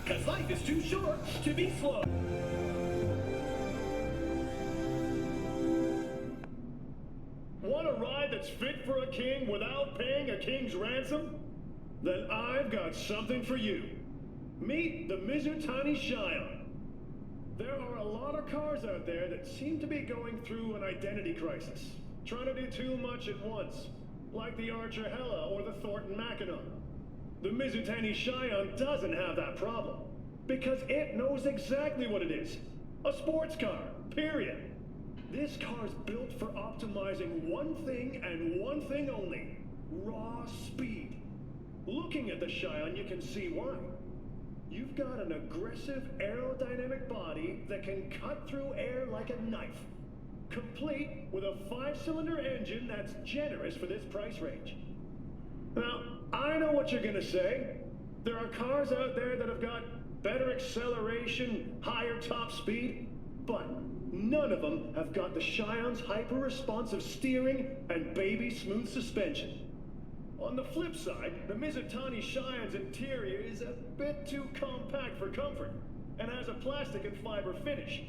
'Cause life is too short to be slow. Want a ride that's fit for a king without paying a king's ransom? Then I've got something for you. Meet the Mizutani Shion. There are a lot of cars out there that seem to be going through an identity crisis, trying to do too much at once, like the Archer Hella or the Thornton Mackinac. The Mizutani Shion doesn't have that problem, because it knows exactly what it is. A sports car, period. This car's built for optimizing one thing and one thing only: raw speed. Looking at the Shion, you can see why. You've got an aggressive aerodynamic body that can cut through air like a knife, complete with a 5-cylinder engine that's generous for this price range. Now, I know what you're gonna say. There are cars out there that have got better acceleration, higher top speed, but none of them have got the Shion's hyper-responsive steering and baby smooth suspension. On the flip side, the Mizutani Shion's interior is a bit too compact for comfort, and has a plastic and fiber finish.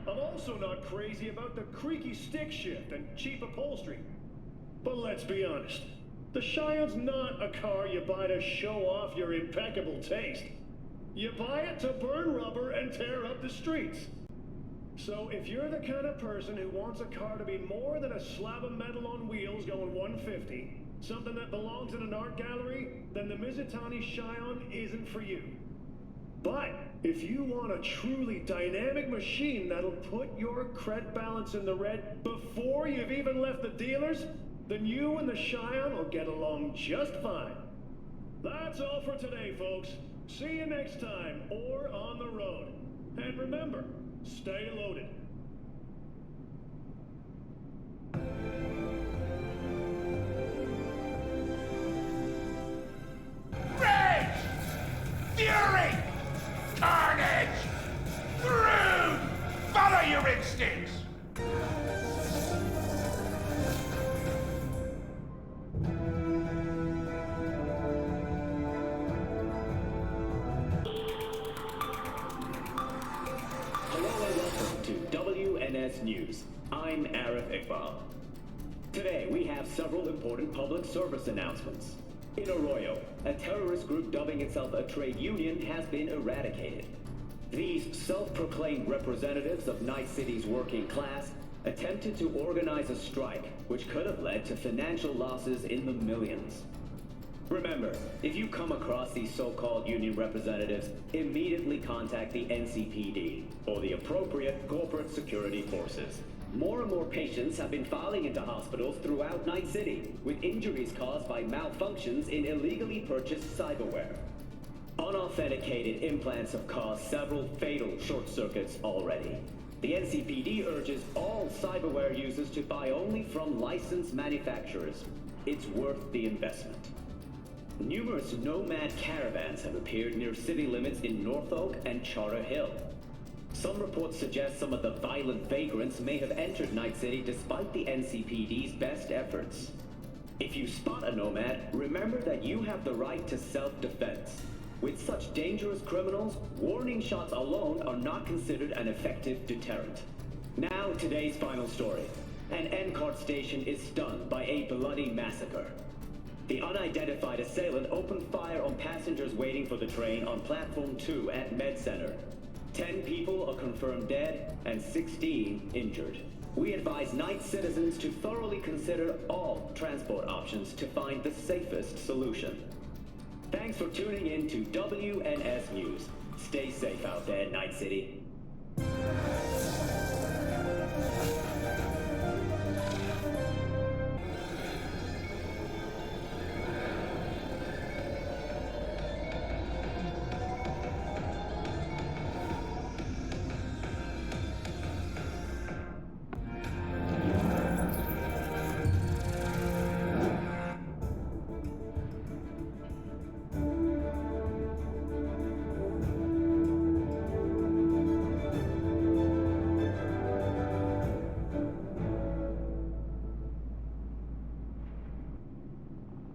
I'm also not crazy about the creaky stick shift and cheap upholstery. But let's be honest, the Shion's not a car you buy to show off your impeccable taste. You buy it to burn rubber and tear up the streets. So if you're the kind of person who wants a car to be more than a slab of metal on wheels going 150, something that belongs in an art gallery, then the Mizutani Shion isn't for you. But if you want a truly dynamic machine that'll put your cred balance in the red before you've even left the dealers, then you and the Shion will get along just fine. That's all for today, folks. See you next time, or on the road. And remember, stay loaded. Rage! Fury! Carnage! Brood! Follow your instincts! WNS News. I'm Arif Iqbal. Today we have several important public service announcements. In Arroyo, a terrorist group dubbing itself a trade union has been eradicated. These self-proclaimed representatives of Night City's working class attempted to organize a strike which could have led to financial losses in the millions. Remember, if you come across these so-called union representatives, immediately contact the NCPD or the appropriate corporate security forces. More and more patients have been filing into hospitals throughout Night City with injuries caused by malfunctions in illegally purchased cyberware. Unauthenticated implants have caused several fatal short circuits already. The NCPD urges all cyberware users to buy only from licensed manufacturers. It's worth the investment. Numerous nomad caravans have appeared near city limits in North Oak and Charter Hill. Some reports suggest some of the violent vagrants may have entered Night City despite the NCPD's best efforts. If you spot a nomad, remember that you have the right to self-defense. With such dangerous criminals, warning shots alone are not considered an effective deterrent. Now, today's final story. An N-Cart station is stunned by a bloody massacre. The unidentified assailant opened fire on passengers waiting for the train on Platform 2 at Med Center. 10 people are confirmed dead and 16 injured. We advise night citizens to thoroughly consider all transport options to find the safest solution. Thanks for tuning in to WNS News. Stay safe out there, Night City.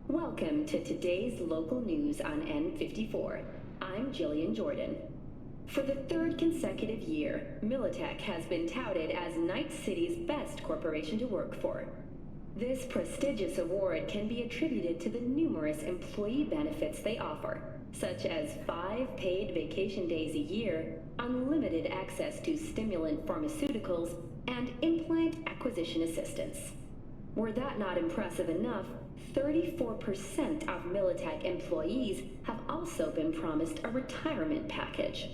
Welcome to today's local news on N54. I'm Jillian Jordan. For the third consecutive year, Militech has been touted as Night City's best corporation to work for. This prestigious award can be attributed to the numerous employee benefits they offer, such as 5 paid vacation days a year, unlimited access to stimulant pharmaceuticals, and implant acquisition assistance. Were that not impressive enough, 34% of Militech employees have also been promised a retirement package.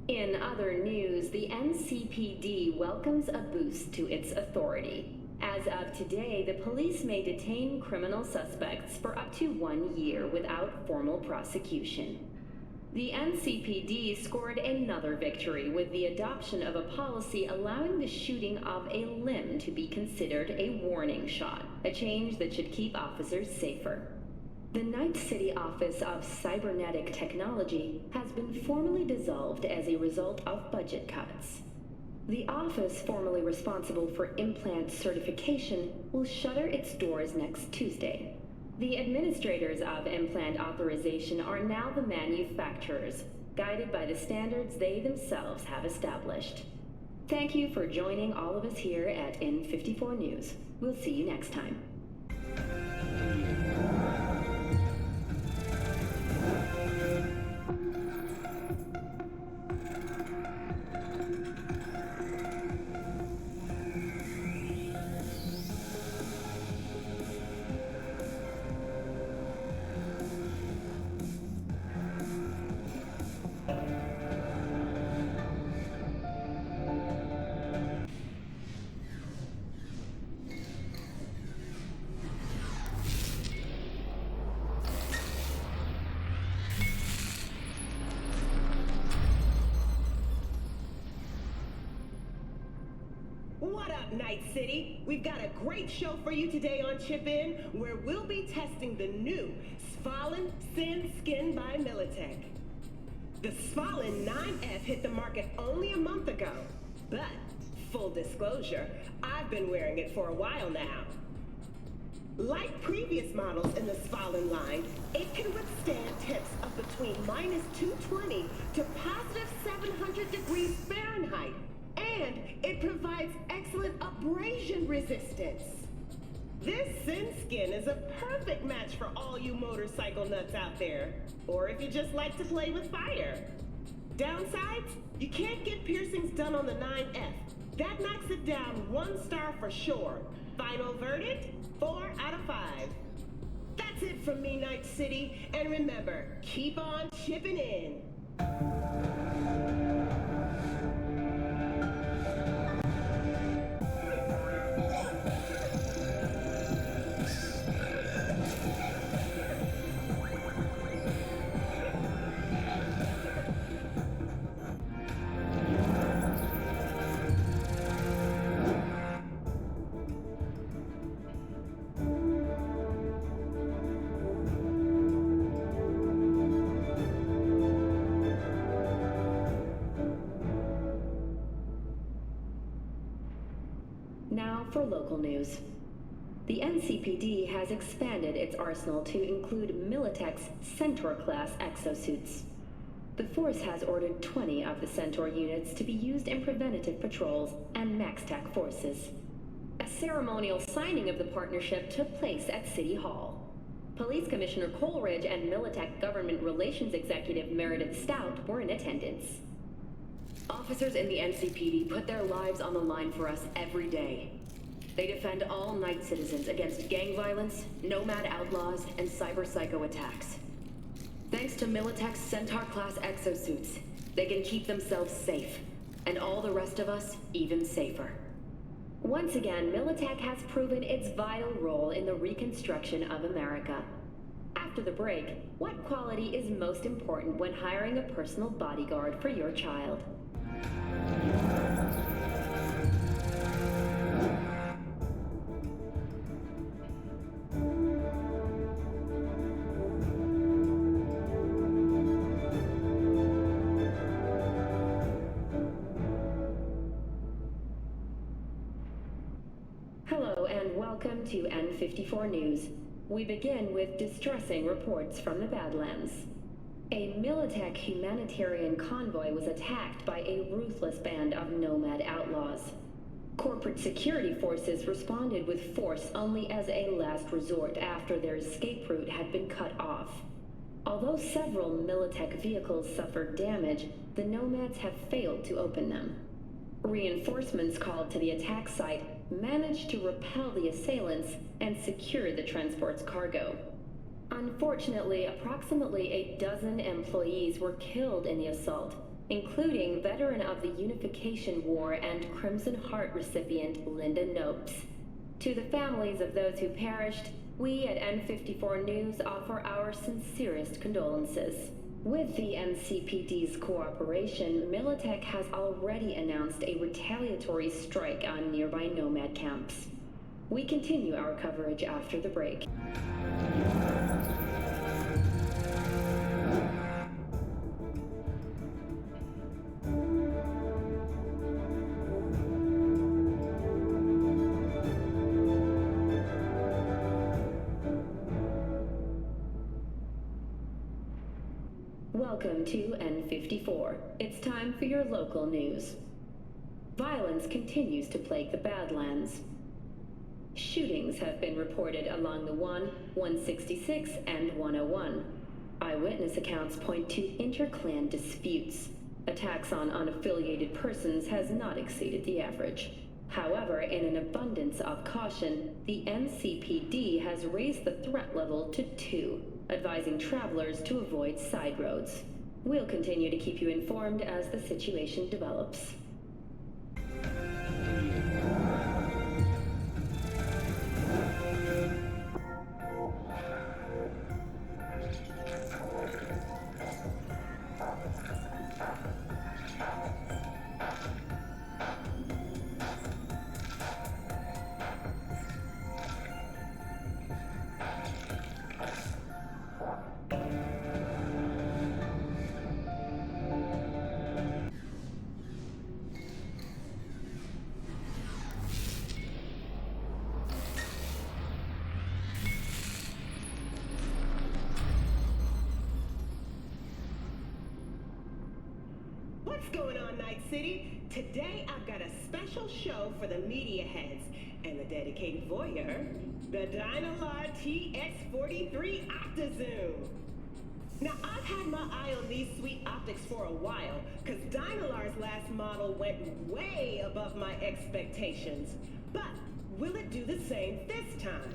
In other news, the NCPD welcomes a boost to its authority. As of today, the police may detain criminal suspects for up to 1 year without formal prosecution. The NCPD scored another victory with the adoption of a policy allowing the shooting of a limb to be considered a warning shot, a change that should keep officers safer. The Night City Office of Cybernetic Technology has been formally dissolved as a result of budget cuts. The office formerly responsible for implant certification will shutter its doors next Tuesday. The administrators of implant authorization are now the manufacturers, guided by the standards they themselves have established. Thank you for joining all of us here at N54 News. We'll see you next time. What up, Night City? We've got a great show for you today on Chip In, where we'll be testing the new Svalin syn-skin by Militech. The Svalin 9F hit the market only a month ago, but full disclosure, I've been wearing it for a while now. Like previous models in the Svalin line, it can withstand temps of between -220 to +700 degrees Fahrenheit. And it provides excellent abrasion resistance. This syn-skin is a perfect match for all you motorcycle nuts out there, or if you just like to play with fire. Downsides? You can't get piercings done on the 9F. That knocks it down 1 star for sure. Final verdict? 4 out of 5. That's it from me, Night City, and remember, keep on chipping in. Now for local news. The NCPD has expanded its arsenal to include Militech's Centaur-class exosuits. The Force has ordered 20 of the Centaur units to be used in preventative patrols and MaxTac forces. A ceremonial signing of the partnership took place at City Hall. Police Commissioner Coleridge and Militech Government Relations Executive Meredith Stout were in attendance. Officers in the NCPD put their lives on the line for us every day. They defend all Night citizens against gang violence, nomad outlaws, and cyberpsycho attacks. Thanks to Militech's Centaur-class exosuits, they can keep themselves safe, and all the rest of us even safer. Once again, Militech has proven its vital role in the reconstruction of America. After the break, what quality is most important when hiring a personal bodyguard for your child? Hello and welcome to N54 News. We begin with distressing reports from the Badlands. A Militech Humanitarian convoy was attacked by a ruthless band of nomad outlaws. Corporate security forces responded with force only as a last resort after their escape route had been cut off. Although several Militech vehicles suffered damage, the nomads have failed to open them. Reinforcements called to the attack site managed to repel the assailants and secure the transport's cargo. Unfortunately, approximately a dozen employees were killed in the assault, including veteran of the Unification War and Crimson Heart recipient Linda Nopes. To the families of those who perished, we at N54 News offer our sincerest condolences. With the NCPD's cooperation, Militech has already announced a retaliatory strike on nearby nomad camps. We continue our coverage after the break. Welcome to N54. It's time for your local news. Violence continues to plague the Badlands. Shootings have been reported along the 166, and 101. Eyewitness accounts point to interclan disputes. Attacks on unaffiliated persons has not exceeded the average. However, in an abundance of caution, the NCPD has raised the threat level to 2, advising travelers to avoid side roads. We'll continue to keep you informed as the situation develops. What's going on, Night City? Today I've got a special show for the media heads and the dedicated voyeur, the Dynalar TX43 Opti-Zoom. Now, I've had my eye on these sweet optics for a while, because Dynalar's last model went way above my expectations. But will it do the same this time?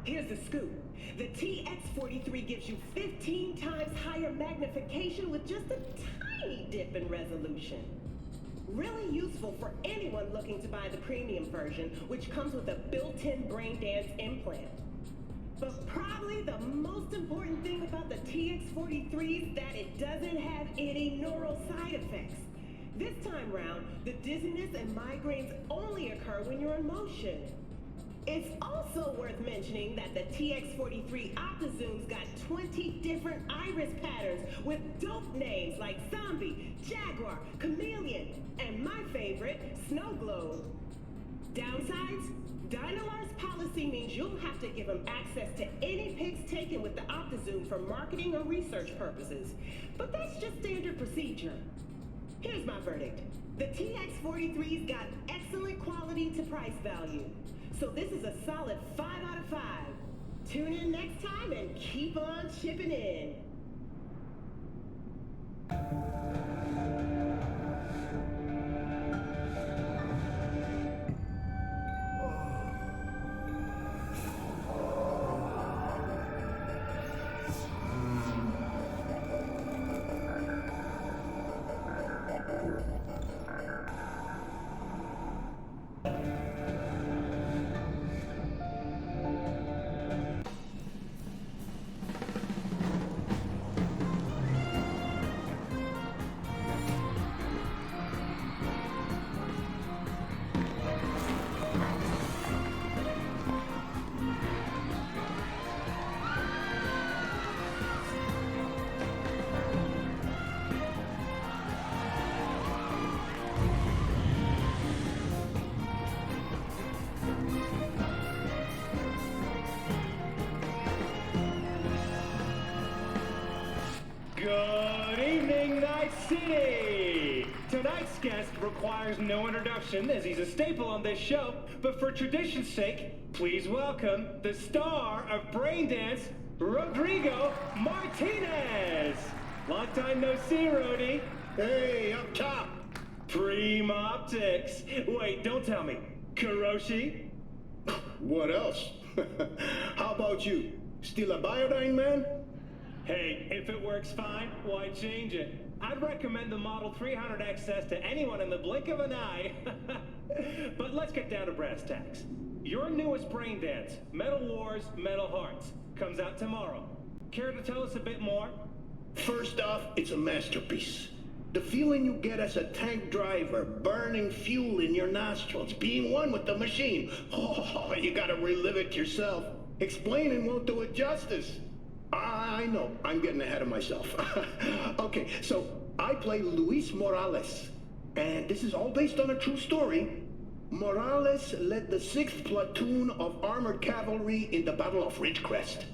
Here's the scoop. The TX43 gives you 15 times higher magnification with just a tiny dip in resolution. Really useful for anyone looking to buy the premium version, which comes with a built-in brain dance implant. But probably the most important thing about the TX43 is that it doesn't have any neural side effects. This time round, the dizziness and migraines only occur when you're in motion. It's also worth mentioning that the TX43 Opti-Zoom's got 20 different iris patterns with dope names like Zombie, Jaguar, Chameleon, and my favorite, Snow Globe. Downsides? Dynalar's policy means you'll have to give them access to any pics taken with the Opti-Zoom for marketing or research purposes. But that's just standard procedure. Here's my verdict. The TX-43's got excellent quality to price value. So this is a solid 5 out of 5. Tune in next time and keep on chipping in. Good evening, Night City! Tonight's guest requires no introduction as he's a staple on this show, but for tradition's sake, please welcome the star of Braindance, Rodrigo Martinez! Long time no see, Rody. Hey, up top! Prime Optics. Wait, don't tell me. Kuroshi? What else? How about you? Still a Biodyne man? Hey, if it works fine, why change it? I'd recommend the Model 300 XS to anyone in the blink of an eye. But let's get down to brass tacks. Your newest Braindance, Metal Wars, Metal Hearts, comes out tomorrow. Care to tell us a bit more? First off, it's a masterpiece. The feeling you get as a tank driver, burning fuel in your nostrils, being one with the machine. Oh, you gotta relive it yourself. Explaining won't do it justice. I know, I'm getting ahead of myself. Okay, so I play Luis Morales, and this is all based on a true story. Morales led the 6th Platoon of Armored Cavalry in the Battle of Ridgecrest.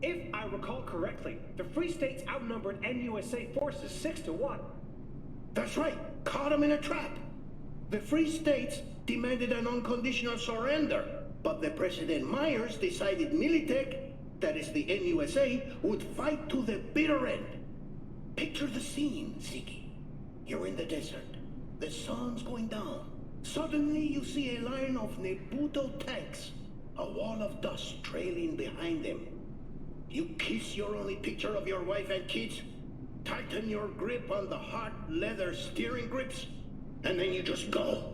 If I recall correctly, the Free States outnumbered NUSA forces 6-1. That's right, caught him in a trap. The Free States demanded an unconditional surrender, but the President Myers decided Militech, that is the NUSA, would fight to the bitter end. Picture the scene, Ziggy. You're in the desert. The sun's going down. Suddenly you see a line of Nebuto tanks, a wall of dust trailing behind them. You kiss your only picture of your wife and kids, tighten your grip on the hard leather steering grips, and then you just go.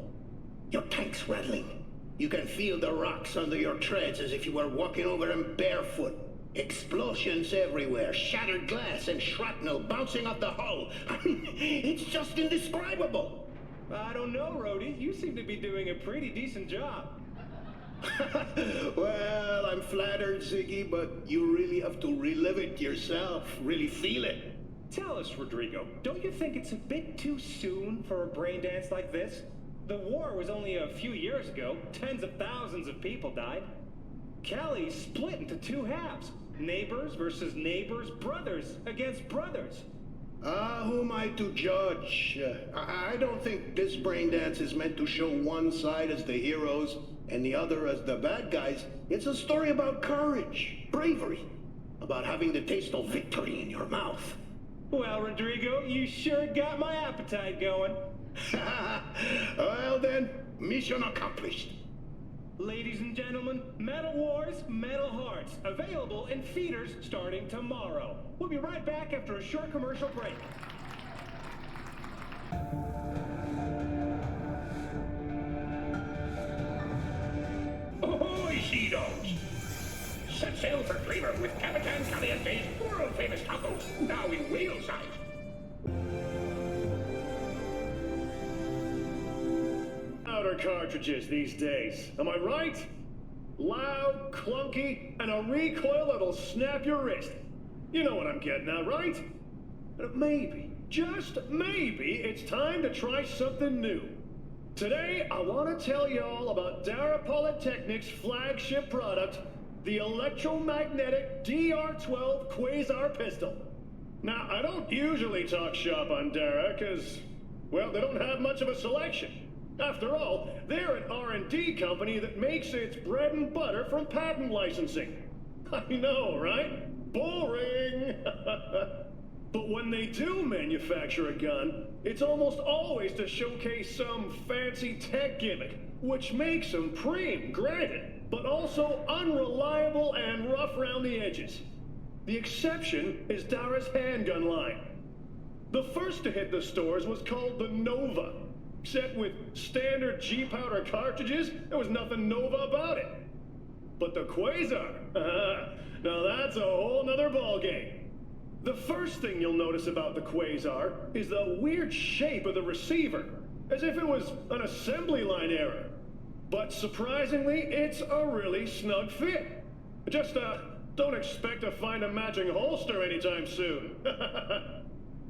Your tank's rattling. You can feel the rocks under your treads as if you were walking over them barefoot. Explosions everywhere, shattered glass and shrapnel bouncing off the hull. I mean, it's just indescribable. I don't know, Rhodey. You seem to be doing a pretty decent job. Well, I'm flattered, Ziggy, but you really have to relive it yourself, really feel it. Tell us, Rodrigo, don't you think it's a bit too soon for a Braindance like this? The war was only a few years ago. Tens of thousands of people died. Cali split into two halves. Neighbors versus neighbors, brothers against brothers. Who am I to judge? I don't think this Braindance is meant to show one side as the heroes and the other as the bad guys. It's a story about courage, bravery, about having the taste of victory in your mouth. Well, Rodrigo, you sure got my appetite going. Well then, mission accomplished. Ladies and gentlemen, Metal Wars, Metal Hearts, available in theaters starting tomorrow. We'll be right back after a short commercial break. Ahoy, sea dogs! Set sail for Cleaver with Capitan Caliente's world-famous tacos, now in whale size. Powder cartridges these days, am I right? Loud, clunky, and a recoil that'll snap your wrist. You know what I'm getting at, right? But maybe, just maybe, it's time to try something new. Today, I want to tell you all about Dara Polytechnic's flagship product, the electromagnetic DR-12 Quasar pistol. Now, I don't usually talk shop on Dara, because, well, they don't have much of a selection. After all, they're an R&D company that makes its bread and butter from patent licensing. I know, right? Boring! But when they do manufacture a gun, it's almost always to showcase some fancy tech gimmick, which makes them preem, granted, but also unreliable and rough around the edges. The exception is Dara's handgun line. The first to hit the stores was called the Nova. Except with standard G-powder cartridges, there was nothing Nova about it. But the Quasar, now that's a whole nother ballgame. The first thing you'll notice about the Quasar is the weird shape of the receiver, as if it was an assembly line error. But surprisingly, it's a really snug fit. Just, don't expect to find a matching holster anytime soon.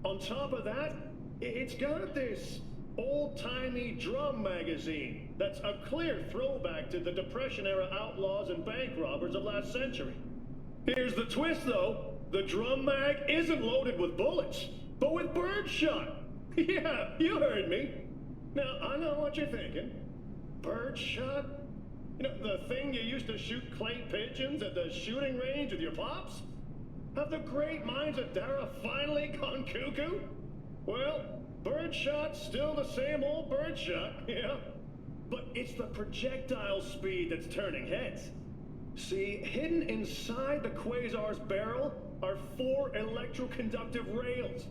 On top of that, it's got this old-timey drum magazine that's a clear throwback to the Depression-era outlaws and bank robbers of last century. Here's the twist, though. The drum mag isn't loaded with bullets, but with birdshot. Yeah, you heard me. Now, I know what you're thinking. Birdshot? You know, the thing you used to shoot clay pigeons at the shooting range with your pops? Have the great minds of Dara finally gone cuckoo? Well, birdshot's still the same old birdshot, yeah. But it's the projectile speed that's turning heads. See, hidden inside the Quasar's barrel are 4 electroconductive rails.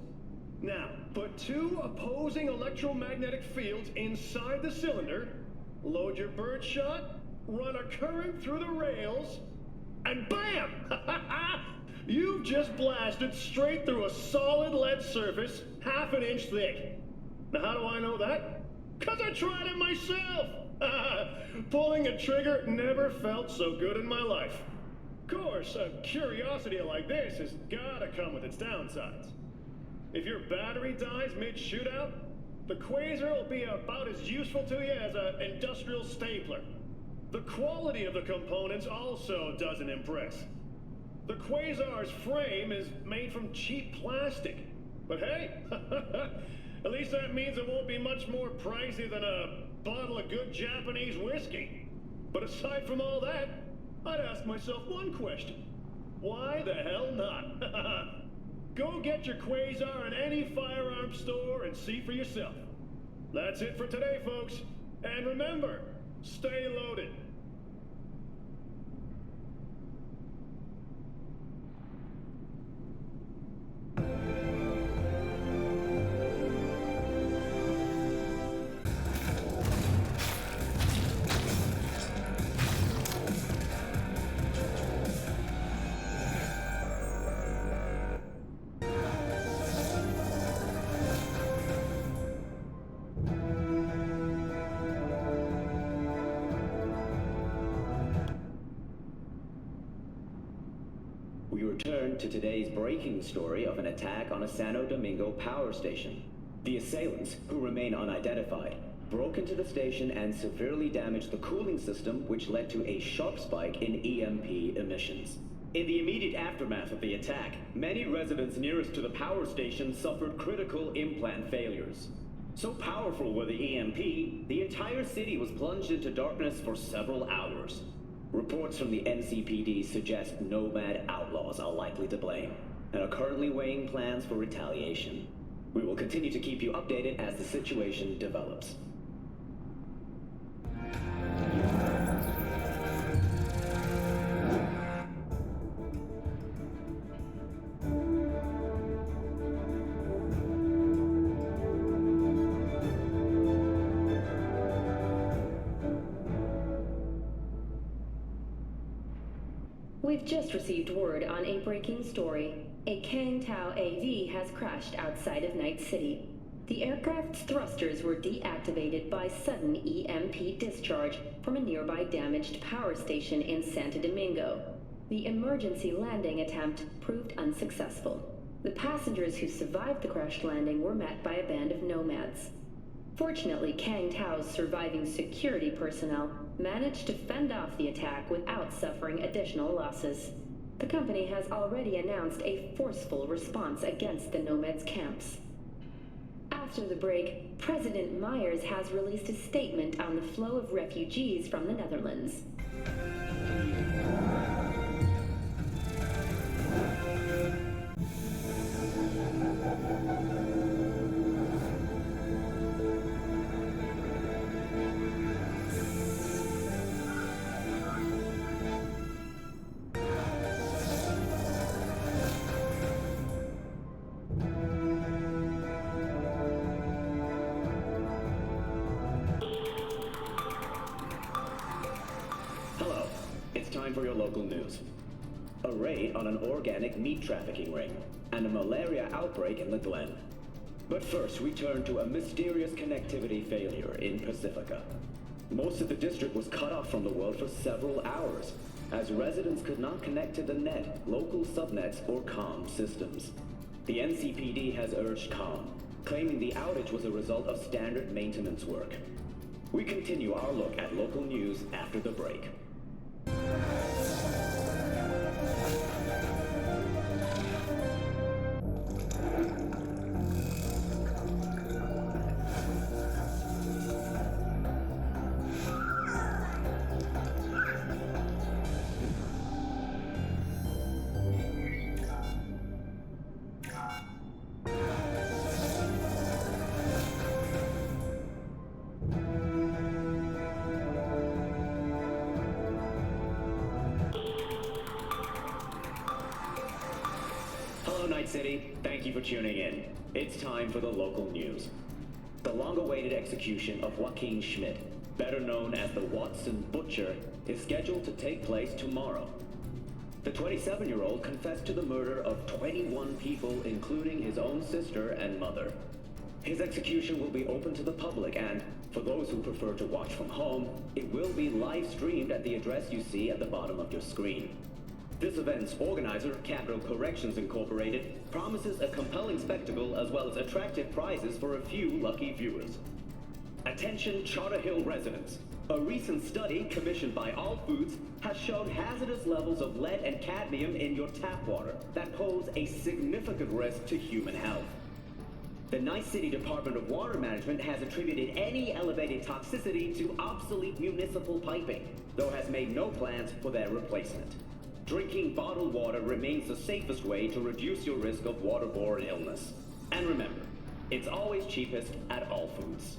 Now, put 2 opposing electromagnetic fields inside the cylinder, load your birdshot, run a current through the rails, and BAM! You've just blasted straight through a solid lead surface, half an inch thick. Now, how do I know that? 'Cause I tried it myself! Pulling a trigger never felt so good in my life. Of course, a curiosity like this has gotta come with its downsides. If your battery dies mid-shootout, the Quasar will be about as useful to you as an industrial stapler. The quality of the components also doesn't impress. The Quasar's frame is made from cheap plastic. But hey, at least that means it won't be much more pricey than a bottle of good Japanese whiskey. But aside from all that, I'd ask myself one question. Why the hell not? Go get your Quasar in any firearms store and see for yourself. That's it for today, folks. And remember, stay loaded. We return to today's breaking story of an attack on a Santo Domingo power station. The assailants, who remain unidentified, broke into the station and severely damaged the cooling system, which led to a sharp spike in EMP emissions. In the immediate aftermath of the attack, many residents nearest to the power station suffered critical implant failures. So powerful were the EMP, the entire city was plunged into darkness for several hours. Reports from the NCPD suggest nomad outlaws are likely to blame, and are currently weighing plans for retaliation. We will continue to keep you updated as the situation develops. We've just received word on a breaking story. A Kang Tao AV has crashed outside of Night City. The aircraft's thrusters were deactivated by sudden EMP discharge from a nearby damaged power station in Santo Domingo. The emergency landing attempt proved unsuccessful. The passengers who survived the crash landing were met by a band of nomads. Fortunately, Kang Tao's surviving security personnel managed to fend off the attack without suffering additional losses. The company has already announced a forceful response against the Nomads' camps. After the break, President Myers has released a statement on the flow of refugees from the Netherlands. For your local news. A raid on an organic meat trafficking ring, and a malaria outbreak in the Glen. But first, we turn to a mysterious connectivity failure in Pacifica. Most of the district was cut off from the world for several hours, as residents could not connect to the net, local subnets, or comm systems. The NCPD has urged calm, claiming the outage was a result of standard maintenance work. We continue our look at local news after the break. City, thank you for tuning in. It's time for the local news. The long-awaited execution of Joaquim Shmidt, better known as the Watson Butcher, is scheduled to take place tomorrow. The 27-year-old confessed to the murder of 21 people, including his own sister and mother. His execution will be open to the public, and for those who prefer to watch from home, it will be live-streamed at the address you see at the bottom of your screen. This event's organizer, Capital Corrections Incorporated, promises a compelling spectacle as well as attractive prizes for a few lucky viewers. Attention Charter Hill residents. A recent study commissioned by All Foods has shown hazardous levels of lead and cadmium in your tap water that pose a significant risk to human health. The Night City Department of Water Management has attributed any elevated toxicity to obsolete municipal piping, though has made no plans for their replacement. Drinking bottled water remains the safest way to reduce your risk of waterborne illness. And remember, it's always cheapest at All Foods.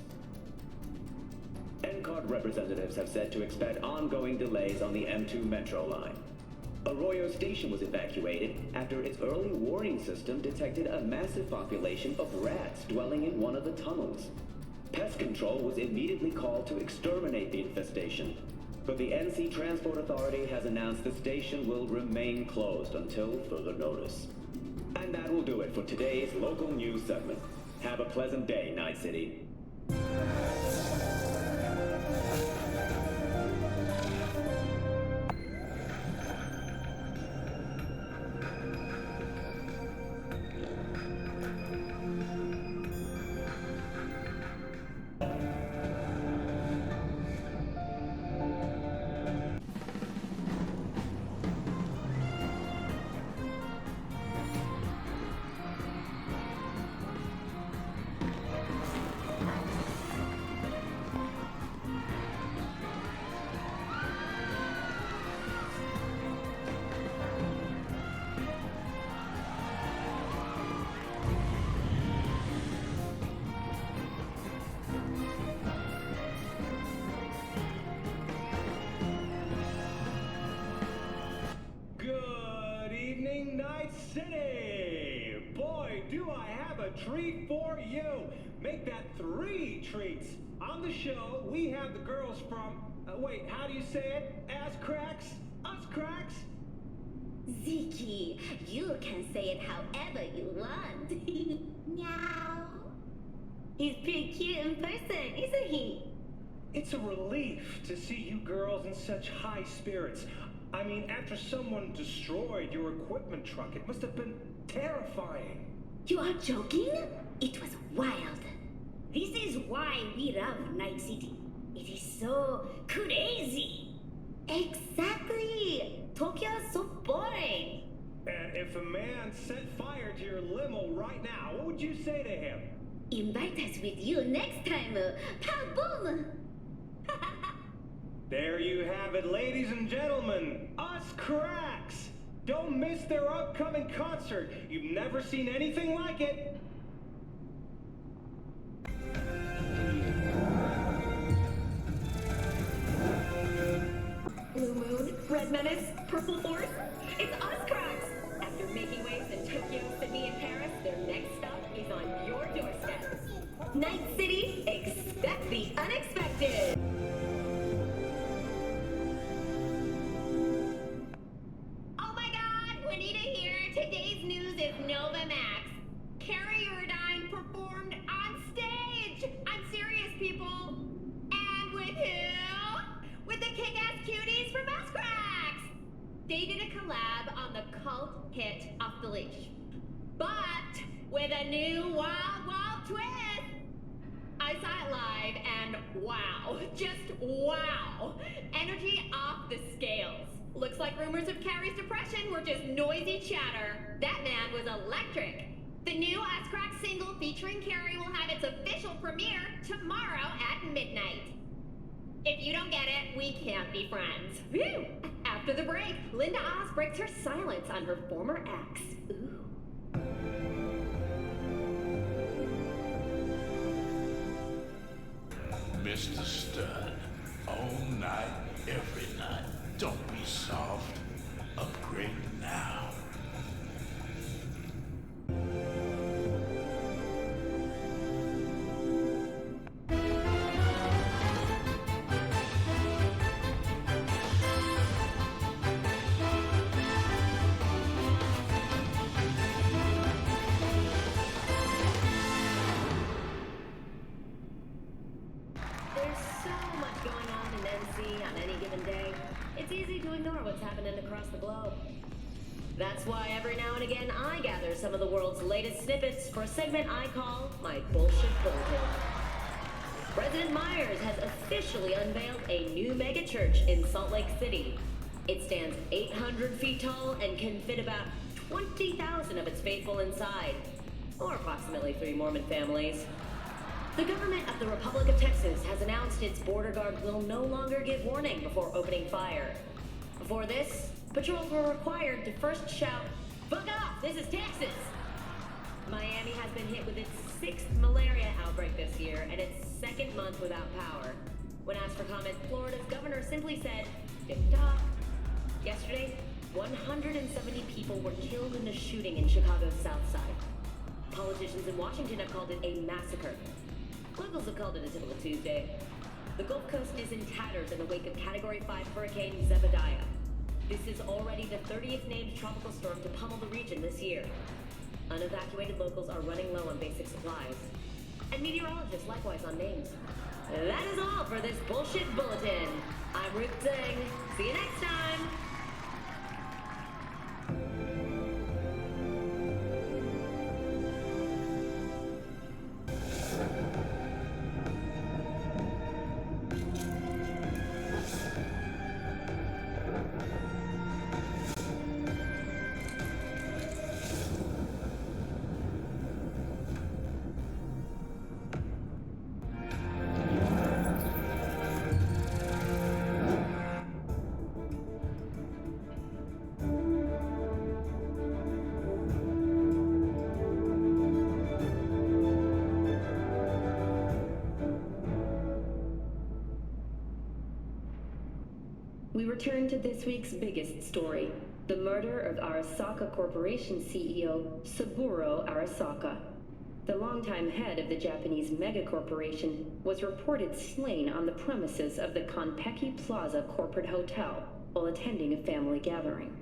NCART representatives have said to expect ongoing delays on the M2 Metro line. Arroyo Station was evacuated after its early warning system detected a massive population of rats dwelling in one of the tunnels. Pest control was immediately called to exterminate the infestation. But the NC Transport Authority has announced the station will remain closed until further notice. And that will do it for today's local news segment. Have a pleasant day, Night City. City! Boy, do I have a treat for you! Make that 3 treats! On the show, we have the girls from... wait, how do you say it? Ass cracks? Us cracks? Ziki, you can say it however you want. Meow. He's pretty cute in person, isn't he? It's a relief to see you girls in such high spirits. I mean, after someone destroyed your equipment truck, it must have been terrifying. You are joking? It was wild. This is why we love Night City. It is so crazy. Exactly. Tokyo is so boring. And if a man set fire to your limo right now, what would you say to him? Invite us with you next time. Pow boom. There you have it, ladies and gentlemen. Us Cracks. Don't miss their upcoming concert. You've never seen anything like it. Blue Moon, Red Menace, Purple Force. It's us Cracks. After making waves in Tokyo, Sydney, and Paris, their next stop is on your doorstep. Night City, expect the unexpected. Oh my god, we need to hear today's news is Novamax. Carrie Rhyne performed on stage. I'm serious, people. And with who? With the kick-ass cuties from Us Cracks. They did a collab on the cult hit Off the Leash, but with a new wild twist. I saw it live and wow, just wow. Energy off the scales. Looks like rumors of Carrie's depression were just noisy chatter. That man was electric. The new Us Cracks single featuring Carrie will have its official premiere tomorrow at midnight. If you don't get it, we can't be friends. Phew! After the break, Linda Oz breaks her silence on her former ex. Ooh. Mr. Stern, all night, every night. Don't be soft. Upgrade now. That's why every now and again I gather some of the world's latest snippets for a segment I call my Bullshit Bulletin. President Myers has officially unveiled a new megachurch in Salt Lake City. It stands 800 feet tall and can fit about 20,000 of its faithful inside, or approximately 3 Mormon families. The government of the Republic of Texas has announced its border guard will no longer give warning before opening fire. Before this, patrols were required to first shout, "Fuck off, this is Texas!" Miami has been hit with its 6th malaria outbreak this year and its 2nd month without power. When asked for comment, Florida's governor simply said, "Tick-tock." Yesterday, 170 people were killed in a shooting in Chicago's South Side. Politicians in Washington have called it a massacre. Locals have called it a typical Tuesday. The Gulf Coast is in tatters in the wake of Category 5 Hurricane Zebediah. This is already the 30th named tropical storm to pummel the region this year. Unevacuated locals are running low on basic supplies. And meteorologists likewise on names. That is all for this Bullshit Bulletin. I'm Ruth Zing. See you next time! We return to this week's biggest story, the murder of Arasaka Corporation CEO Saburo Arasaka. The longtime head of the Japanese megacorporation was reported slain on the premises of the Konpeki Plaza corporate hotel while attending a family gathering.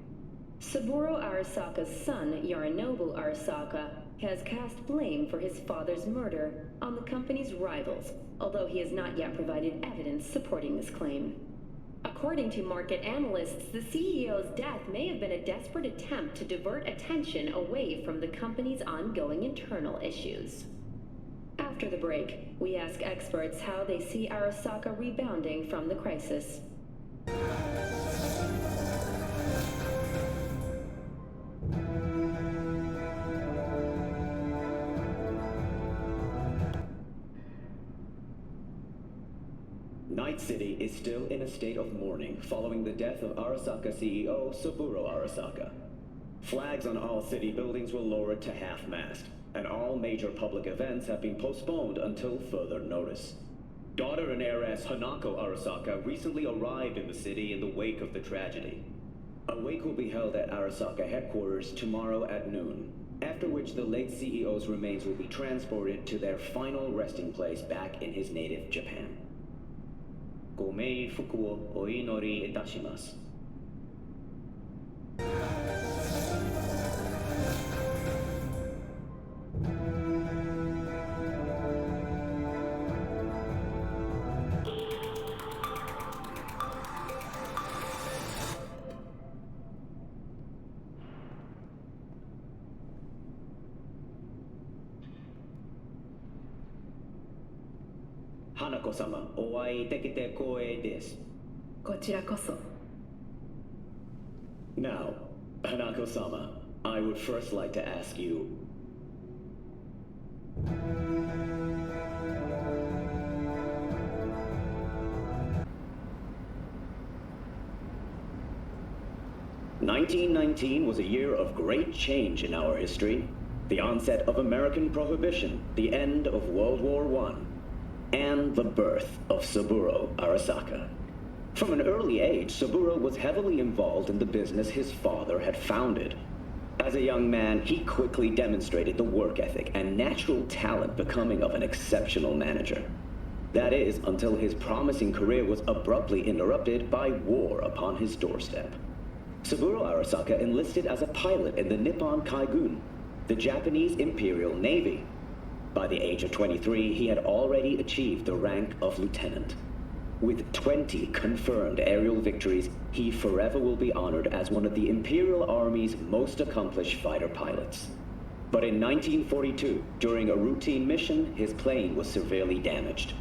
Saburo Arasaka's son, Yorinobu Arasaka, has cast blame for his father's murder on the company's rivals, although he has not yet provided evidence supporting this claim. According to market analysts, the CEO's death may have been a desperate attempt to divert attention away from the company's ongoing internal issues. After the break, we ask experts how they see Arasaka rebounding from the crisis. Night City is still in a state of mourning following the death of Arasaka CEO Saburo Arasaka. Flags on all city buildings were lowered to half-mast, and all major public events have been postponed until further notice. Daughter and heiress Hanako Arasaka recently arrived in the city in the wake of the tragedy. A wake will be held at Arasaka headquarters tomorrow at noon, after which the late CEO's remains will be transported to their final resting place back in his native Japan. Gomei fuku wo oinori itashimasu. Hanako-sama, o ai dekite koe desu. こちらこそ. Now, Hanako-sama, I would first like to ask you... "1919 was a year of great change in our history. The onset of American Prohibition, the end of World War I, and the birth of Saburo Arasaka. From an early age, Saburo was heavily involved in the business his father had founded. As a young man, he quickly demonstrated the work ethic and natural talent becoming of an exceptional manager. That is, until his promising career was abruptly interrupted by war upon his doorstep. Saburo Arasaka enlisted as a pilot in the Nippon Kaigun, the Japanese Imperial Navy. By the age of 23, he had already achieved the rank of lieutenant. With 20 confirmed aerial victories, he forever will be honored as one of the Imperial Army's most accomplished fighter pilots. But in 1942, during a routine mission, his plane was severely damaged.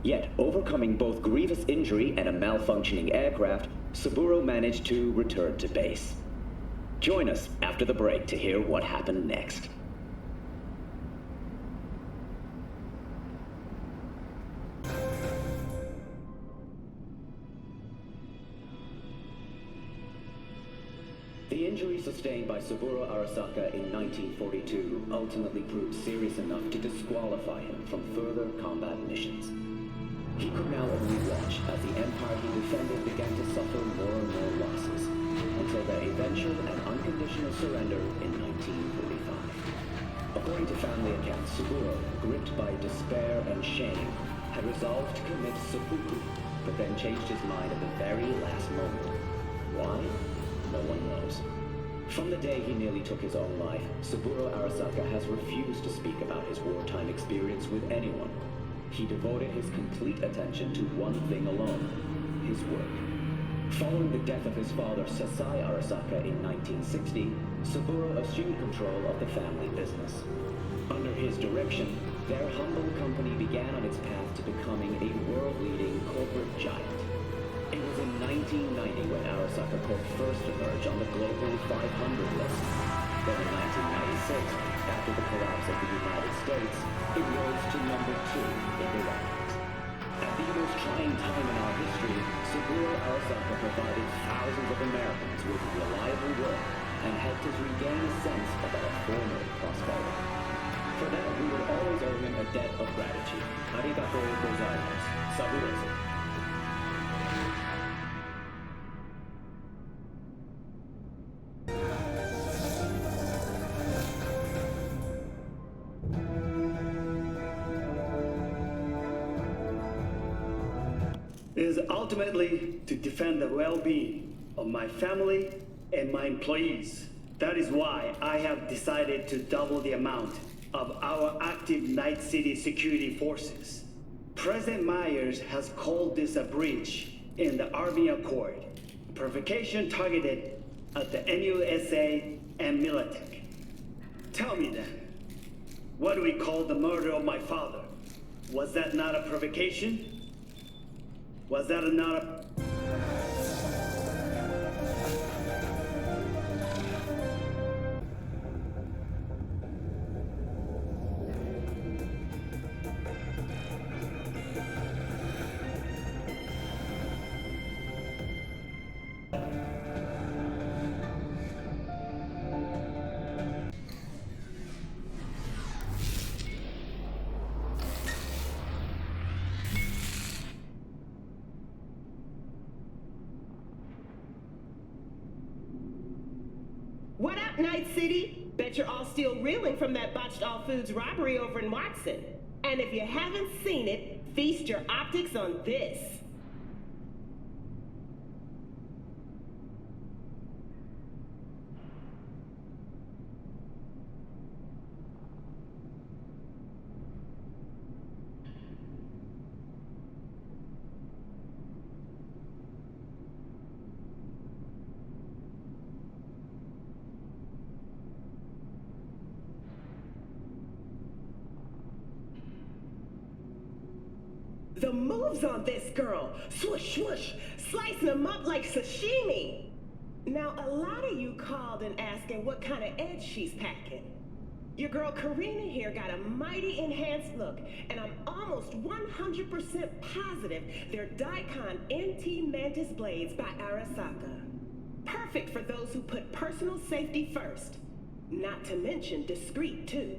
Yet, overcoming both grievous injury and a malfunctioning aircraft, Saburo managed to return to base. Join us after the break to hear what happened next. The injury sustained by Saburo Arasaka in 1942 ultimately proved serious enough to disqualify him from further combat missions. He could now only watch as the empire he defended began to suffer more and more losses, until their eventual and unconditional surrender in 1945. According to family accounts, Saburo, gripped by despair and shame, had resolved to commit seppuku, but then changed his mind at the very last moment. Why? No one knows. From the day he nearly took his own life, Saburo Arasaka has refused to speak about his wartime experience with anyone. He devoted his complete attention to one thing alone, his work. Following the death of his father, Sasai Arasaka, in 1960, Saburo assumed control of the family business. Under his direction, their humble company began on its path to becoming a world-leading corporate giant. It was in 1990 when Arasaka Corp first emerged on the global 500 list. Then in 1996, after the collapse of the United States, it rose to number 2 in the rankings. At the most trying time in our history, Saburo Arasaka provided thousands of Americans with reliable work and helped us regain a sense of our former prosperity. For that, we will always owe him a debt of gratitude. Arigatou gozaimasu. Saburo. Is ultimately to defend the well-being of my family and my employees. That is why I have decided to double the amount of our active Night City security forces. President Myers has called this a breach in the Army Accord, provocation targeted at the NUSA and Militech. Tell me then, what do we call the murder of my father Was that not a provocation? Was that not a... What up, Night City? Bet you're all still reeling from that botched all foods robbery over in Watson. And if you haven't seen it, feast your optics on this. The moves on this girl, swoosh, swoosh, slicing them up like sashimi. Now, a lot of you called and asking what kind of edge she's packing. Your girl Karina here got a mighty enhanced look, and I'm almost 100% positive they're Daikon NT Mantis blades by Arasaka. Perfect for those who put personal safety first. Not to mention discreet, too.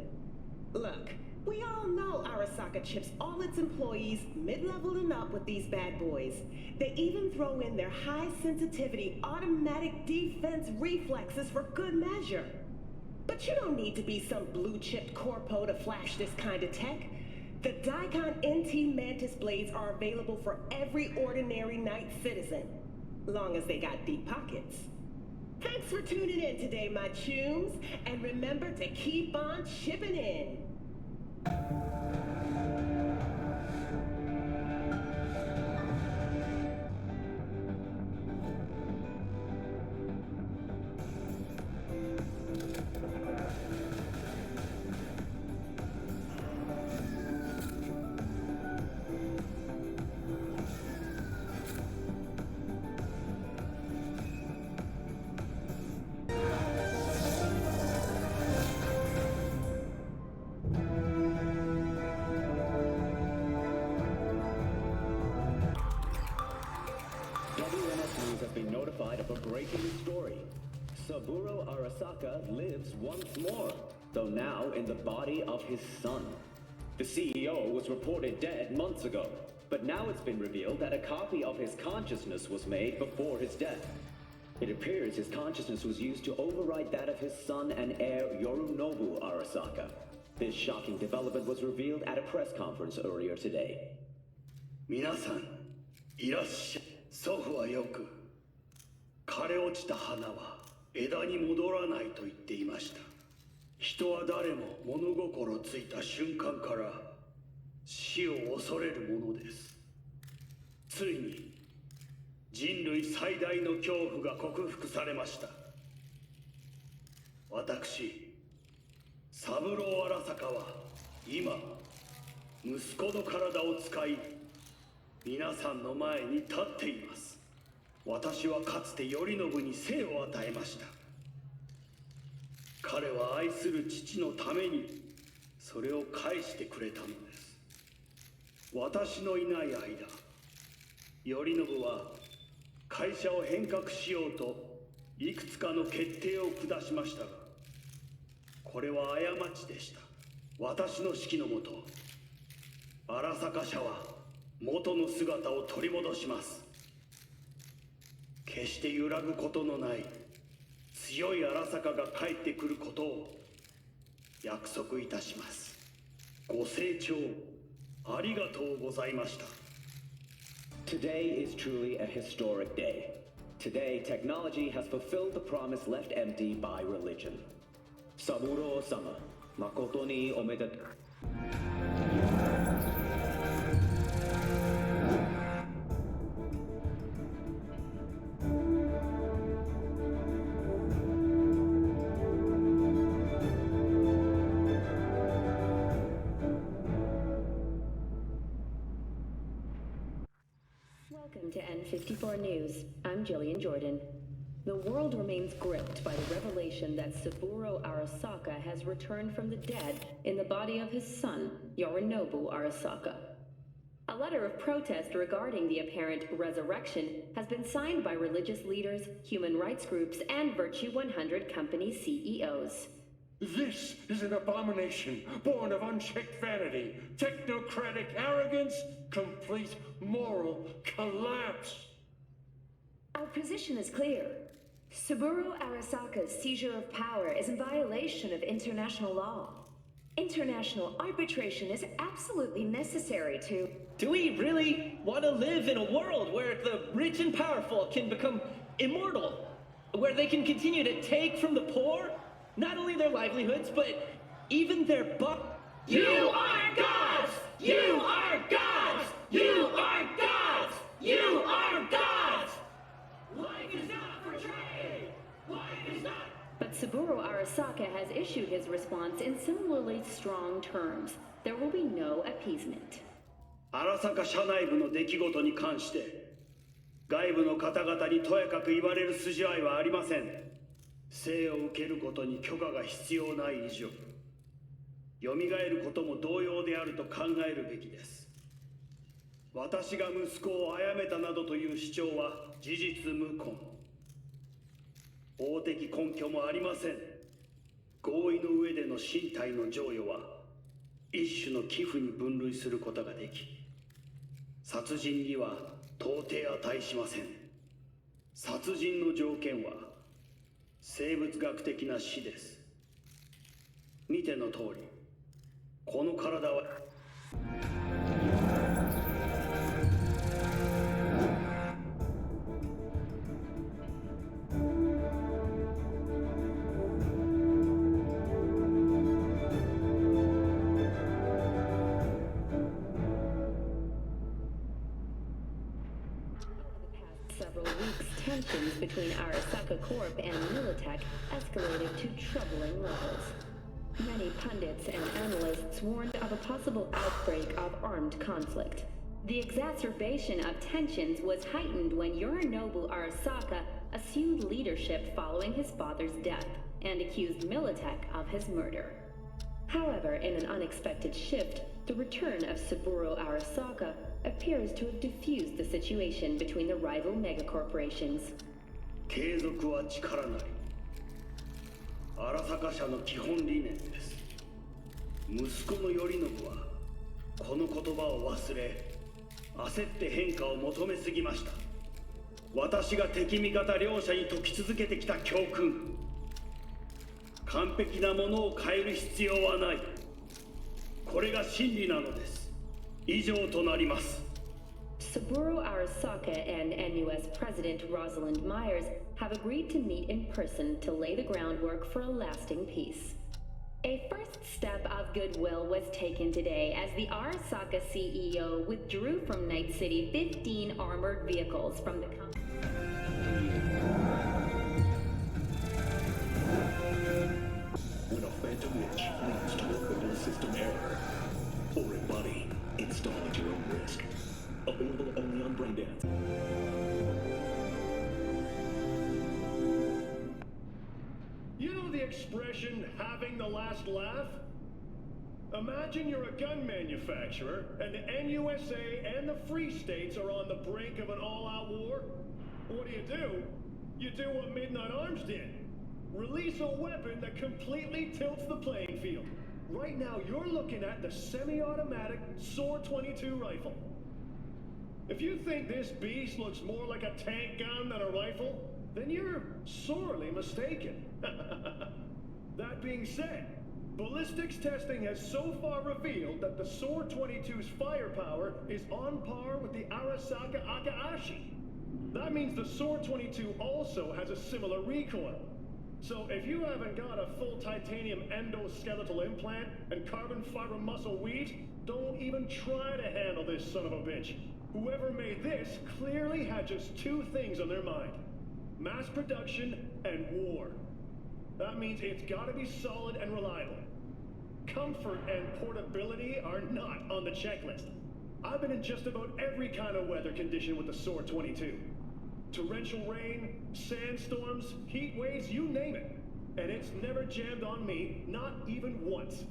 Look. We all know Arasaka chips all its employees mid-level and up with these bad boys. They even throw in their high-sensitivity automatic defense reflexes for good measure. But you don't need to be some blue-chipped corpo to flash this kind of tech. The Daikon NT Mantis blades are available for every ordinary night citizen, long as they got deep pockets. Thanks for tuning in today, my chums, and remember to keep on chipping in. Of a breaking story. Saburo Arasaka lives once more, though now in the body of his son. The CEO was reported dead months ago, but now it's been revealed that a copy of his consciousness was made before his death. It appears his consciousness was used to override that of his son and heir Yorinobu Arasaka. This shocking development was revealed at a press conference earlier today. 皆さん、いらっしゃい。祖父はよく枯れ落ちた花は枝に戻らないと言っていました。人は誰も物心ついた瞬間から死を恐れるものです。ついに人類最大の恐怖が克服されました。私、三郎荒坂は今息子の体を使い皆さんの前に立っています。私はかつて頼信に生を与えました。彼は愛する父のためにそれを返してくれたのです。私のいない間、頼信は会社を変革しようといくつかの決定を下しましたが、これは過ちでした。私の指揮のもと、荒坂社は元の姿を取り戻します。決して揺らぐことのない強い荒坂が帰ってくることを約束いたします。ご清聴ありがとうございました。 Today is truly a historic day. Today, technology has fulfilled the promise left empty by religion. Saburo-sama, makoto ni omedetou. Welcome to N54 News. I'm Jillian Jordan. The world remains gripped by the revelation that Saburo Arasaka has returned from the dead in the body of his son, Yorinobu Arasaka. A letter of protest regarding the apparent resurrection has been signed by religious leaders, human rights groups, and Virtue 100 company CEOs. This is an abomination born of unchecked vanity, technocratic arrogance, complete moral collapse. Our position is clear. Saburo Arasaka's seizure of power is in violation of international law. International arbitration is absolutely necessary to... Do we really want to live in a world where the rich and powerful can become immortal? Where they can continue to take from the poor, not only their livelihoods, but even their You are gods! You are gods! You are gods! You are gods! Life is not for trade! Life is not... But Saburo Arasaka has issued his response in similarly strong terms. There will be no appeasement. 荒坂社内部の出来事に関して外部の方々にとやかく言われる筋合いはありません。生を受けることに許可が必要ない以上蘇ることも同様であると考えるべきです。私が息子を殺めたなどという主張は事実無根。法的根拠もありません。合意の上での身体の贈与は一種の寄付に分類することができ、殺人には到底値しません。殺人の条件は生物学的な死です。見ての通り、この体はSeveral weeks, tensions between Arasaka Corp and Militech escalated to troubling levels. Many pundits and analysts warned of a possible outbreak of armed conflict. The exacerbation of tensions was heightened when Yorinobu Arasaka assumed leadership following his father's death and accused Militech of his murder. However, in an unexpected shift, the return of Saburo Arasaka appears to have diffused the situation between the rival megacorporations. 継続は力なり。荒坂社の基本理念です。息子の頼信はこの言葉を忘れ、焦って変化を求めすぎました。私が敵味方両者に説き続けてきた教訓。完璧なものを変える必要はない。これが真理なのです。以上となります。Saburo Arasaka and NUS President Rosalind Myers have agreed to meet in person to lay the groundwork for a lasting peace. A first step of goodwill was taken today as the Arasaka CEO withdrew from Night City 15 armored vehicles from the company. When a phantom witch leads to a fatal system error, or a body, install at your own risk. Available only on Braindance. You know the expression, having the last laugh? Imagine you're a gun manufacturer, and the NUSA and the Free States are on the brink of an all-out war. What do? You do what Midnight Arms did. Release a weapon that completely tilts the playing field. Right now, you're looking at the semi-automatic SOAR-22 rifle. If you think this beast looks more like a tank gun than a rifle, then you're sorely mistaken. That being said, ballistics testing has so far revealed that the SOAR-22's firepower is on par with the Arasaka Akaashi. That means the SOAR-22 also has a similar recoil. So if you haven't got a full titanium endoskeletal implant and carbon fiber muscle weaves, don't even try to handle this son of a bitch. Whoever made this clearly had just two things on their mind: mass production and war. That means it's gotta be solid and reliable. Comfort and portability are not on the checklist. I've been in just about every kind of weather condition with the SOAR-22. Torrential rain, sandstorms, heat waves, you name it. And it's never jammed on me, not even once.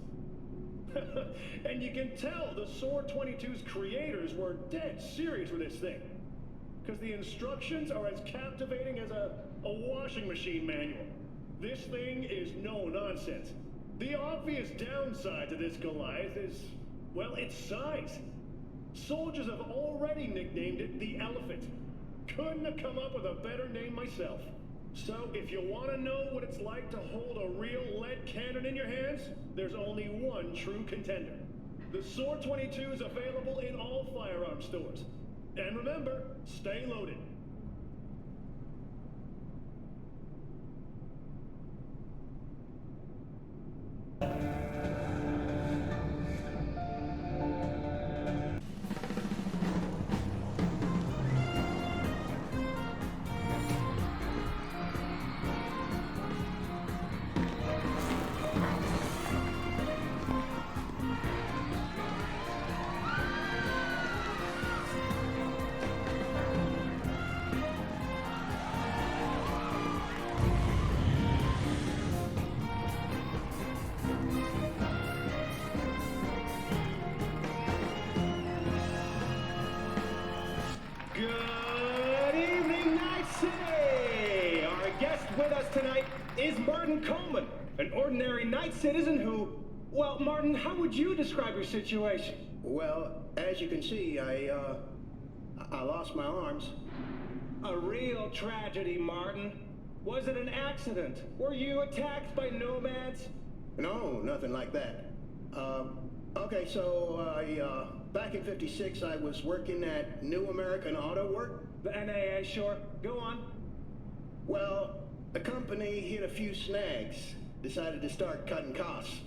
And you can tell the SOAR-22's creators were dead serious with this thing. Because the instructions are as captivating as a washing machine manual. This thing is no nonsense. The obvious downside to this Goliath is, well, its size. Soldiers have already nicknamed it the Elephant. Couldn't have come up with a better name myself. So, if you want to know what it's like to hold a real lead cannon in your hands, there's only one true contender. The SOAR-22 is available in all firearm stores. And remember, stay loaded. An ordinary night citizen who... Well, Martin, how would you describe your situation? Well, as you can see, I lost my arms. A real tragedy, Martin. Was it an accident? Were you attacked by nomads? No, nothing like that. Okay, so back in '56, I was working at New American Auto Work. The NAA, sure. Go on. Well, the company hit a few snags. Decided to start cutting costs.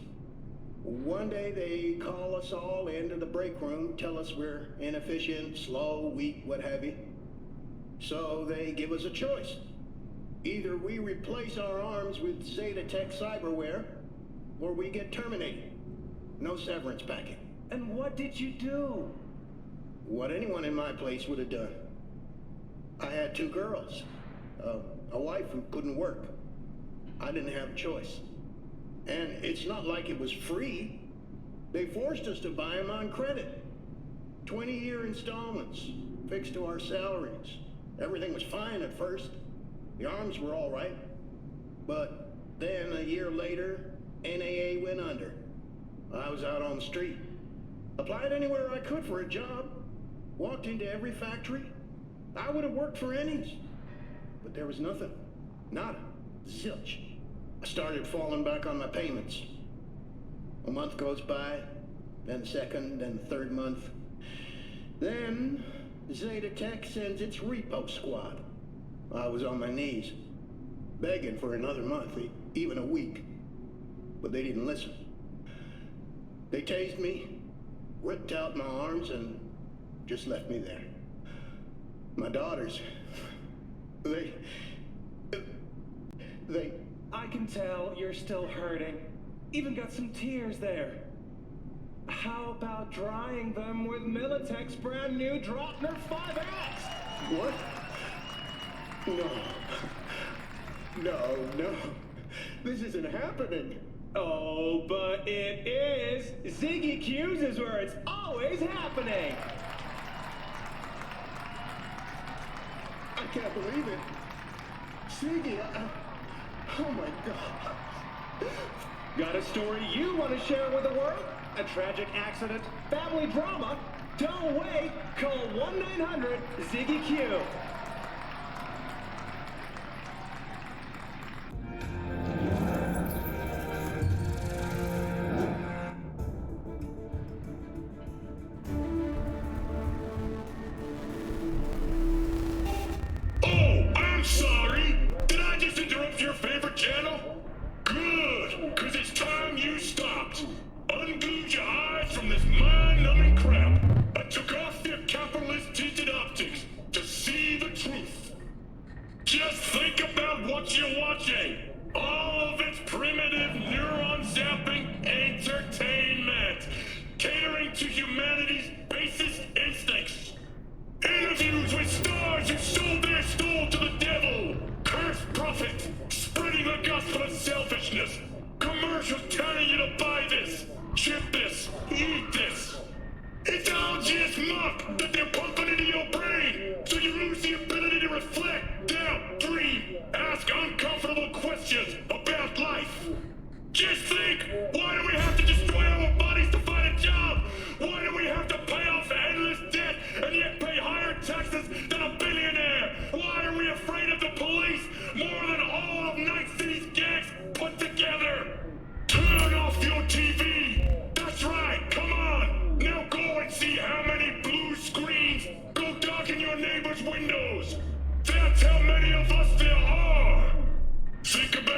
One day they call us all into the break room, tell us we're inefficient, slow, weak, what have you. So they give us a choice. Either we replace our arms with Zetatech cyberware, or we get terminated. No severance packet. And what did you do? What anyone in my place would have done. I had 2 girls. A wife who couldn't work. I didn't have a choice. And it's not like it was free. They forced us to buy them on credit. 20-year installments, fixed to our salaries. Everything was fine at first. The arms were all right. But then a year later, NAA went under. I was out on the street. Applied anywhere I could for a job. Walked into every factory. I would have worked for Ennies. But there was nothing. Nada. Zilch. I started falling back on my payments. A month goes by, then the second, then the third month. Then Zetatech sends its repo squad. I was on my knees, begging for another month, even a week. But they didn't listen. They tased me, ripped out my arms, and just left me there. My daughters, they... I can tell you're still hurting. Even got some tears there. How about drying them with Militech's brand new Dropner 5X? What? No. This isn't happening. Oh, but it is. Ziggy Q's is where it's always happening. I can't believe it. Ziggy, oh my God. Got a story you want to share with the world? A tragic accident? Family drama? Don't wait! Call 1-900-ZIGGY-Q. Oh, I'm sorry! Did I just interrupt your favorite channel? Good, because it's time you stopped. Unglued your eyes from this mind-numbing crap. I took off their capitalist-tinted optics to see the truth. Just think about what you're watching. All of its primitive neuron-zapping entertainment. Catering to humanity's basest how many of us there are. Think about